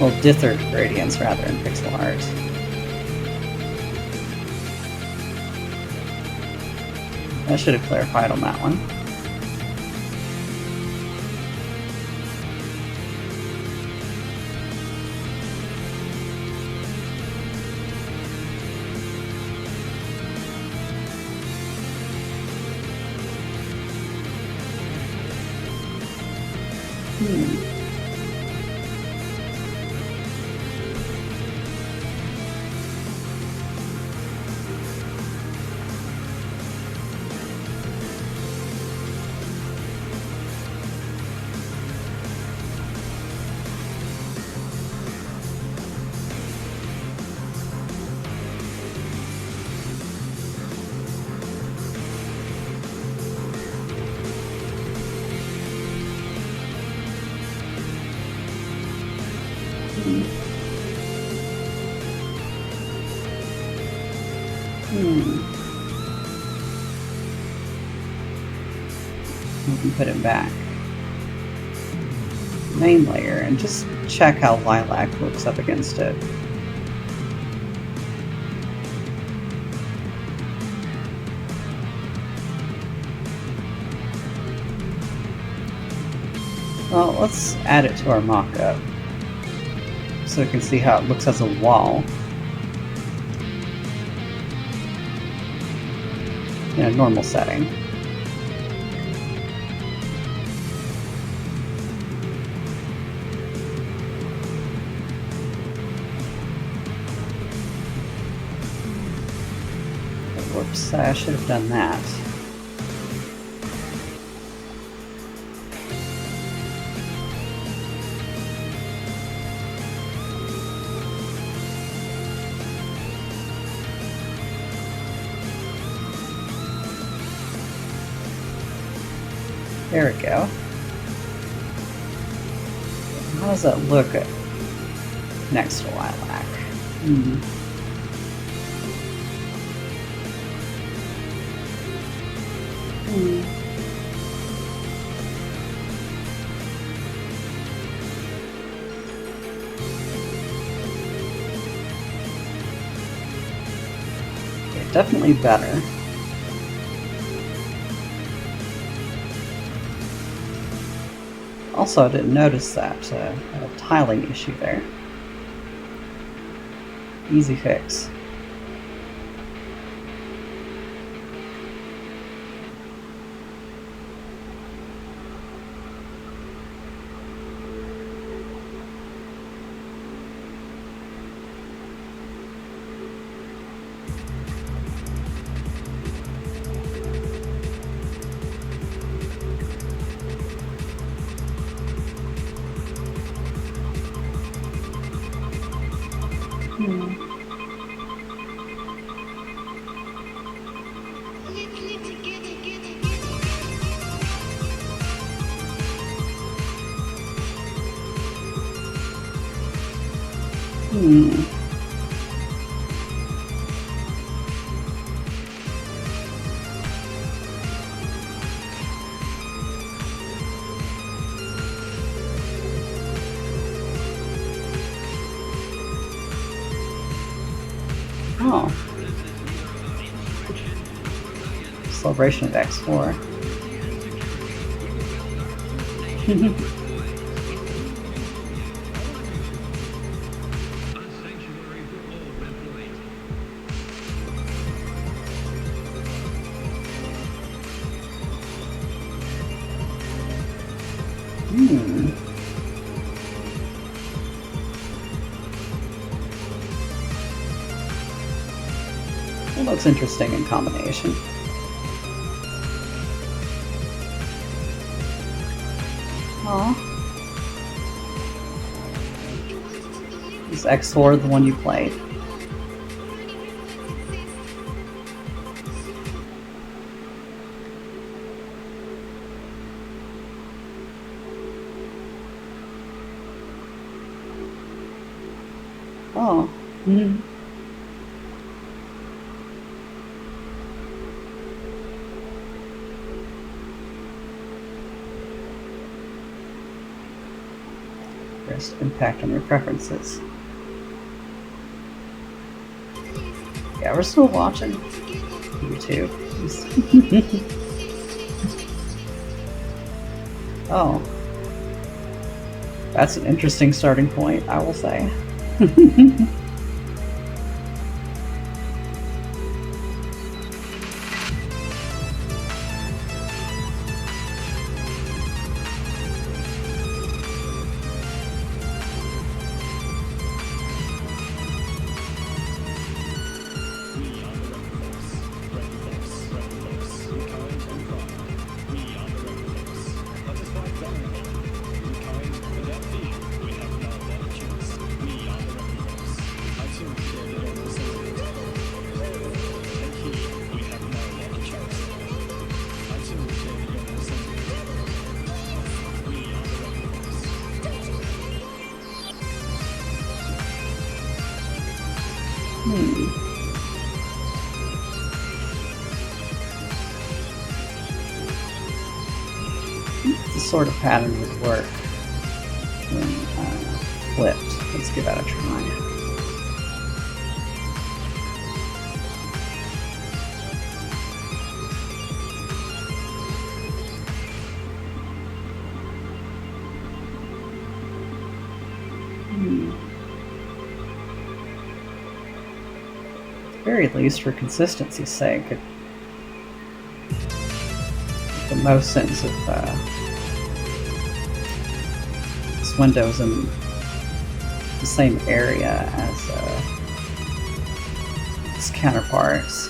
Speaker 1: Well, dither gradients rather in pixel art. I should have clarified on that one. We can put it back. Main layer, and just check how lilac looks up against it. Well, let's add it to our mock-up so we can see how it looks as a wall in a normal setting. Whoops, I should have done that. There we go. How does that look next to Lilac? Okay, definitely better. Also, I didn't notice that tiling issue there. Easy fix. Oh. Celebration of X4. It looks interesting in combination. Aww. Is X4 the one you played? Oh. Rest impact on your preferences. Yeah, we're still watching YouTube. Oh. That's an interesting starting point, I will say. This sort of pattern would work when flipped. Let's give that a try. At the very least, for consistency's sake, it makes the most sense if this window's in the same area as its counterparts.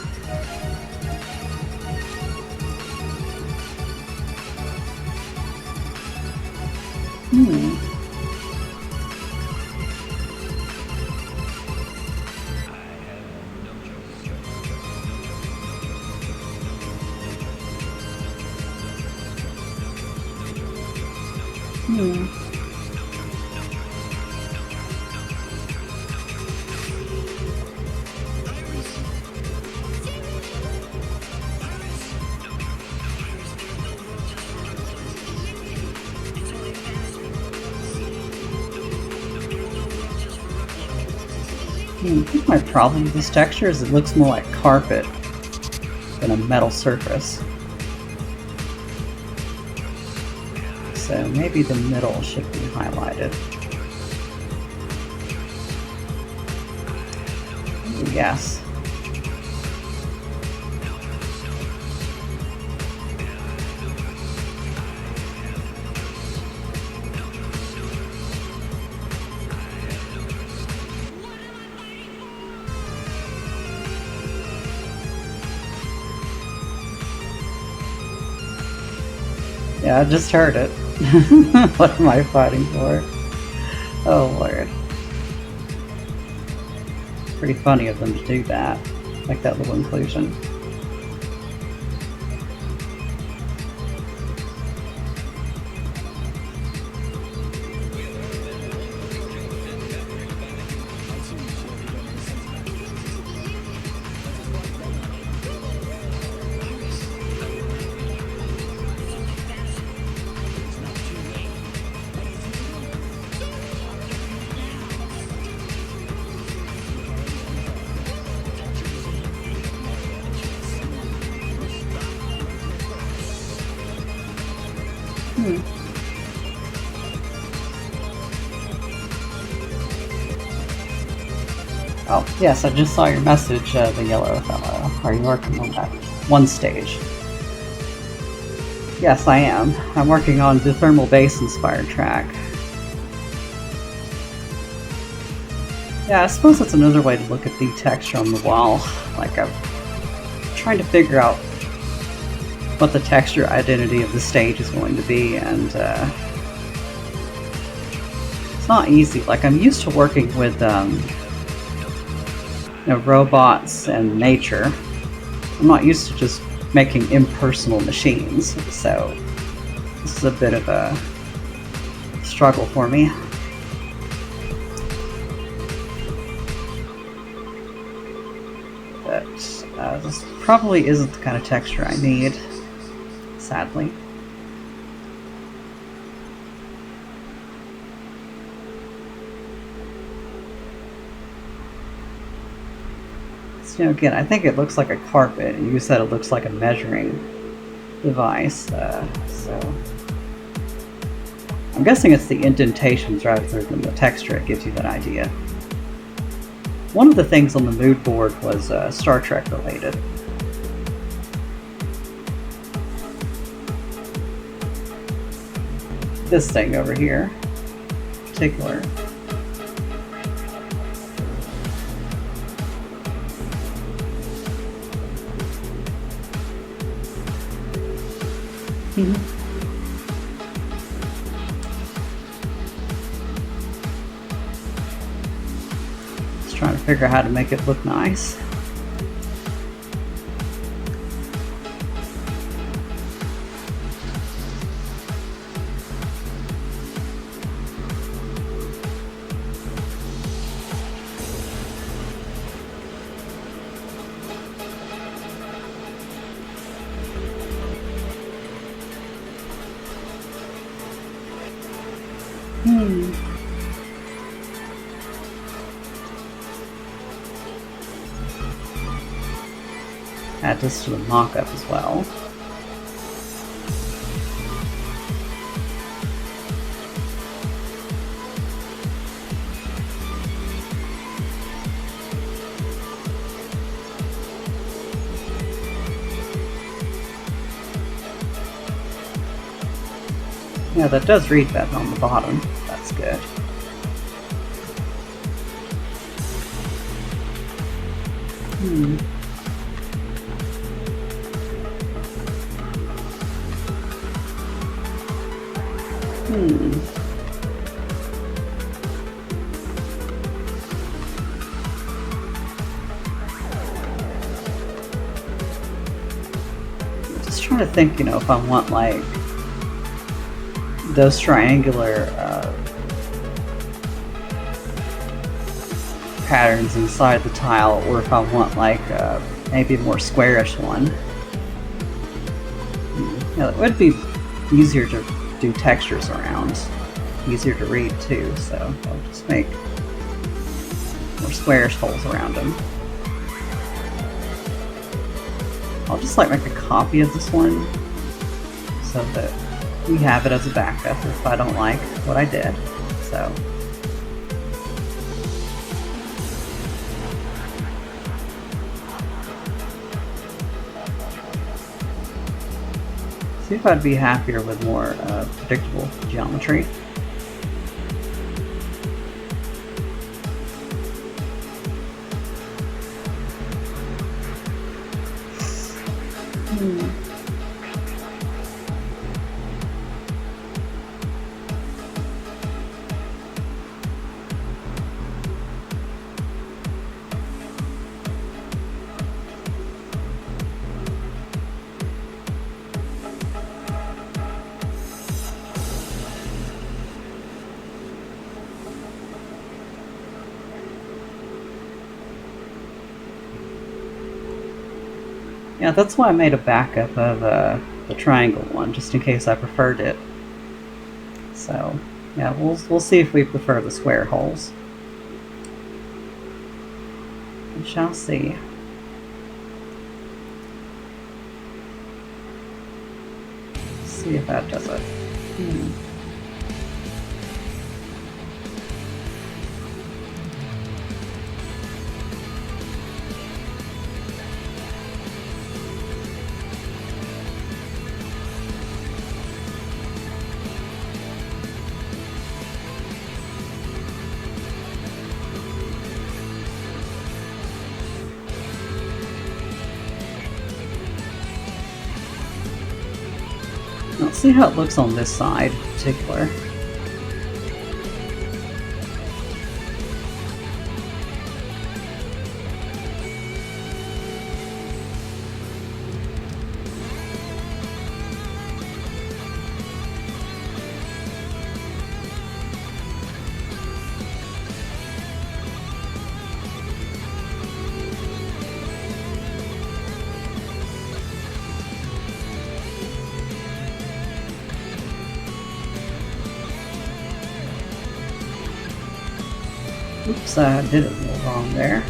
Speaker 1: I think my problem with this texture is it looks more like carpet than a metal surface. So maybe the middle should be highlighted. Yes. Yeah, I just heard it. What am I fighting for? Oh Lord. Pretty funny of them to do that. Like that little inclusion. Oh, yes, I just saw your message, the yellow fellow. Are you working on that one stage? Yes, I am. I'm working on the thermal bass inspired track. Yeah, I suppose that's another way to look at the texture on the wall. Like, I'm trying to figure out what the texture identity of the stage is going to be, and it's not easy. Like, I'm used to working with robots and nature. I'm not used to just making impersonal machines, so this is a bit of a struggle for me. But this probably isn't the kind of texture I need, sadly. Again, I think it looks like a carpet, and you said it looks like a measuring device, so I'm guessing it's the indentations rather than the texture that gives you that idea. One of the things on the mood board was Star Trek related. This thing over here, in particular. Just trying to figure out how to make it look nice. Add this to the mock-up as well. Yeah, that does read better on the bottom. That's good. Hmm. Just trying to think, if I want like those triangular patterns inside the tile, or if I want like maybe a more squarish one. Yeah, it would be easier to do textures around, easier to read too, so I'll just make more squarish holes around them. I'll just like make a copy of this one so that we have it as a backup if I don't like what I did. So see if I'd be happier with more predictable geometry. Yeah, that's why I made a backup of the triangle one, just in case I preferred it. So, yeah, we'll see if we prefer the square holes. We shall see. Let's see if that does it. Let's see how it looks on this side in particular. Oops, I did it a little wrong there.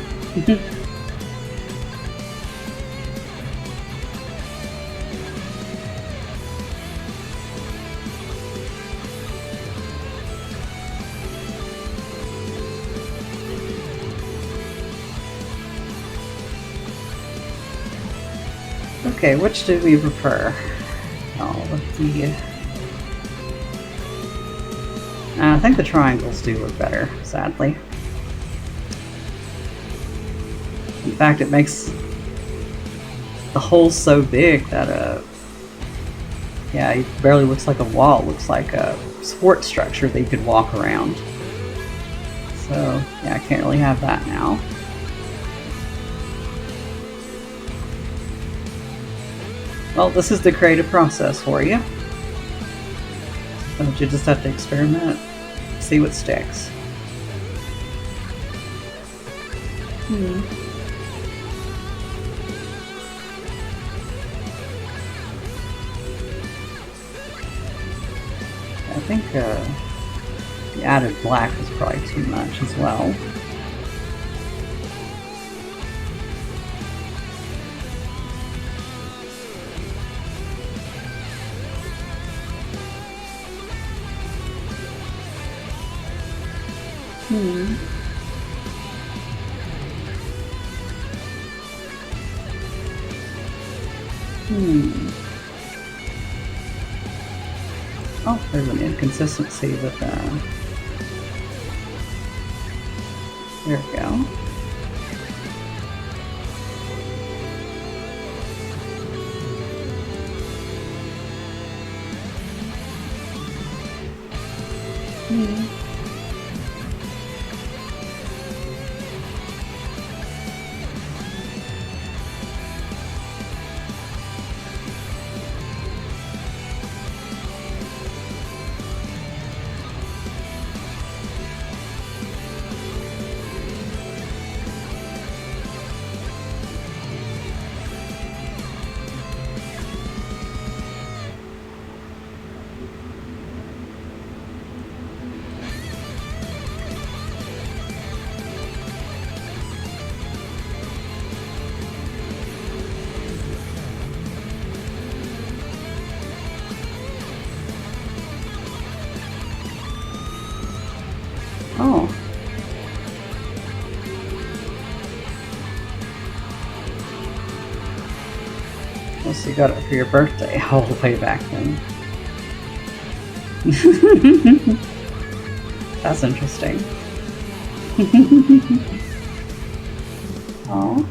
Speaker 1: Okay, which do we prefer? I think the triangles do look better, sadly. In fact, it makes the hole so big that yeah, it barely looks like a wall. It looks like a support structure that you could walk around. So yeah, I can't really have that now. Well, this is the creative process for you. But you just have to experiment, see what sticks. I think the added black is probably too much as well. Oh, There's an inconsistency with there we go. Oh. Well, so you got it for your birthday all the way back then. That's interesting. Oh.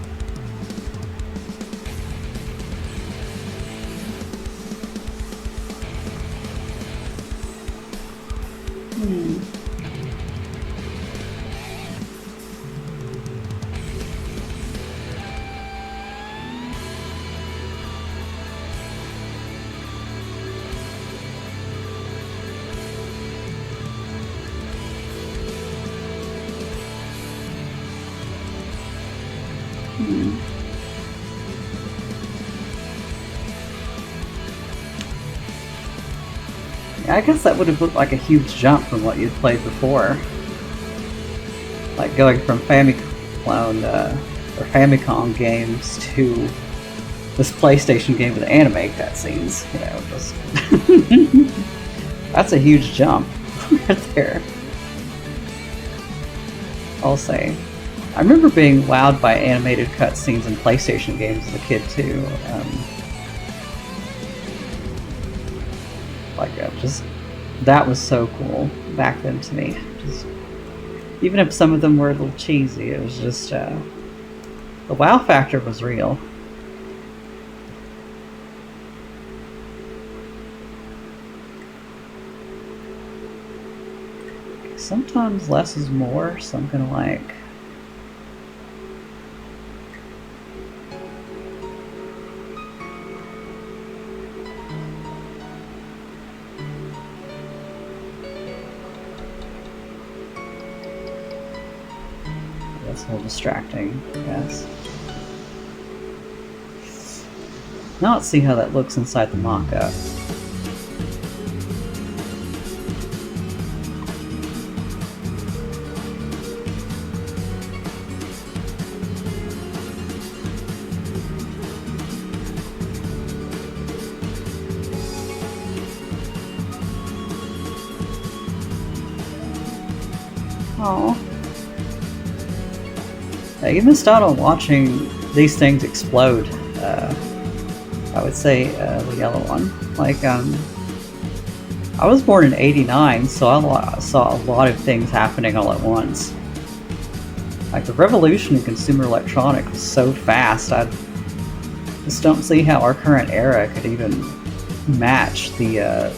Speaker 1: Yeah, I guess that would have looked like a huge jump from what you'd played before. Like going from Famicom or Famicom games to this PlayStation game with anime cutscenes. You know, just that's a huge jump right there. I'll say. I remember being wowed by animated cutscenes in PlayStation games as a kid too. Just that was so cool back then to me. Just even if some of them were a little cheesy, it was just the wow factor was real. Sometimes less is more, so I'm gonna like. That's a little distracting, I guess. Now let's see how that looks inside the mock-up. Oh. Yeah, you missed out on watching these things explode. I would say the yellow one. Like, I was born in '89, so I saw a lot of things happening all at once. Like, the revolution in consumer electronics was so fast, I just don't see how our current era could even match the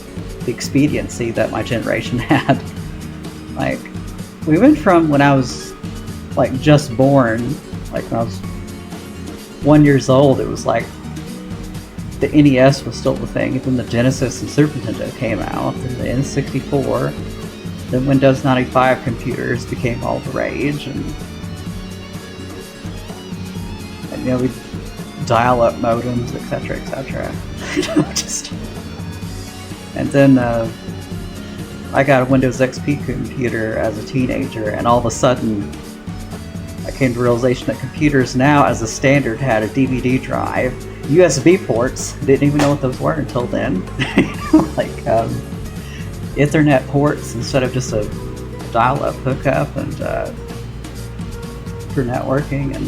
Speaker 1: expediency that my generation had. Like, we went from when I was like just born, like when I was 1 year old, it was like the NES was still the thing, and then the Genesis and Super Nintendo came out, and the N64, then Windows 95 computers became all the rage, and you know, we dial-up modems, etc., etc. Just, and then I got a Windows XP computer as a teenager, and all of a sudden I came to the realization that computers now, as a standard, had a DVD drive, USB ports. Didn't even know what those were until then. Like Ethernet ports instead of just a dial-up hookup, and for networking, and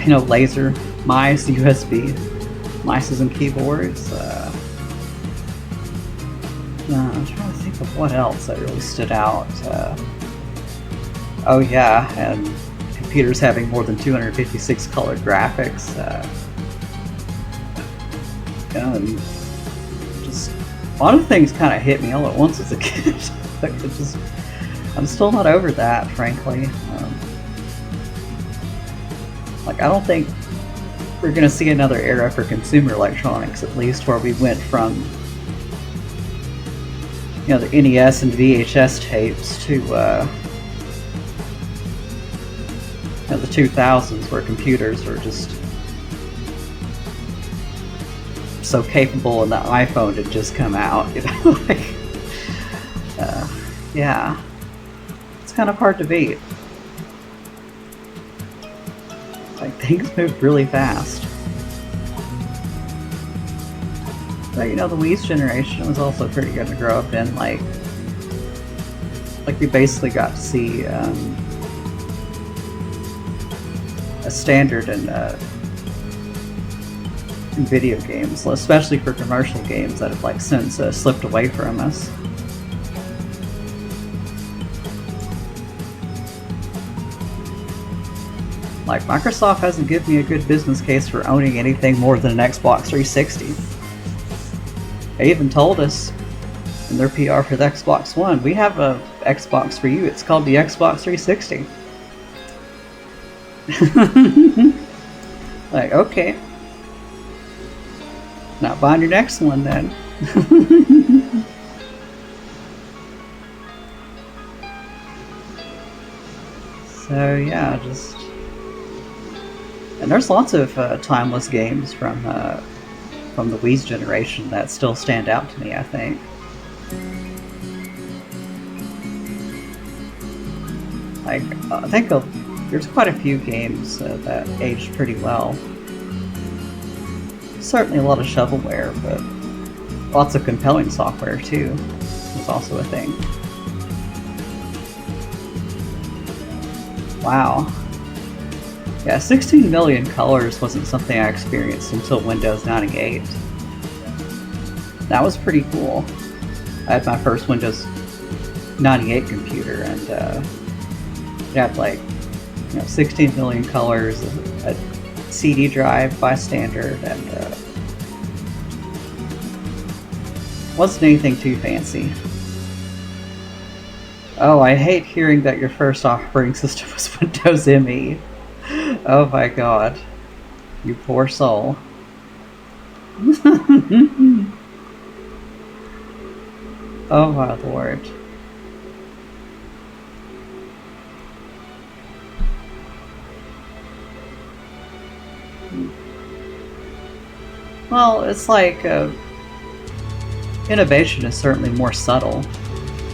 Speaker 1: you know, laser mice, USB mice and keyboards. I'm trying to think of what else that really stood out. Oh yeah, and computers having more than 256 color graphics. And just a lot of things kind of hit me all at once as a kid. Like, I'm still not over that, frankly. Like, I don't think we're gonna see another era for consumer electronics, at least, where we went from, you know, the NES and VHS tapes to, you know, the 2000s, where computers were just so capable, and the iPhone had just come out, you know. Like, yeah, it's kind of hard to beat. Like, things moved really fast. But, you know, the Wii's generation was also pretty good to grow up in. Like we basically got to see a standard in video games, especially for commercial games that have, like, since slipped away from us. Like, Microsoft hasn't given me a good business case for owning anything more than an Xbox 360. They even told us in their PR for the Xbox One, we have a Xbox for you, it's called the Xbox 360. Like, okay. Not buying your next one then. So yeah, just... And there's lots of timeless games from the Wii's generation that still stand out to me, I think. Like, I think there's quite a few games that aged pretty well. Certainly a lot of shovelware, but lots of compelling software too is also a thing. Wow. Yeah, 16 million colors wasn't something I experienced until Windows 98. That was pretty cool. I had my first Windows 98 computer, and it had, like, you know, 16 million colors, a CD drive by standard, and wasn't anything too fancy. Oh, I hate hearing that your first operating system was Windows ME. Oh my god. You poor soul. Oh my lord. Well, it's like, innovation is certainly more subtle.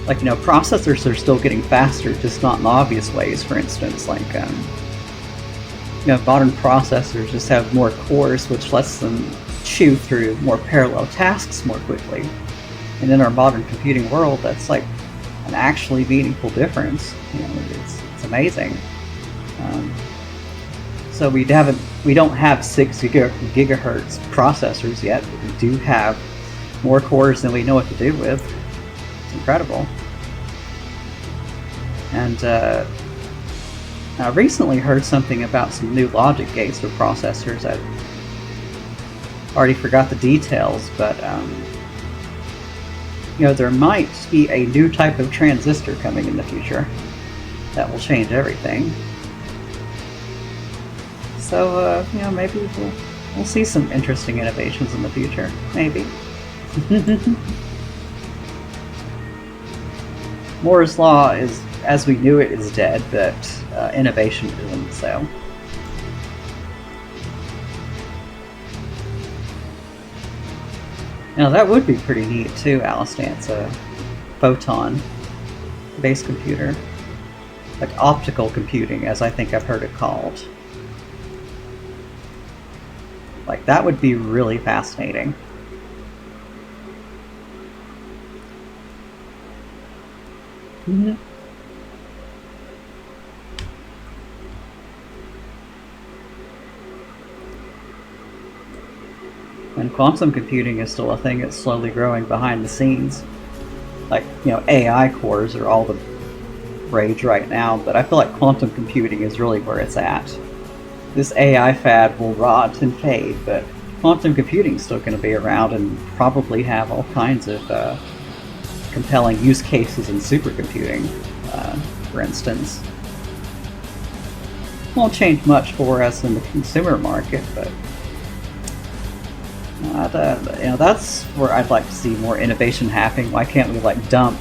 Speaker 1: Like, you know, processors are still getting faster, just not in obvious ways. For instance, like, you know, modern processors just have more cores, which lets them chew through more parallel tasks more quickly. And in our modern computing world, that's like an actually meaningful difference. You know, it's amazing. So we don't have 6 gigahertz processors yet, but we do have more cores than we know what to do with. It's incredible. And I recently heard something about some new logic gates for processors. I already forgot the details, but you know, there might be a new type of transistor coming in the future that will change everything. So you know, maybe we'll see some interesting innovations in the future. Maybe. Moore's Law is, as we knew it, is dead, but innovation isn't, so. Now that would be pretty neat too, Alistance, a photon-based computer. Like optical computing, as I think I've heard it called. Like, that would be really fascinating. Mm-hmm. And quantum computing is still a thing that's slowly growing behind the scenes. like, AI cores are all the rage right now, but I feel like quantum computing is really where it's at. This AI fad will rot and fade, but quantum computing is still going to be around and probably have all kinds of compelling use cases in supercomputing, for instance. Won't change much for us in the consumer market, but that's where I'd like to see more innovation happening. Why can't we dump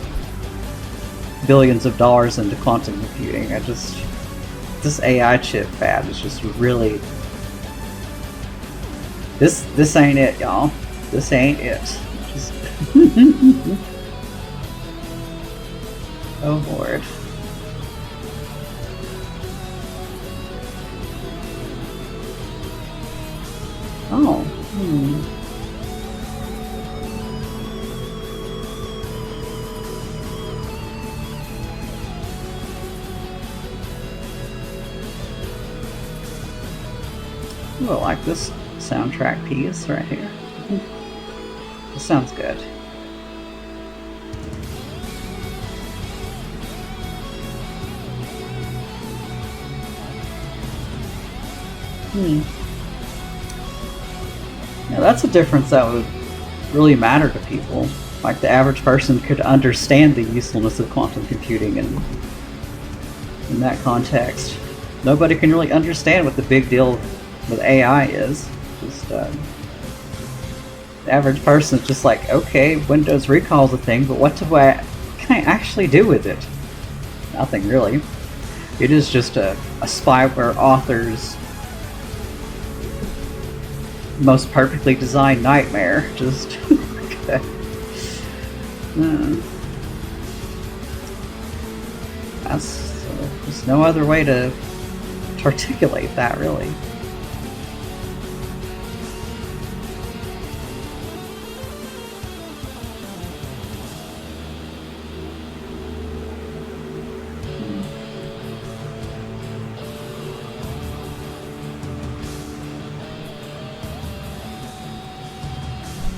Speaker 1: billions of dollars into quantum computing? This AI chip fad is just really, this ain't it, y'all. This ain't it. Just oh Lord. Oh. Ooh, I like this soundtrack piece right here. This sounds good. Now that's a difference that would really matter to people. Like, the average person could understand the usefulness of quantum computing in that context. Nobody can really understand what the big deal with AI is. Just the average person is just like, okay, Windows recall is a thing, but what can I actually do with it? Nothing really. It is just a spyware author's most perfectly designed nightmare. Just there's no other way to articulate that, really.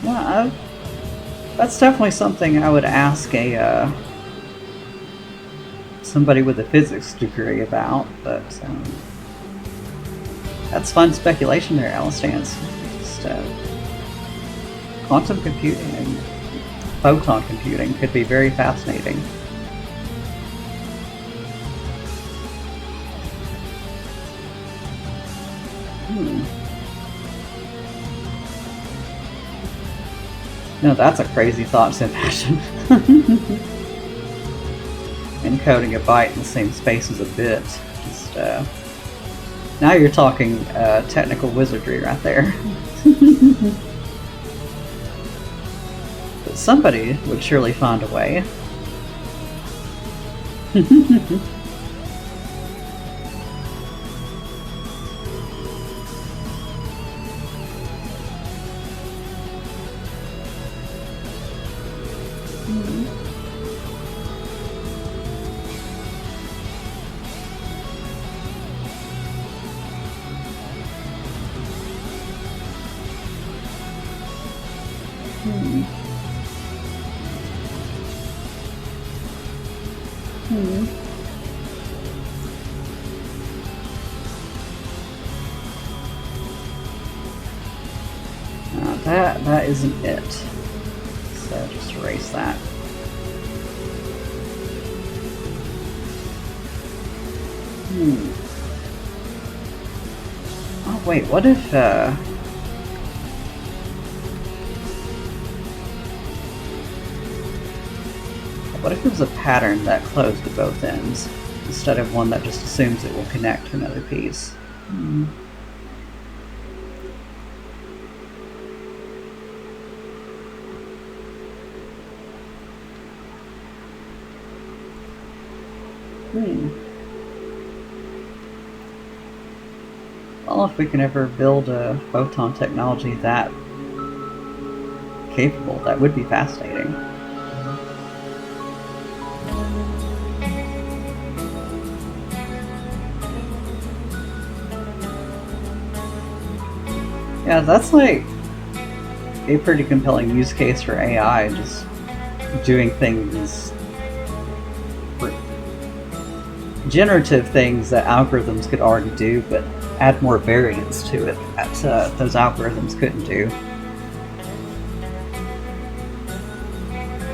Speaker 1: Yeah, that's definitely something I would ask somebody with a physics degree about, but that's fun speculation there, Alistance. Just quantum computing and photon computing could be very fascinating. No, that's a crazy thought to imagine. Encoding a byte in the same space as a bit. Just, now you're talking technical wizardry right there. But somebody would surely find a way. That isn't it. So just erase that. Oh wait, what if it was a pattern that closed at both ends, instead of one that just assumes it will connect to another piece? Well, if we can ever build a photon technology that capable, that would be fascinating. Yeah, that's like a pretty compelling use case for AI. Just doing things, generative things that algorithms could already do, but add more variance to it that those algorithms couldn't do.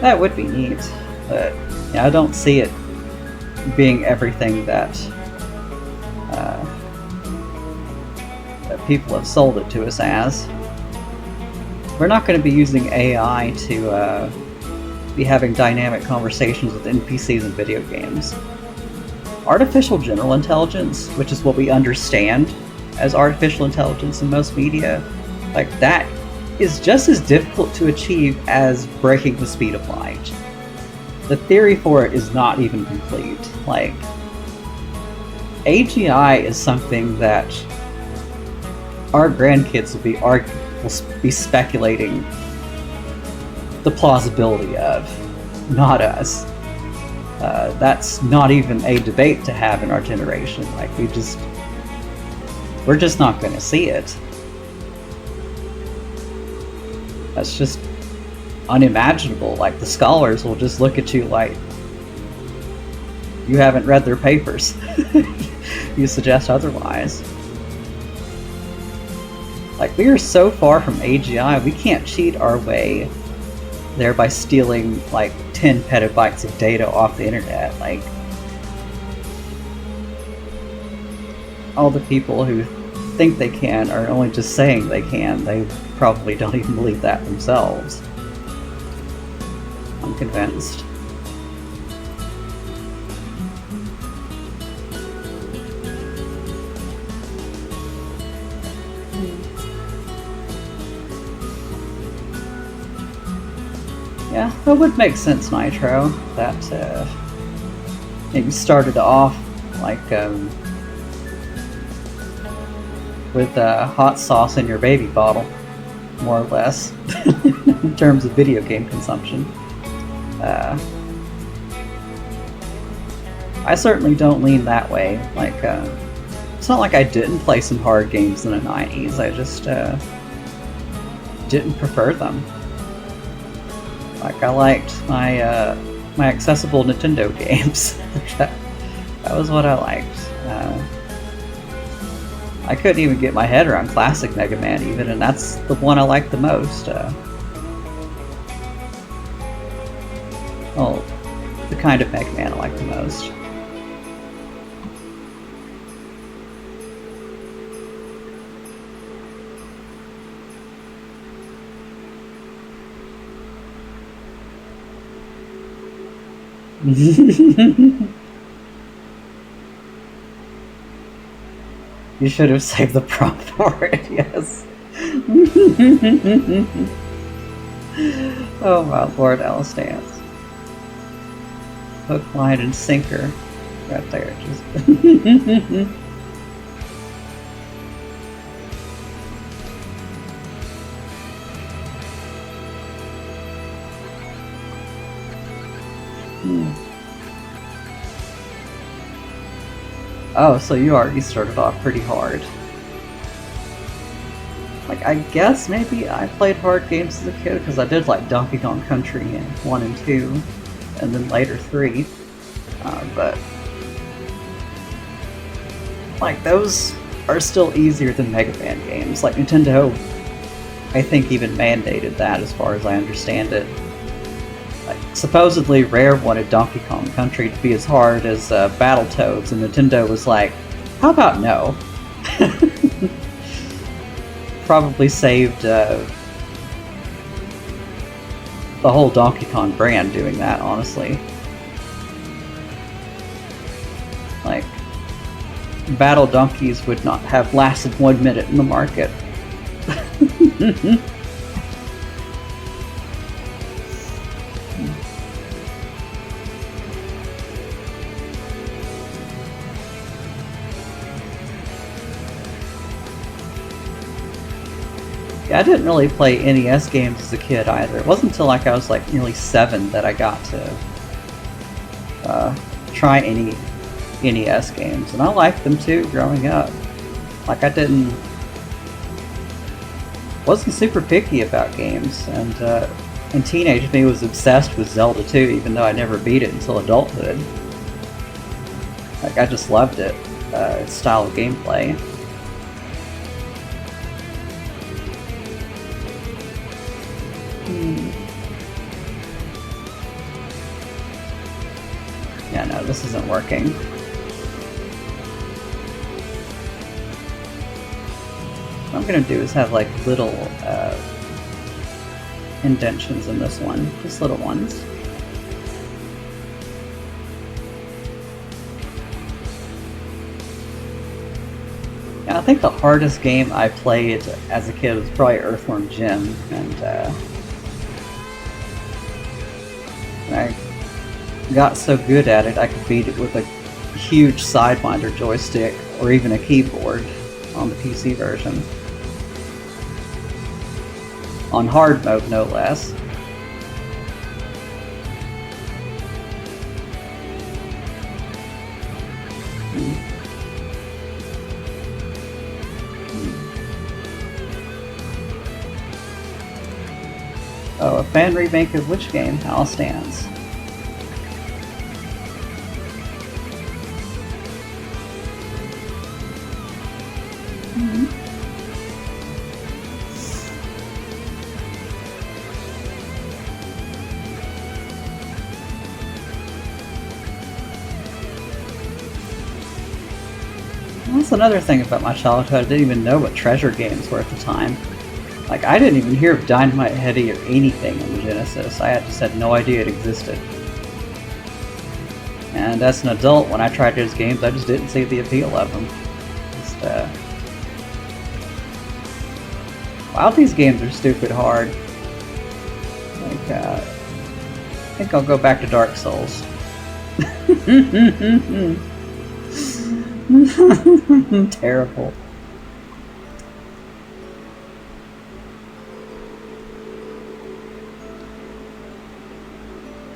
Speaker 1: That would be neat, but yeah, I don't see it being everything that that people have sold it to us as. We're not going to be using AI to be having dynamic conversations with NPCs in video games. Artificial general intelligence, which is what we understand as artificial intelligence in most media, like that is just as difficult to achieve as breaking the speed of light. The theory for it is not even complete. Like, AGI is something that our grandkids will be speculating the plausibility of, not us. That's not even a debate to have in our generation. Like, we're just not going to see it. That's just unimaginable. Like, the scholars will just look at you like you haven't read their papers. You suggest otherwise. Like, we are so far from AGI, we can't cheat our way there by stealing like 10 petabytes of data off the internet. Like, all the people who think they can are only just saying they can. They probably don't even believe that themselves. I'm convinced. Yeah, that would make sense, Nitro. That maybe started off like with hot sauce in your baby bottle, more or less, in terms of video game consumption. I certainly don't lean that way. Like, it's not like I didn't play some hard games in the 90s. I just didn't prefer them. Like, I liked my my accessible Nintendo games. that was what I liked. I couldn't even get my head around classic Mega Man even, and that's the one I liked the most. Well, the kind of Mega Man I like the most. You should have saved the prompt for it, yes. Oh my lord, Alice Dance. Hook, line, and sinker. Right there, just... Oh, so you already started off pretty hard. Like, I guess maybe I played hard games as a kid, because I did like Donkey Kong Country in 1 and 2, and then later 3. But like, those are still easier than Mega Man games. Like, Nintendo, I think, even mandated that, as far as I understand it. Like, supposedly Rare wanted Donkey Kong Country to be as hard as Battletoads, and Nintendo was like, how about no? Probably saved the whole Donkey Kong brand doing that, honestly. Like, Battle Donkeys would not have lasted 1 minute in the market. Yeah, I didn't really play NES games as a kid either. It wasn't until like I was like nearly 7 that I got to try any NES games, and I liked them too growing up. Like, I wasn't super picky about games, and And teenage me was obsessed with Zelda 2, even though I never beat it until adulthood. Like, I just loved it. Its style of gameplay. Yeah, no, this isn't working. What I'm gonna do is have like little indentions in this one, just little ones. Yeah, I think the hardest game I played as a kid was probably Earthworm Jim, and I got so good at it I could beat it with a huge Sidewinder joystick or even a keyboard on the PC version. On hard mode, no less. Oh, a fan remake of which game? Hal stands. That's another thing about my childhood. I didn't even know what treasure games were at the time. Like, I didn't even hear of Dynamite Headdy or anything in the Genesis. I just had no idea it existed. And as an adult, when I tried those games, I just didn't see the appeal of them. Just, wow, these games are stupid hard. Like, I think I'll go back to Dark Souls. Terrible.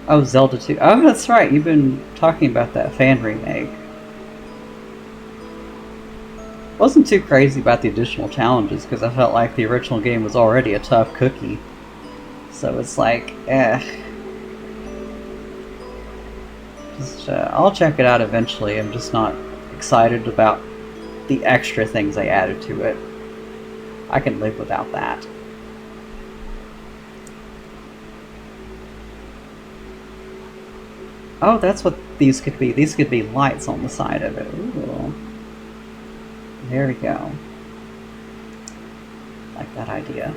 Speaker 1: Oh, Zelda 2. Oh, that's right. You've been talking about that fan remake. Wasn't too crazy about the additional challenges because I felt like the original game was already a tough cookie. So it's like, Just, I'll check it out eventually. I'm just not excited about the extra things they added to it. I can live without that. Oh, that's what these could be. These could be lights on the side of it. Ooh. There we go. Like that idea.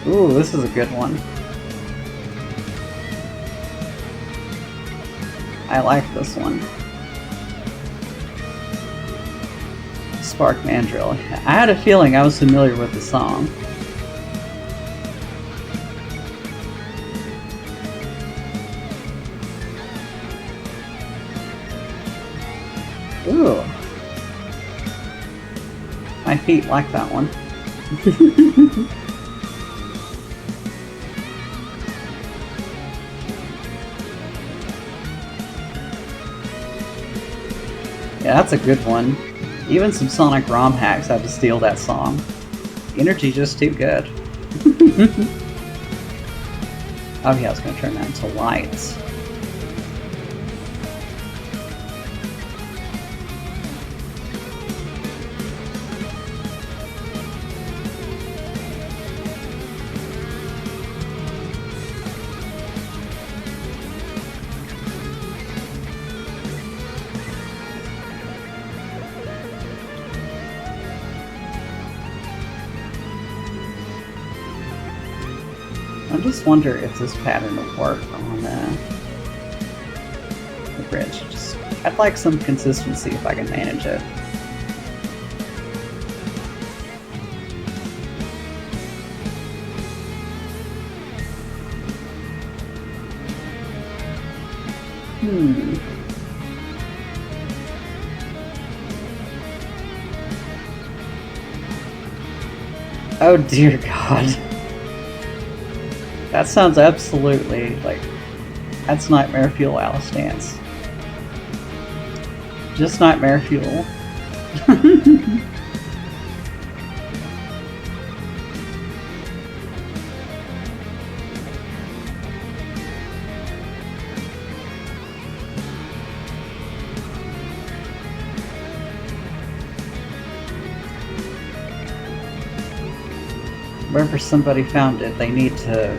Speaker 1: Ooh, this is a good one. I like this one. Spark Mandrill. I had a feeling I was familiar with the song. Ooh. My feet like that one. Yeah, that's a good one. Even some Sonic ROM hacks had to steal that song. The energy just too good. Oh yeah, I was gonna turn that into lights. I just wonder if this pattern will work on the bridge. I'd like some consistency if I can manage it. Oh dear God. That sounds absolutely like that's nightmare fuel, Alice Dance. Just nightmare fuel. Wherever somebody found it, they need to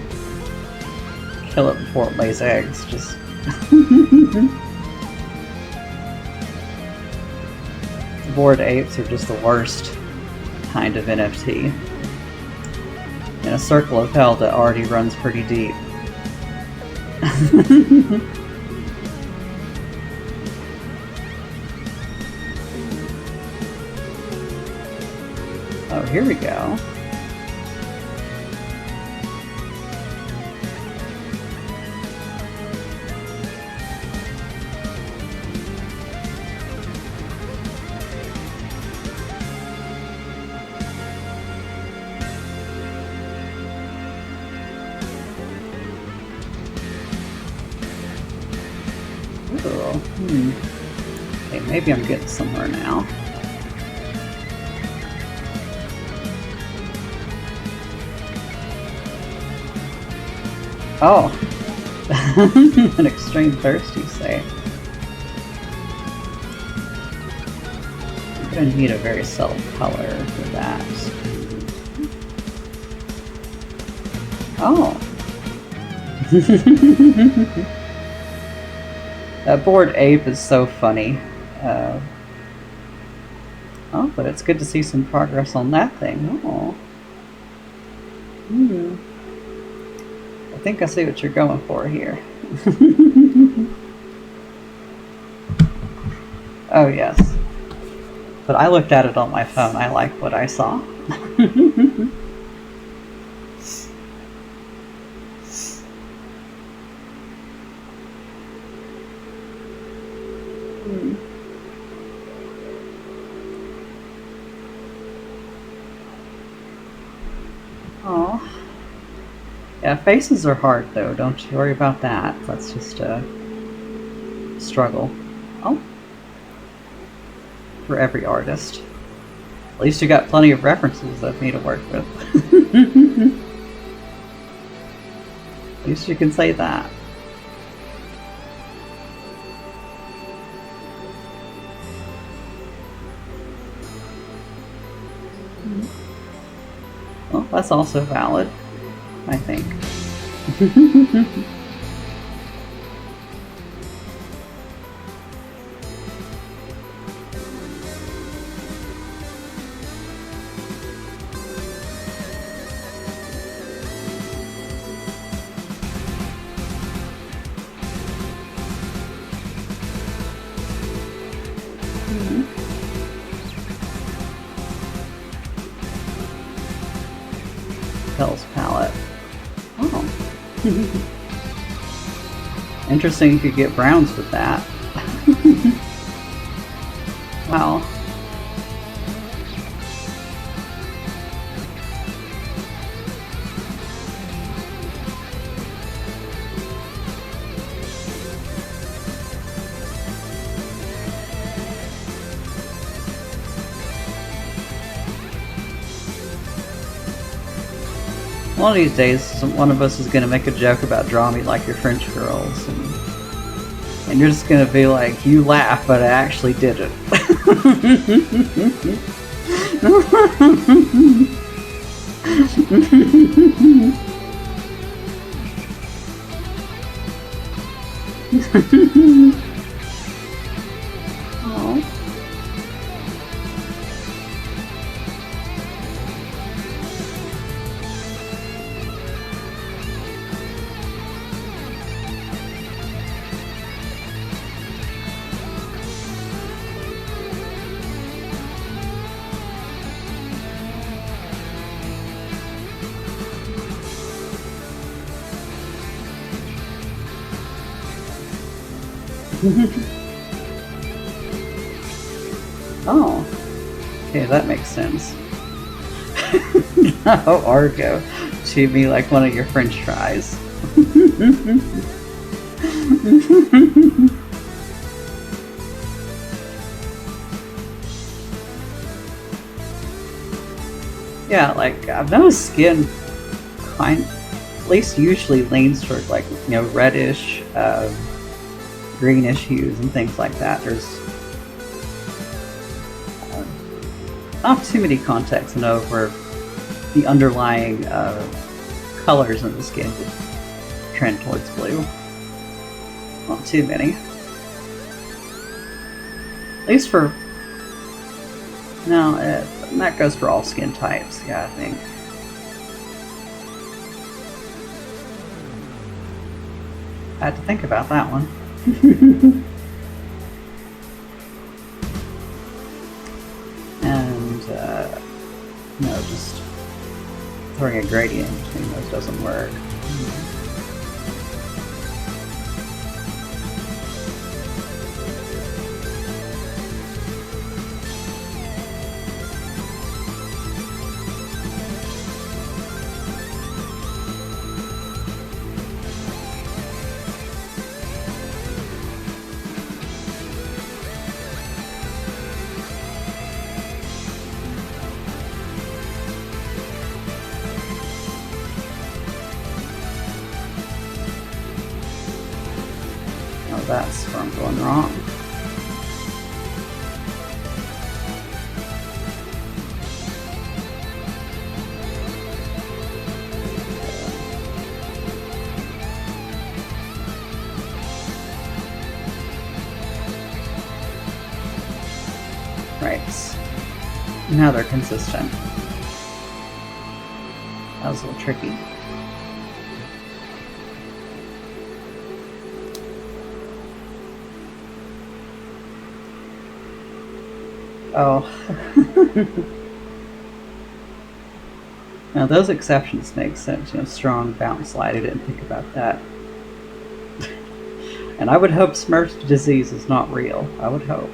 Speaker 1: kill it before it lays eggs. Just Bored apes are just the worst kind of NFT. In a circle of hell that already runs pretty deep. Oh, here we go. Okay, maybe I'm getting somewhere now. Oh! An extreme thirst, you say? I'm gonna need a very subtle color for that. Oh! That bored ape is so funny. Oh, but it's good to see some progress on that thing. Oh. I think I see what you're going for here. Oh, yes. But I looked at it on my phone. I like what I saw. Oh. Yeah, faces are hard though, don't you worry about that. That's just a struggle. Oh. For every artist. At least you got plenty of references of me to work with. At least you can say that. Well, that's also valid, I think. Hell's palette. Oh. Interesting you could get browns with that. Wow. One of these days, one of us is going to make a joke about draw me like your French girls, and you're just going to be like, you laugh, but I actually did it. Oh. Oh, okay, that makes sense. Oh, Argo. Chew me like one of your French fries. Yeah, like I've noticed skin at least usually leans toward like, you know, reddish, greenish hues and things like that. There's not too many contexts to know where the underlying colors in the skin would trend towards blue. Not too many. At least for... No, that goes for all skin types, yeah, I think. I had to think about that one. And, you know, just throwing a gradient between those doesn't work. That's where I'm going wrong. Right. Now they're consistent. That was a little tricky. Oh. Now those exceptions make sense. You know, strong bounce slide. I didn't think about that. And I would hope Smurf's disease is not real. I would hope.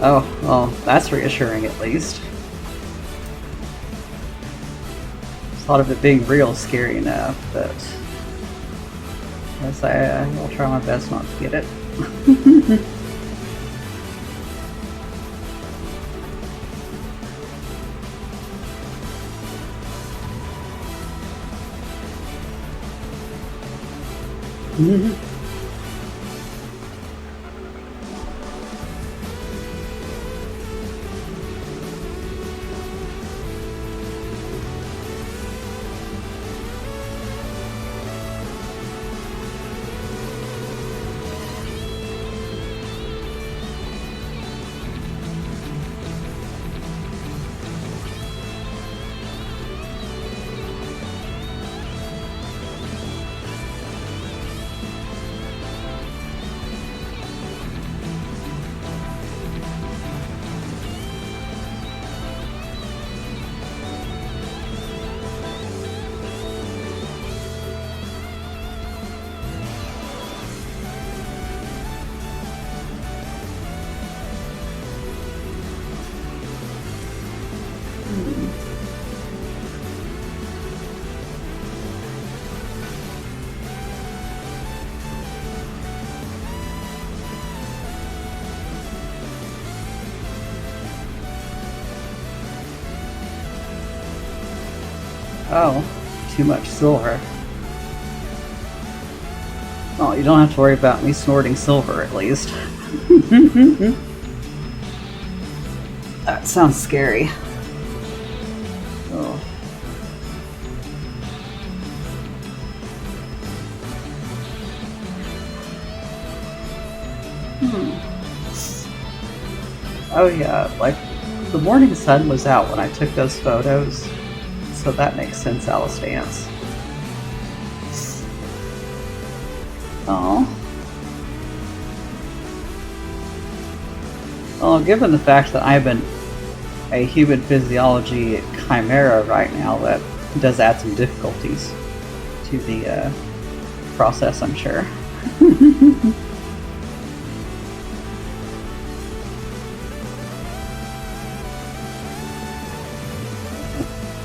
Speaker 1: Oh, well, that's reassuring at least. Thought of it being real scary enough, but I guess I will try my best not to get it. Oh, too much silver. Oh, you don't have to worry about me snorting silver, at least. That sounds scary. Oh. Oh yeah, like the morning sun was out when I took those photos, so that makes sense, Alice Dance. Oh. Well, given the fact that I'm a human physiology chimera right now, that does add some difficulties to the process, I'm sure.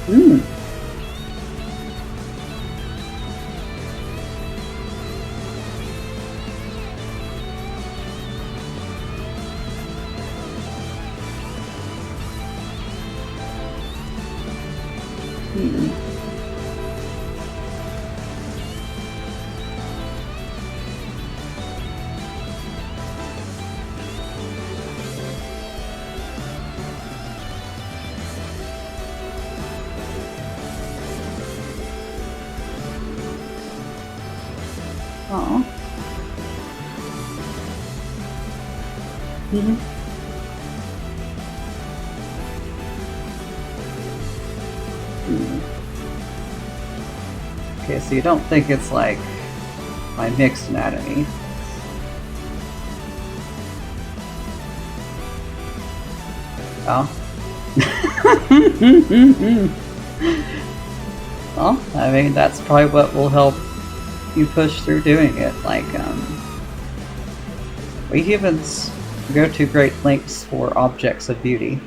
Speaker 1: Hmm. Oh. Mm-hmm. Okay, so you don't think it's like my mixed anatomy? Oh. Well, I mean, that's probably what will help you push through doing it. Like, we humans go to great lengths for objects of beauty.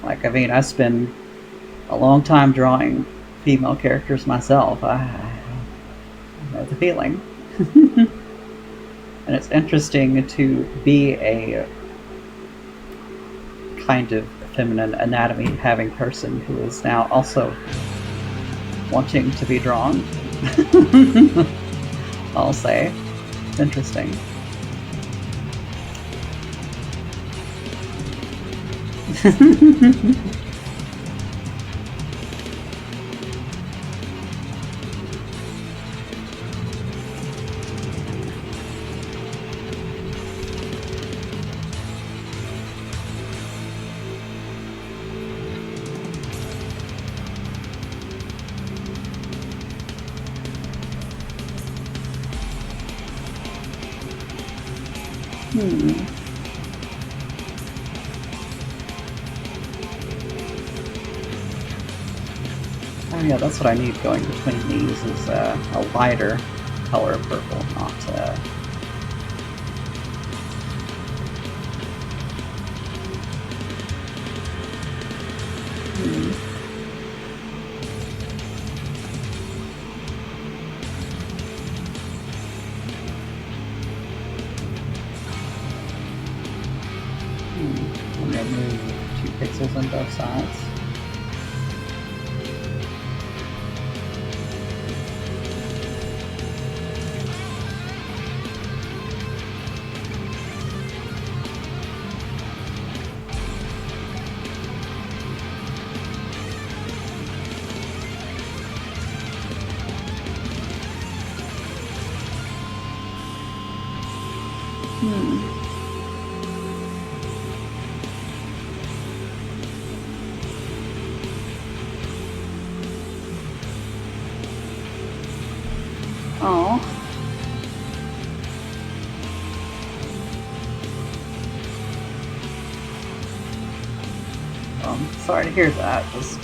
Speaker 1: Like, I mean, I spend a long time drawing female characters myself. I know the feeling. And it's interesting to be a kind of feminine anatomy having person who is now also wanting to be drawn. I'll say. It's interesting. Oh yeah, that's what I need going between these is a lighter color of purple, not I'm gonna move 2 pixels on both sides. Oh. Sorry to hear that. Just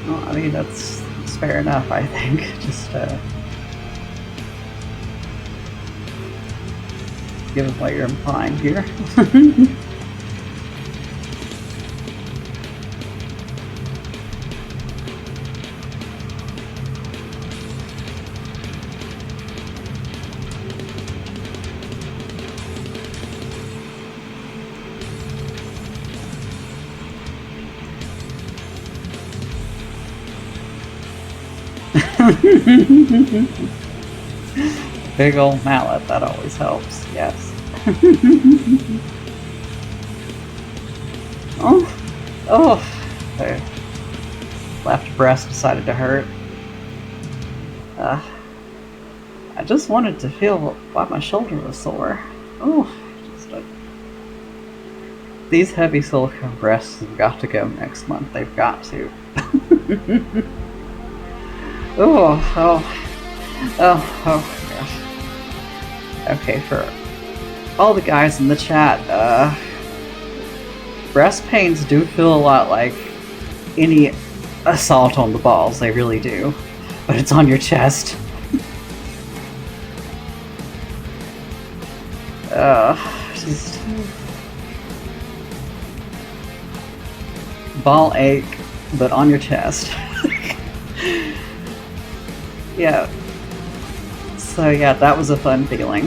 Speaker 1: well, I mean that's fair enough, I think. Just given what you're implying here. Big old mallet, that always helps, yes. Oh, oh, the left breast decided to hurt. I just wanted to feel why my shoulder was sore. Oh, these heavy silicone breasts have got to go next month. They've got to. Oh, gosh. Okay, for all the guys in the chat, breast pains do feel a lot like any assault on the balls. They really do. But it's on your chest. Just ball ache, but on your chest. Yeah. So yeah, that was a fun feeling.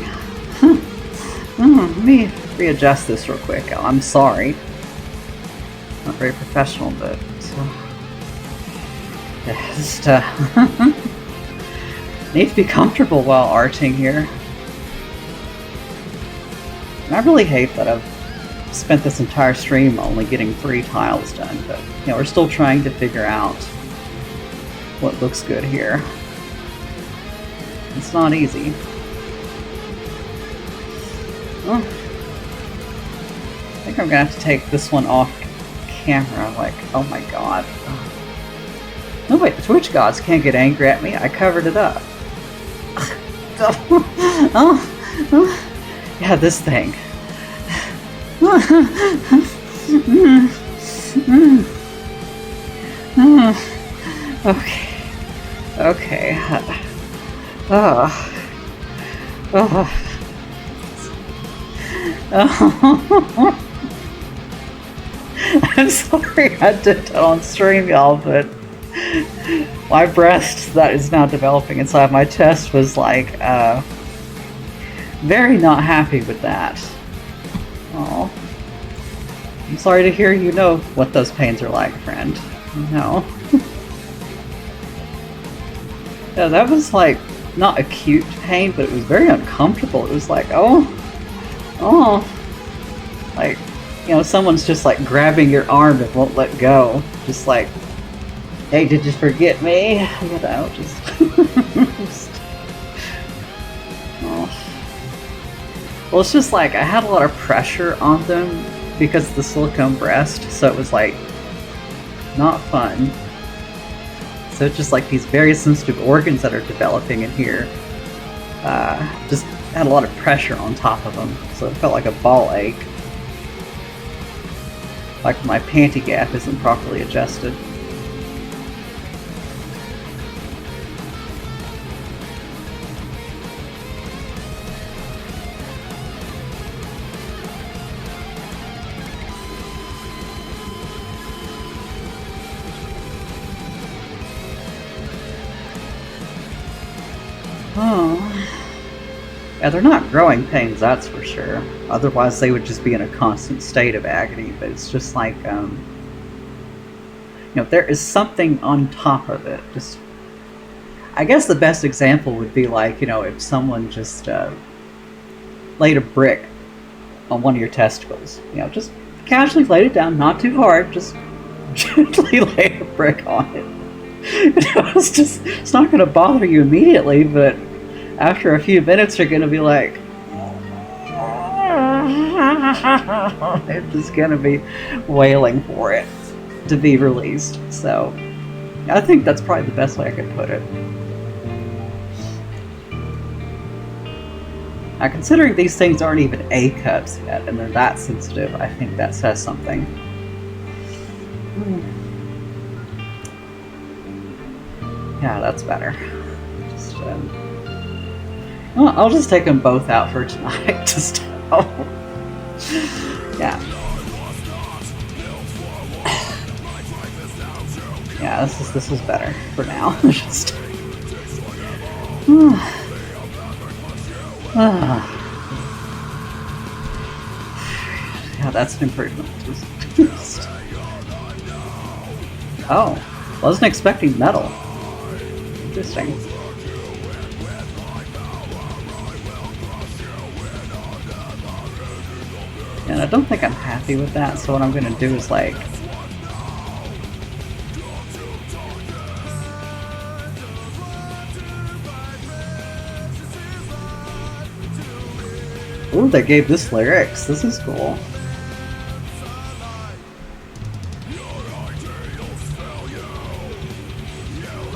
Speaker 1: Let me readjust this real quick. I'm sorry. Not very professional, but just need to be comfortable while arting here. And I really hate that I've spent this entire stream only getting 3 tiles done, but you know, we're still trying to figure out what looks good here. It's not easy. Oh. I think I'm gonna have to take this one off camera, like, oh my god. No wait, the Twitch gods can't get angry at me, I covered it up. Oh. Yeah, this thing. Okay. I'm sorry I did that on stream, y'all, but my breast that is now developing inside my chest was like, very not happy with that. Oh, I'm sorry to hear you know what those pains are like, friend. No. Yeah, that was like not acute pain, but it was very uncomfortable. It was like, oh, like, you know, someone's just like grabbing your arm and won't let go. Just like, hey, did you forget me? You know, just oh. Well, it's just like I had a lot of pressure on them because of the silicone breast, so it was like not fun. So it's just like these very sensitive organs that are developing in here just had a lot of pressure on top of them, so it felt like a ball ache. Like my panty gap isn't properly adjusted. Oh. Yeah, they're not growing pains, that's for sure. Otherwise they would just be in a constant state of agony, but it's just like, you know, there is something on top of it. Just, I guess the best example would be like, you know, if someone just laid a brick on one of your testicles. You know, just casually laid it down, not too hard, just gently lay a brick on it. You know, it's not going to bother you immediately, but after a few minutes you're going to be like, it's just going to be wailing for it to be released. So I think that's probably the best way I could put it. Now, considering these things aren't even A cups yet and they're that sensitive, I think that says something. Yeah, that's better. Just, well, I'll just take them both out for tonight. Just yeah. Yeah, this is better for now. Just yeah, that's an improvement. Oh, wasn't expecting metal. Interesting. And I don't think I'm happy with that, so what I'm gonna do is like... Ooh, they gave this lyrics. This is cool.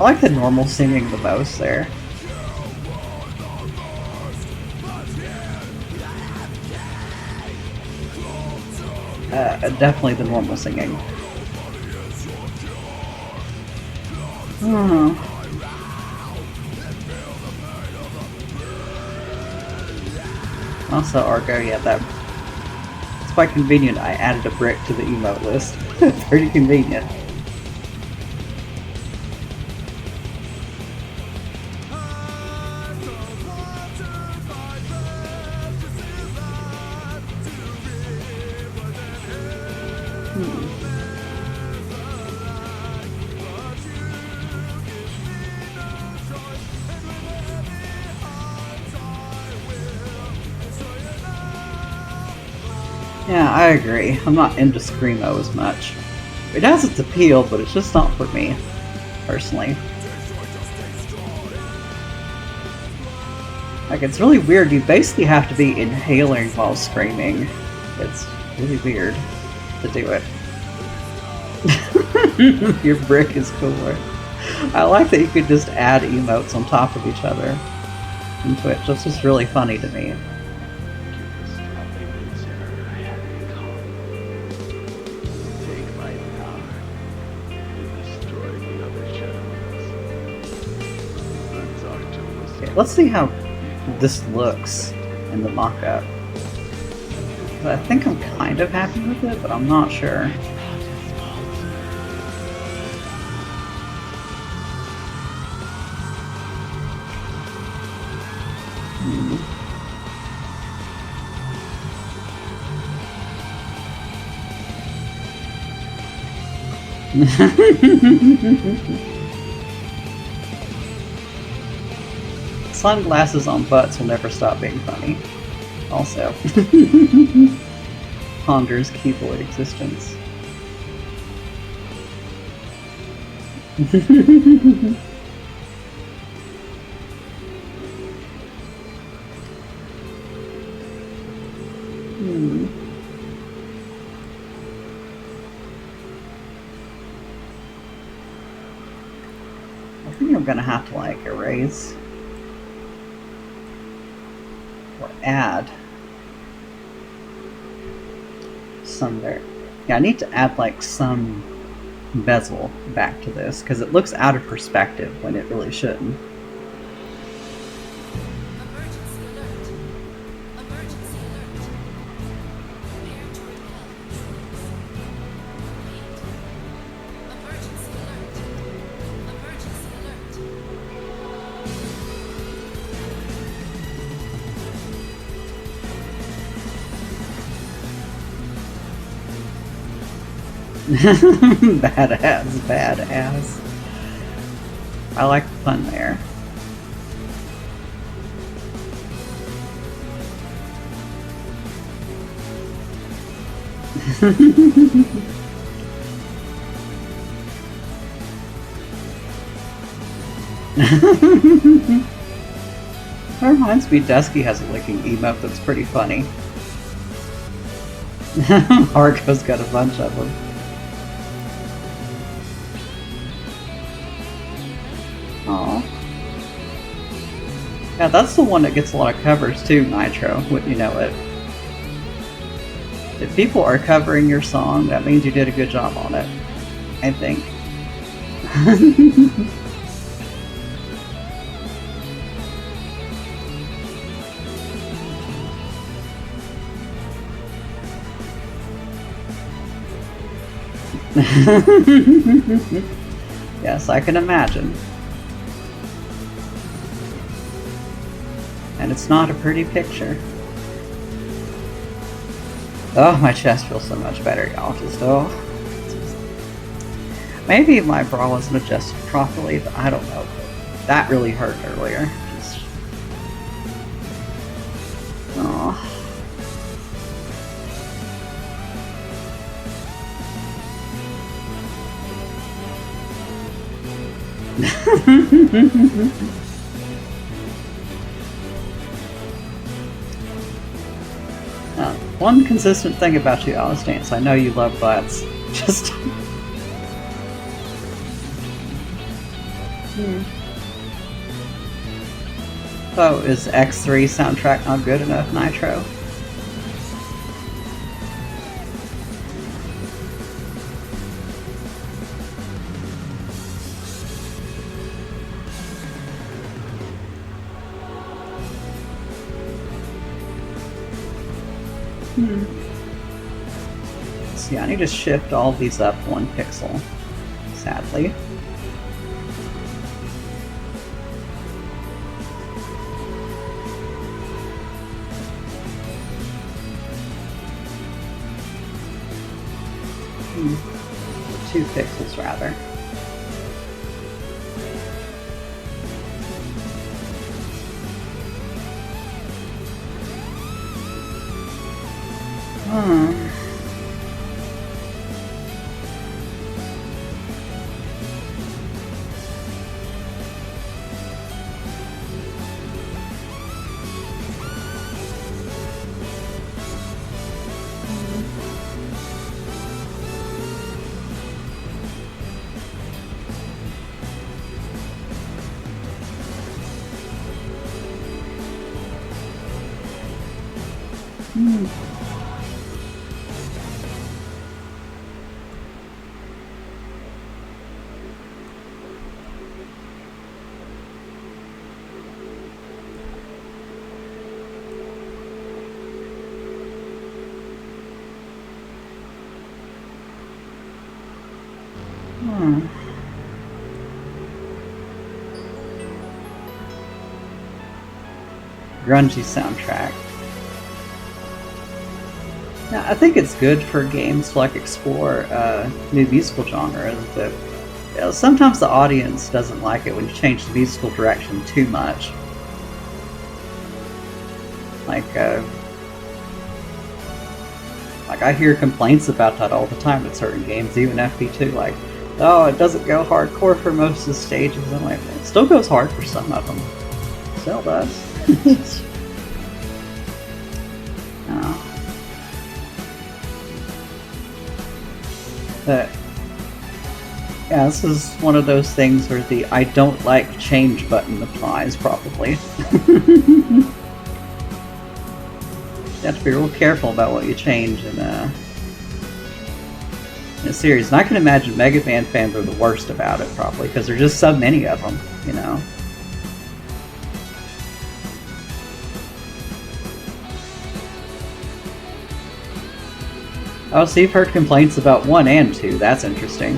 Speaker 1: I like the normal singing the most there. Definitely the normal singing. Also, Argo, yeah, it's quite convenient. I added a brick to the emote list. Pretty convenient. Yeah, I agree. I'm not into Screamo as much. It has its appeal, but it's just not for me, personally. Like, it's really weird. You basically have to be inhaling while screaming. It's really weird to do it. Your brick is cooler. I like that you could just add emotes on top of each other in Twitch. That's just really funny to me. Let's see how this looks in the mock-up. I think I'm kind of happy with it, but I'm not sure. Sunglasses on butts will never stop being funny. Also. Ponders keyboard existence. I think I'm gonna have to like erase or add some there. Yeah, I need to add like some bezel back to this because it looks out of perspective when it really shouldn't. Badass. I like the fun there. That reminds me, Dusky has a licking emote that's pretty funny. Argo's got a bunch of them. Aww. Yeah, that's the one that gets a lot of covers too, Nitro, wouldn't you know it? If people are covering your song, that means you did a good job on it, I think. Yes, I can imagine. And it's not a pretty picture. Oh, my chest feels so much better, y'all. Maybe my bra wasn't adjusted properly, but I don't know. That really hurt earlier. Just... Aw. One consistent thing about you, Alice Dance, I know you love butts. Just... Oh, is X3 soundtrack not good enough, Nitro? See, I need to shift all these up 1 pixel, sadly. Or 2 pixels, rather. Grungy soundtrack. Now, I think it's good for games to like explore new musical genres, but you know, sometimes the audience doesn't like it when you change the musical direction too much. Like I hear complaints about that all the time with certain games, even FP2, like, oh, it doesn't go hardcore for most of the stages. I'm like, it still goes hard for some of them. Still does. But yeah, this is one of those things where the I don't like change button applies, probably. You have to be real careful about what you change in a series. And I can imagine Mega Man fans are the worst about it, probably, because there's just so many of them, you know. Oh, so you've heard complaints about 1 and 2. That's interesting.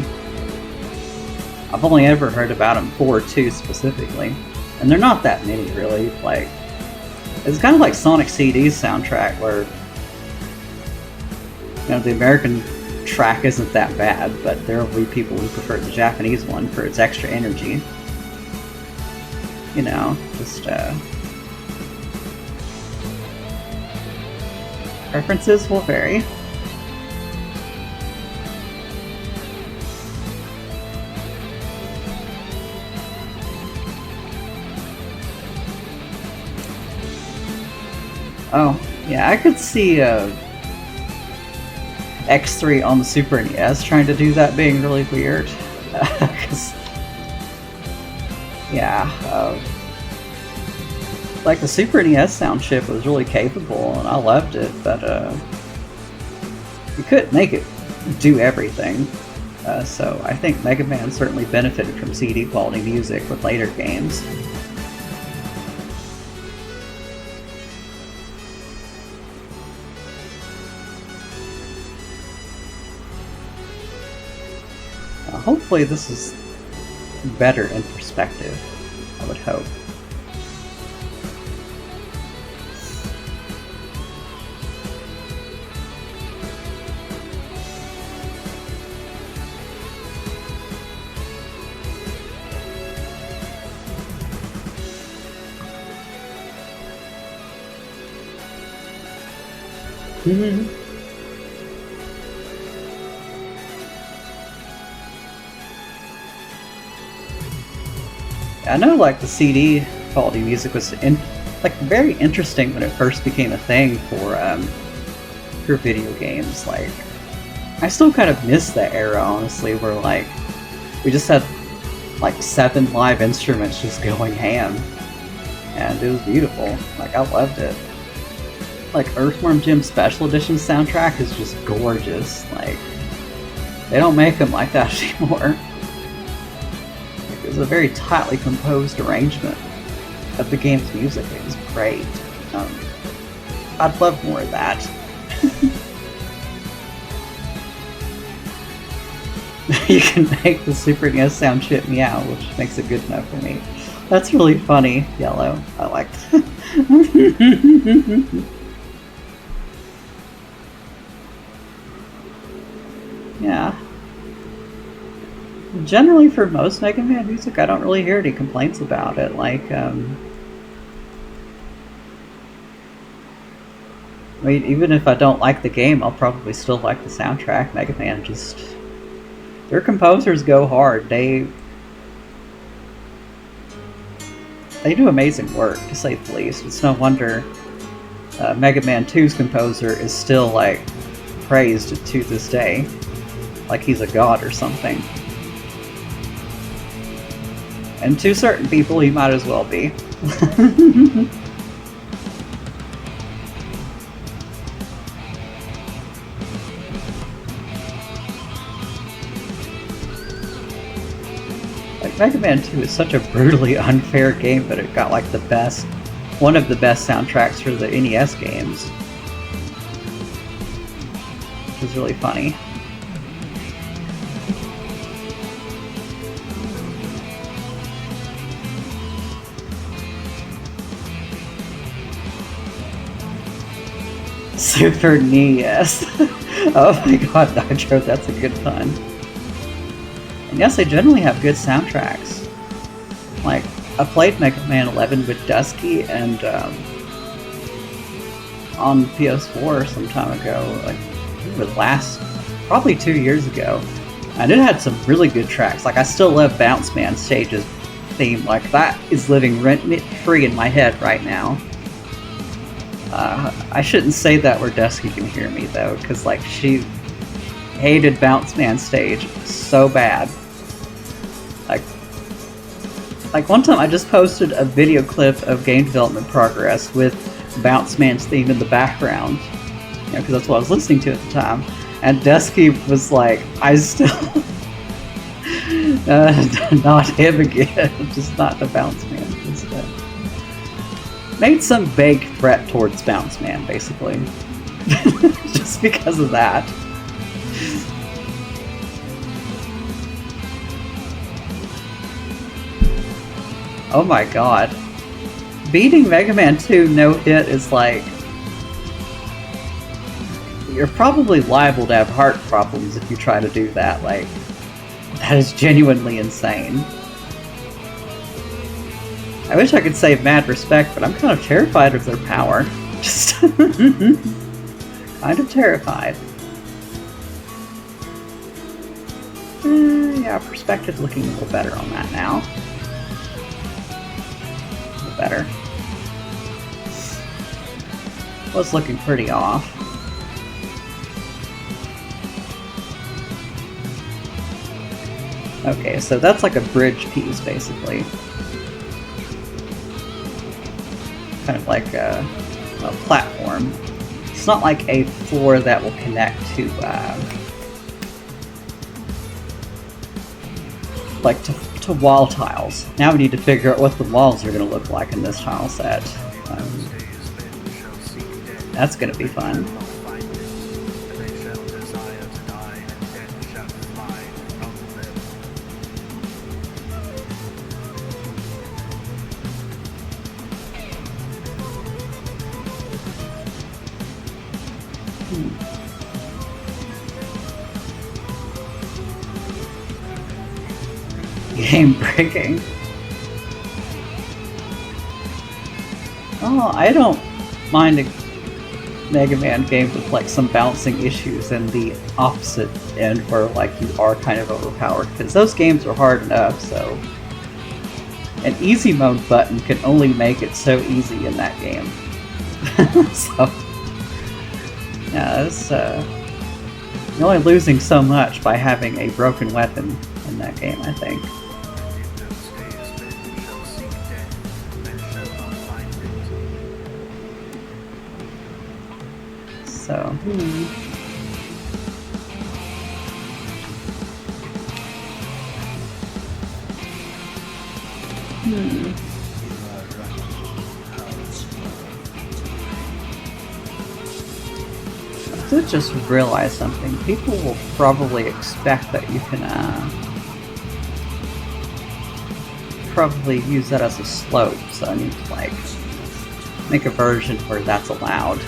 Speaker 1: I've only ever heard about them for 2 specifically. And they're not that many, really. Like, it's kind of like Sonic CD's soundtrack, where, you know, the American track isn't that bad, but there will be people who prefer the Japanese one for its extra energy. You know, just, preferences will vary. Oh, yeah, I could see X3 on the Super NES trying to do that being really weird. 'Cause, yeah, like the Super NES sound chip was really capable and I loved it, but you couldn't make it do everything. So I think Mega Man certainly benefited from CD quality music with later games. Hopefully this is better in perspective, I would hope. Mhm. I know, like, the CD quality music was like very interesting when it first became a thing for video games. Like, I still kind of miss that era, honestly, where like we just had like 7 live instruments just going ham, and it was beautiful. Like, I loved it. Like, Earthworm Jim Special Edition soundtrack is just gorgeous. Like, they don't make them like that anymore. Like, it was a very tightly composed arrangement of the game's music. It was great. I'd love more of that. You can make the Super NES sound chip meow, which makes it good enough for me. That's really funny, Yellow. I like that. Yeah. Generally, for most Mega Man music, I don't really hear any complaints about it. Like, I mean, even if I don't like the game, I'll probably still like the soundtrack. Mega Man just... Their composers go hard. They do amazing work, to say the least. It's no wonder Mega Man 2's composer is still, like, praised to this day. Like he's a god or something. And to certain people, he might as well be. Like, Mega Man 2 is such a brutally unfair game, but it got like one of the best soundtracks for the NES games. Which is really funny. Super NES. Oh my god, Nitro, that's a good pun. And yes, they generally have good soundtracks. Like, I played Mega Man 11 with Dusky and on PS4 some time ago. Like, it was probably 2 years ago. And it had some really good tracks. Like, I still love Bounce Man Stage's theme. Like, that is living rent-free in my head right now. I shouldn't say that where Dusky can hear me, though, because, like, she hated Bounce Man Stage so bad. Like one time I just posted a video clip of game development progress with Bounce Man's theme in the background, you know, because that's what I was listening to at the time, and Dusky was like, I still... not him again, just not the Bounce Man instead. Made some vague threat towards Bounce Man, basically. Just because of that. Oh my god. Beating Mega Man 2 no hit is like... You're probably liable to have heart problems if you try to do that. Like, that is genuinely insane. I wish I could say mad respect, but I'm kind of terrified of their power. Just kind of terrified. Yeah, perspective looking a little better on that now. A little better. Was looking pretty off. Okay, so that's like a bridge piece, basically. Kind of like a platform. It's not like a floor that will connect to, like to wall tiles. Now we need to figure out what the walls are going to look like in this tile set. That's going to be fun. Game breaking. Oh, I don't mind Mega Man games with like some balancing issues and the opposite end where like you are kind of overpowered, because those games are hard enough. So an easy mode button can only make it so easy in that game. So yeah, it's you're only losing so much by having a broken weapon in that game, I think. So, I did just realize something. People will probably expect that you can probably use that as a slope, so I need to like make a version where that's allowed.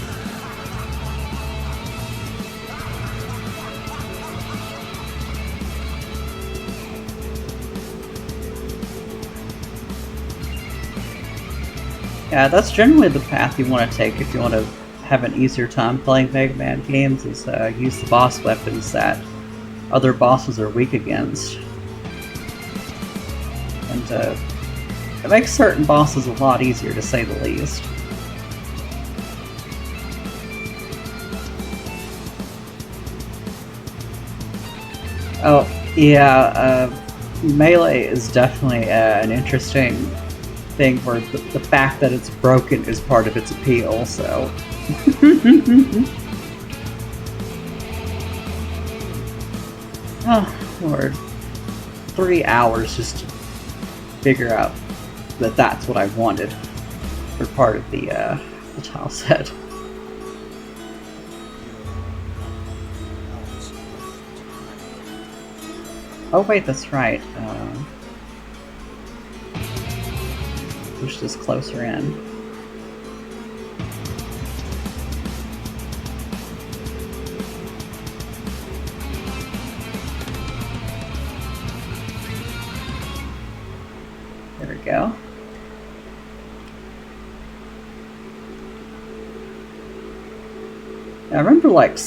Speaker 1: Yeah, that's generally the path you want to take if you want to have an easier time playing Mega Man games, is use the boss weapons that other bosses are weak against. And it makes certain bosses a lot easier, to say the least. Oh, yeah, Melee is definitely an interesting thing where the fact that it's broken is part of its appeal, so... Oh, Lord. 3 hours just to figure out that that's what I wanted for part of the tile set. Oh wait, that's right. Push this closer in. There we go. I remember like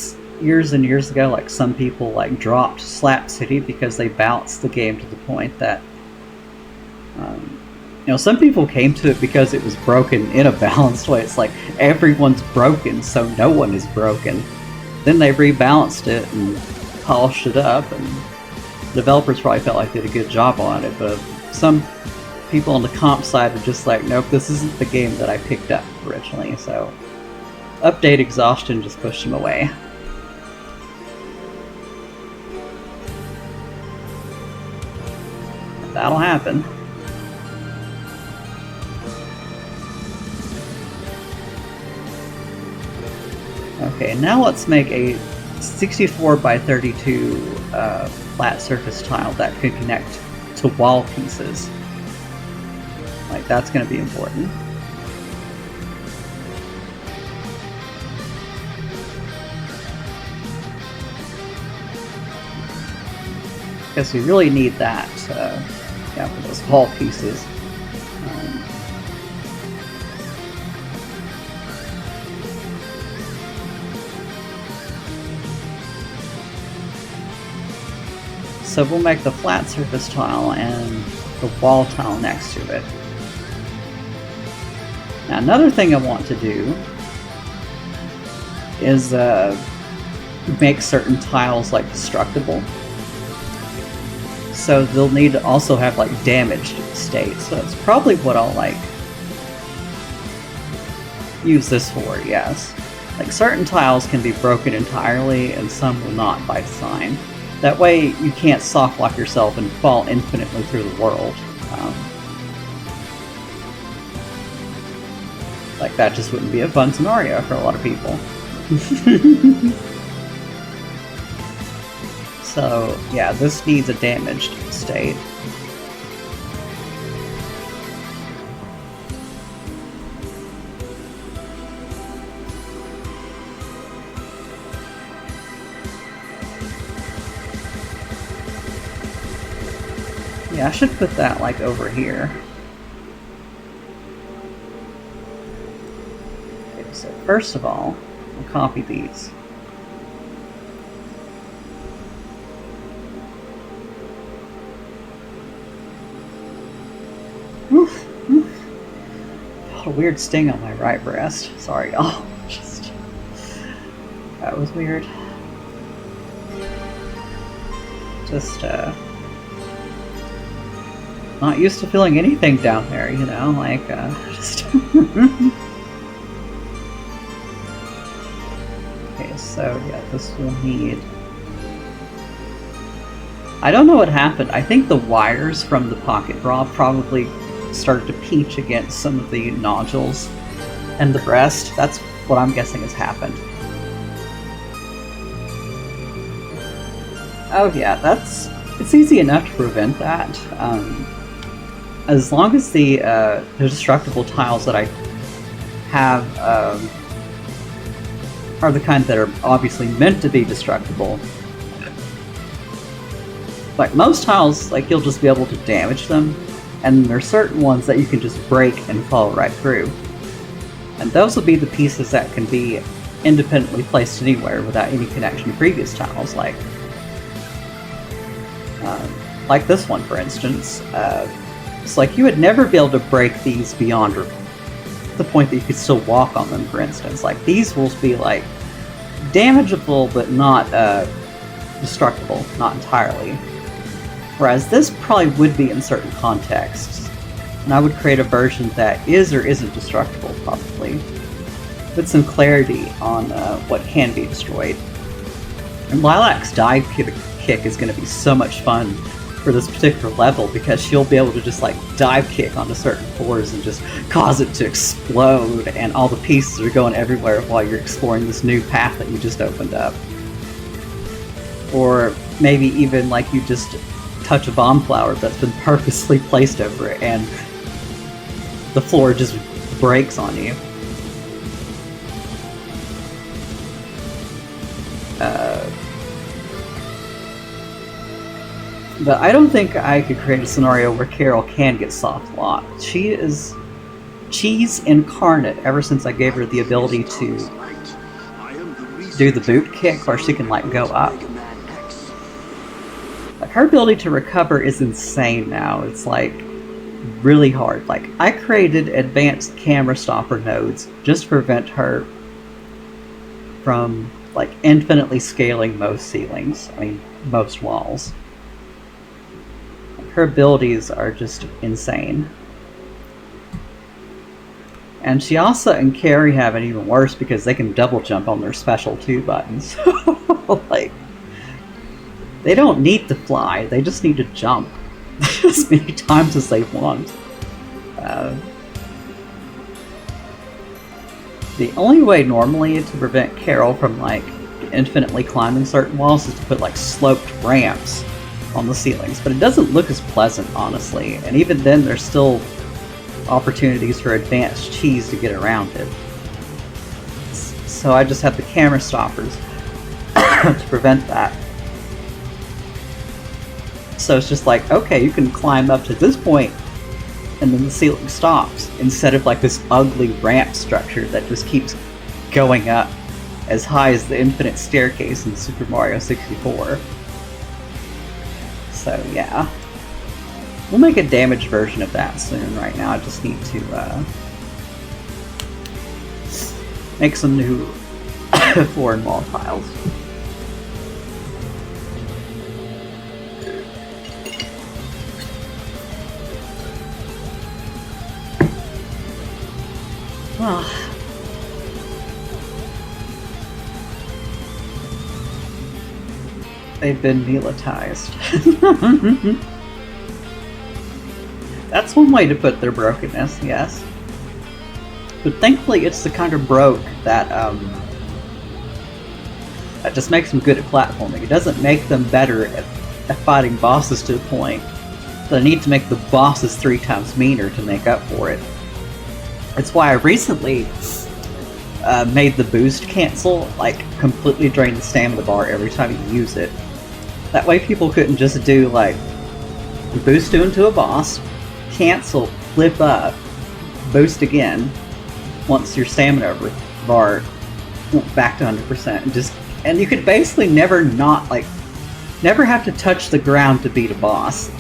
Speaker 1: years and years ago, like some people like dropped Slap City because they balanced the game to the point that you know, some people came to it because it was broken in a balanced way. It's like everyone's broken, so no one is broken. Then they rebalanced it and polished it up, and developers probably felt like they did a good job on it, but some people on the comp side were just like, nope, this isn't the game that I picked up originally, so update exhaustion just pushed them away. That'll happen. Okay, now let's make a 64 by 32 flat surface tile that could connect to wall pieces. Like, that's going to be important. Because we really need that yeah, for those wall pieces. So we'll make the flat surface tile and the wall tile next to it. Now another thing I want to do is make certain tiles like destructible. So they'll need to also have like damaged state. So that's probably what I'll like use this for, yes. Like certain tiles can be broken entirely and some will not by design. That way you can't soft lock yourself and fall infinitely through the world. Like that just wouldn't be a fun scenario for a lot of people. So yeah, this needs a damaged state. Yeah, I should put that like over here. Okay, so first of all, I'll copy these. Oof, oof. Felt a weird sting on my right breast. Sorry, y'all. Just that was weird. Just not used to feeling anything down there, you know, like just. Okay, so yeah, this will need. I don't know what happened. I think the wires from the pocket bra probably started to pinch against some of the nodules and the breast. That's what I'm guessing has happened. Oh yeah, it's easy enough to prevent that. As long as the destructible tiles that I have are the kind that are obviously meant to be destructible. Like most tiles, like you'll just be able to damage them, and there are certain ones that you can just break and fall right through. And those will be the pieces that can be independently placed anywhere without any connection to previous tiles, like this one, for instance. It's like you would never be able to break these beyond the point that you could still walk on them, for instance. Like these will be like damageable, but not destructible, not entirely. Whereas this probably would be in certain contexts, and I would create a version that is or isn't destructible, probably, with some clarity on what can be destroyed. And Lilac's dive kick is going to be so much fun for this particular level, because she'll be able to just like dive kick onto certain floors and just cause it to explode, and all the pieces are going everywhere while you're exploring this new path that you just opened up. Or maybe even like you just touch a bomb flower that's been purposely placed over it and the floor just breaks on you. But I don't think I could create a scenario where Carol can get soft locked. She is cheese incarnate ever since I gave her the ability to do the boot kick where she can like go up. Like her ability to recover is insane now. It's like really hard. Like I created advanced camera stopper nodes just to prevent her from like infinitely scaling most ceilings. I mean, most walls. Her abilities are just insane. And she also and Carrie have it even worse because they can double jump on their special 2 buttons. Like, they don't need to fly, they just need to jump as many times as they want. The only way normally to prevent Carol from like infinitely climbing certain walls is to put like sloped ramps on the ceilings, but it doesn't look as pleasant, honestly, and even then there's still opportunities for advanced cheese to get around it. So I just have the camera stoppers to prevent that. So it's just like, okay, you can climb up to this point and then the ceiling stops, instead of like this ugly ramp structure that just keeps going up as high as the infinite staircase in Super Mario 64. So yeah, we'll make a damaged version of that soon. Right now I just need to make some new floor and wall tiles. They've been melatized. That's one way to put their brokenness, yes. But thankfully it's the kind of broke that that just makes them good at platforming. It doesn't make them better at fighting bosses to the point that I need to make the bosses 3 times meaner to make up for it. It's why I recently made the boost cancel, like completely drain the stamina bar every time you use it. That way people couldn't just do like boost into a boss, cancel, flip up, boost again once your stamina bar back to 100%, and you could basically never have to touch the ground to beat a boss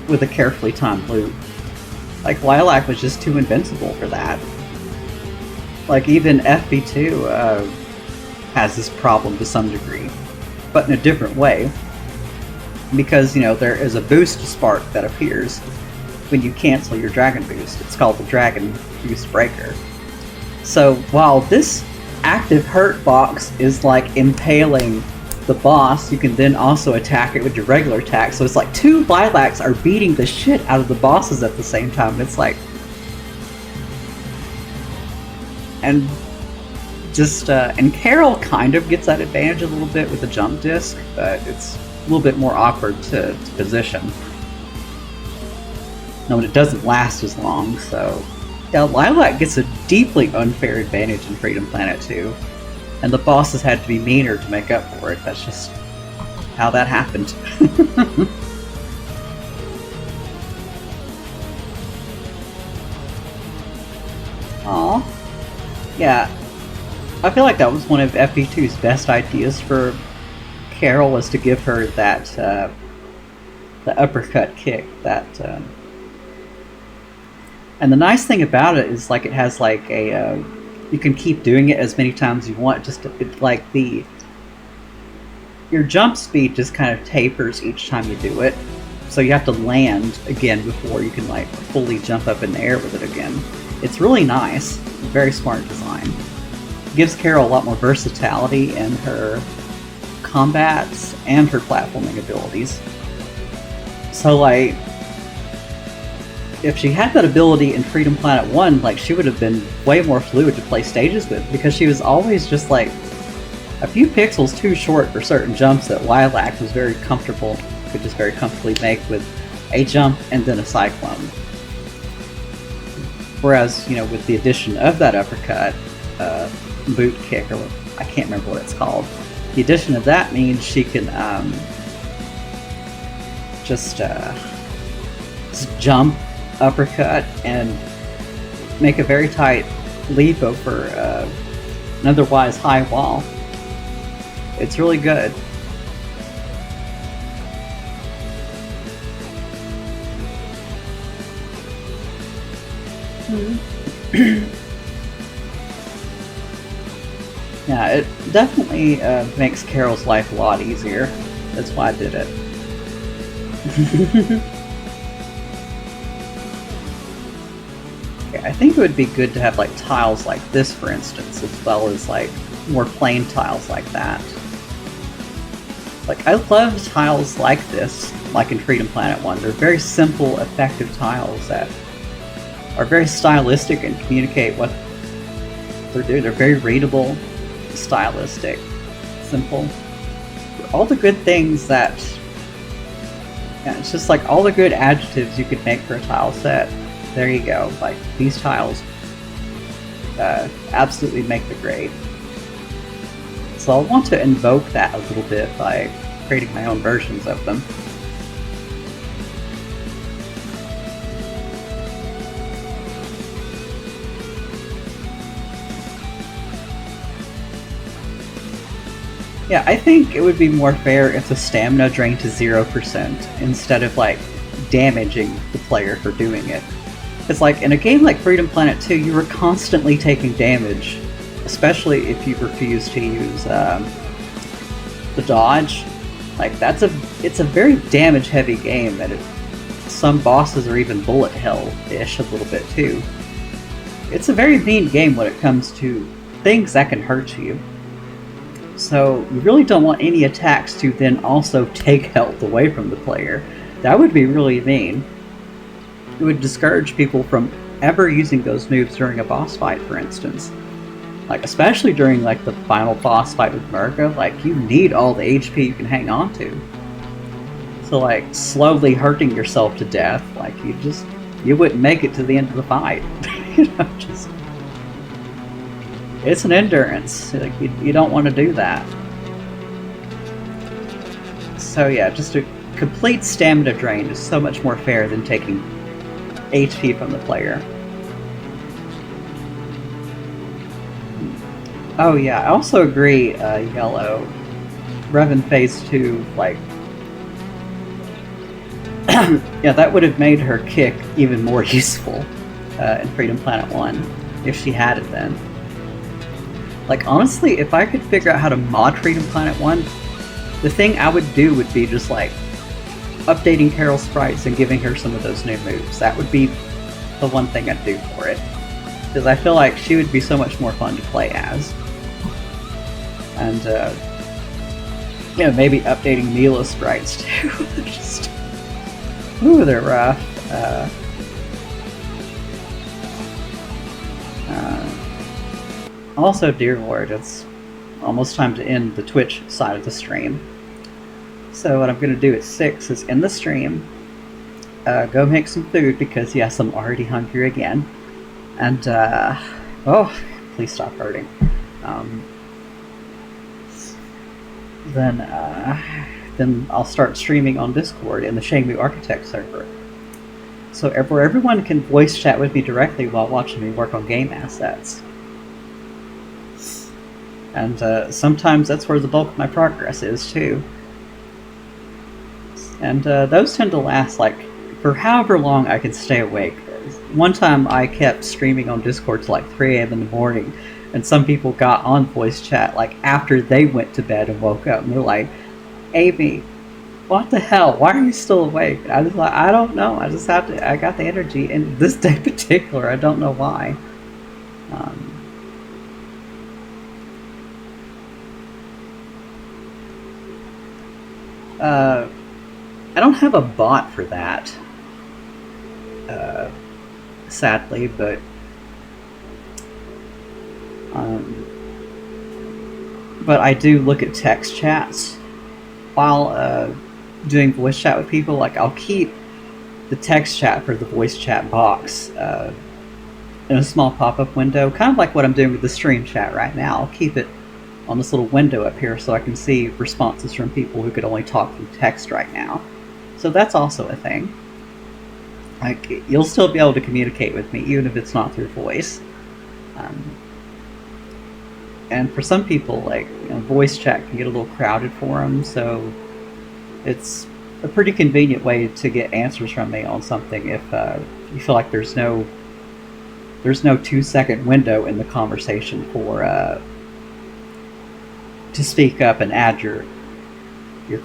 Speaker 1: with a carefully timed loop. Like, Lilac was just too invincible for that. Like, even FB2 has this problem to some degree, but in a different way. Because, there is a boost spark that appears when you cancel your Dragon Boost. It's called the Dragon Boost Breaker. So, while this active hurt box is like impaling the boss, you can then also attack it with your regular attack. So it's like two Lilacs are beating the shit out of the bosses at the same time. And it's like... And just... and Carol kind of gets that advantage a little bit with the jump disc, but it's a little bit more awkward to position. No, and it doesn't last as long, so... Yeah, Lilac gets a deeply unfair advantage in Freedom Planet 2. And the bosses had to be meaner to make up for it. That's just how that happened. Aw. Yeah. I feel like that was one of FB2's best ideas for Carol, was to give her that, the uppercut kick, that, And the nice thing about it is, like, it has, like, a, you can keep doing it as many times as you want, your jump speed just kind of tapers each time you do it. So you have to land again before you can, like, fully jump up in the air with it again. It's really nice. Very smart design. It gives Carol a lot more versatility in her combats and her platforming abilities. So, like, if she had that ability in Freedom Planet 1, like, she would have been way more fluid to play stages with, because she was always just, like, a few pixels too short for certain jumps that Lilac was very comfortable, could just very comfortably make with a jump and then a cyclone. Whereas, with the addition of that uppercut, boot kick, or I can't remember what it's called, the addition of that means she can, just jump, uppercut, and make a very tight leap over an otherwise high wall. It's really good. Yeah, it definitely makes Carol's life a lot easier. That's why I did it. I think it would be good to have, like, tiles like this, for instance, as well as, like, more plain tiles like that. Like, I love tiles like this, like in Freedom Planet 1. They're very simple, effective tiles that are very stylistic and communicate what they're doing. They're very readable, stylistic, simple. All the good things that... Yeah, it's just like all the good adjectives you could make for a tile set. There you go. Like, these tiles absolutely make the grade. So I'll want to invoke that a little bit by creating my own versions of them. Yeah, I think it would be more fair if the stamina drained to 0% instead of, like, damaging the player for doing it. Because, like, in a game like Freedom Planet 2, you were constantly taking damage, especially if you refuse to use the dodge. Like, it's a very damage-heavy game, and some bosses are even bullet hell-ish a little bit, too. It's a very mean game when it comes to things that can hurt you. So, you really don't want any attacks to then also take health away from the player. That would be really mean. It would discourage people from ever using those moves during a boss fight, for instance. Like, especially during, like, the final boss fight with Mirka, like, you need all the HP you can hang on to. So, like, slowly hurting yourself to death, like, you wouldn't make it to the end of the fight. Just... It's an endurance. Like, you don't want to do that. So yeah, just a complete stamina drain is so much more fair than taking HP from the player. Oh yeah, I also agree, Yellow. Revan Phase 2, like, yeah, that would have made her kick even more useful in Freedom Planet 1 if she had it then. Like, honestly, if I could figure out how to mod Freedom Planet 1, the thing I would do would be just, like, updating Carol's sprites and giving her some of those new moves. That would be the one thing I'd do for it. Because I feel like she would be so much more fun to play as. And, you know, maybe updating Mila's sprites too. They're just... Ooh, they're rough. Also, dear Lord, it's almost time to end the Twitch side of the stream. So what I'm going to do at 6 is end the stream, go make some food, because yes, I'm already hungry again. And, oh, please stop hurting. Then I'll start streaming on Discord in the Shenmue Architect server. So where everyone can voice chat with me directly while watching me work on game assets. And sometimes that's where the bulk of my progress is, too. And those tend to last, like, for however long I can stay awake. One time I kept streaming on Discord till like 3 a.m. in the morning, and some people got on voice chat, like, after they went to bed and woke up, and they're like, Amy, what the hell? Why are you still awake? And I was like, I don't know. I just have to, I got the energy. And this day in particular, I don't know why. I don't have a bot for that, sadly, but I do look at text chats while doing voice chat with people. Like, I'll keep the text chat for the voice chat box in a small pop-up window, kind of like what I'm doing with the stream chat right now. I'll keep it on this little window up here so I can see responses from people who could only talk through text right now. So that's also a thing. Like, you'll still be able to communicate with me even if it's not through voice. And for some people, like, you know, voice chat can get a little crowded for them, so it's a pretty convenient way to get answers from me on something if you feel like there's no 2-second window in the conversation for to speak up and add your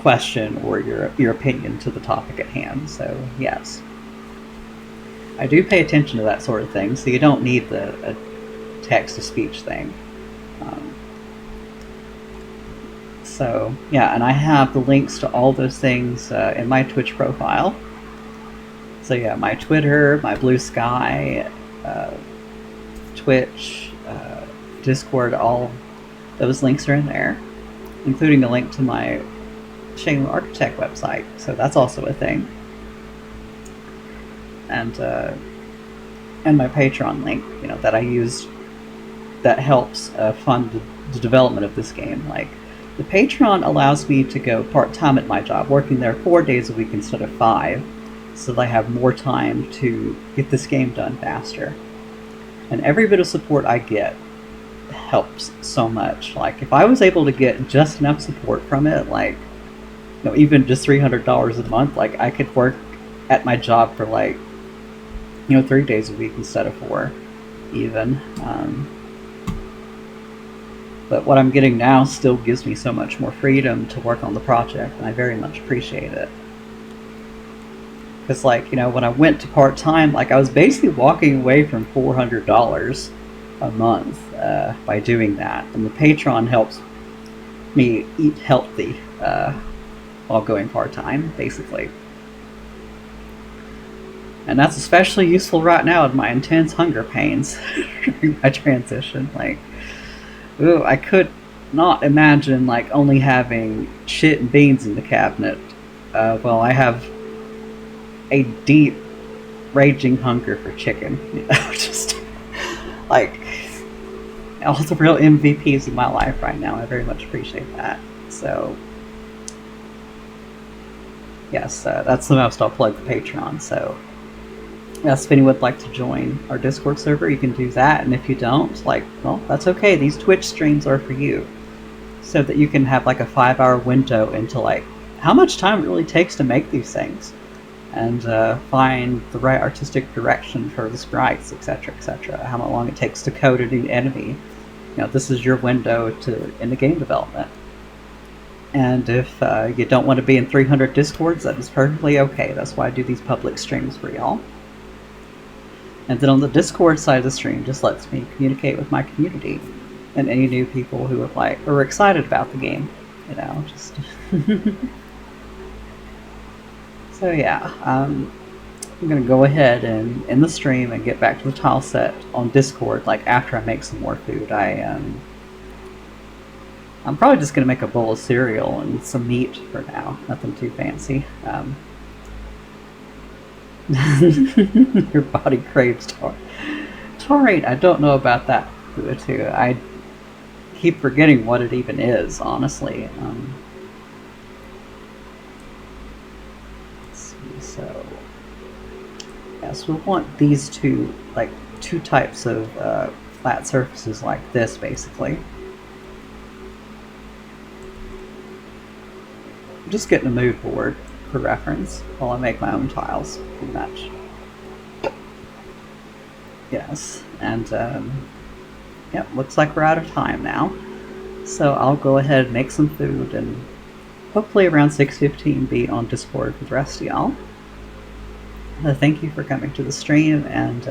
Speaker 1: question or your opinion to the topic at hand. So yes, I do pay attention to that sort of thing, so you don't need the text-to-speech thing. So yeah, and I have the links to all those things in my Twitch profile. So yeah, my Twitter, my Blue Sky, Twitch, Discord, all those links are in there, including a link to my Shenmue Architect website. So that's also a thing. And my Patreon link, you know, that I used, that helps fund the development of this game. Like, the Patreon allows me to go part-time at my job, working there 4 days a week instead of 5, so that I have more time to get this game done faster. And every bit of support I get helps so much. Like, if I was able to get just enough support from it, like, you know, even just $300 a month, like, I could work at my job for, like, you know, 3 days a week instead of 4, even. But what I'm getting now still gives me so much more freedom to work on the project, and I very much appreciate it. Because, like, you know, when I went to part-time, like, I was basically walking away from $400 a month by doing that. And the Patreon helps me eat healthy while going part-time, basically. And that's especially useful right now in my intense hunger pains during my transition. Like, ooh, I could not imagine, like, only having shit and beans in the cabinet. Well, I have a deep, raging hunger for chicken. You know, just, like, all the real MVPs in my life right now. I very much appreciate that. So, yes, that's the most I'll plug the Patreon. So, Yes, if anyone would like to join our Discord server, you can do that. And if you don't, like, well, that's okay. These Twitch streams are for you. So that you can have like a 5-hour window into like how much time it really takes to make these things. And find the right artistic direction for the sprites, etc., etc. How long it takes to code a new enemy. This is your window into game development. And if you don't want to be in 300 Discords, that is perfectly okay. That's why I do these public streams for y'all. And then on the Discord side of the stream, just lets me communicate with my community and any new people who are excited about the game. Just. So yeah, I'm gonna go ahead and end the stream and get back to the tile set on Discord. Like after I make some more food, I'm probably just gonna make a bowl of cereal and some meat for now. Nothing too fancy. Your body craves taurate. I don't know about that too. I keep forgetting what it even is, honestly. Let's see. So, yes, we want these two types of flat surfaces like this, basically. I'm just getting a mood board for reference while I make my own tiles, pretty much. Yes, and yep, looks like we're out of time now. So I'll go ahead and make some food and hopefully around 6:15 be on Discord with the rest of y'all. Thank you for coming to the stream, and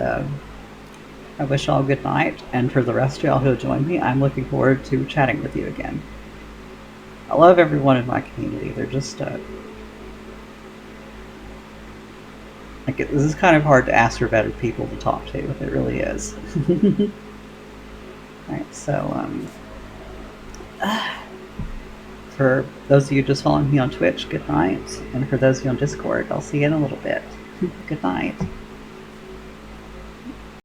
Speaker 1: I wish y'all good night. And for the rest of y'all who joined me, I'm looking forward to chatting with you again. I love everyone in my community. They're just this is kind of hard to ask for better people to talk to. It really is. Alright, so for those of you just following me on Twitch, good night. And for those of you on Discord, I'll see you in a little bit. Good night.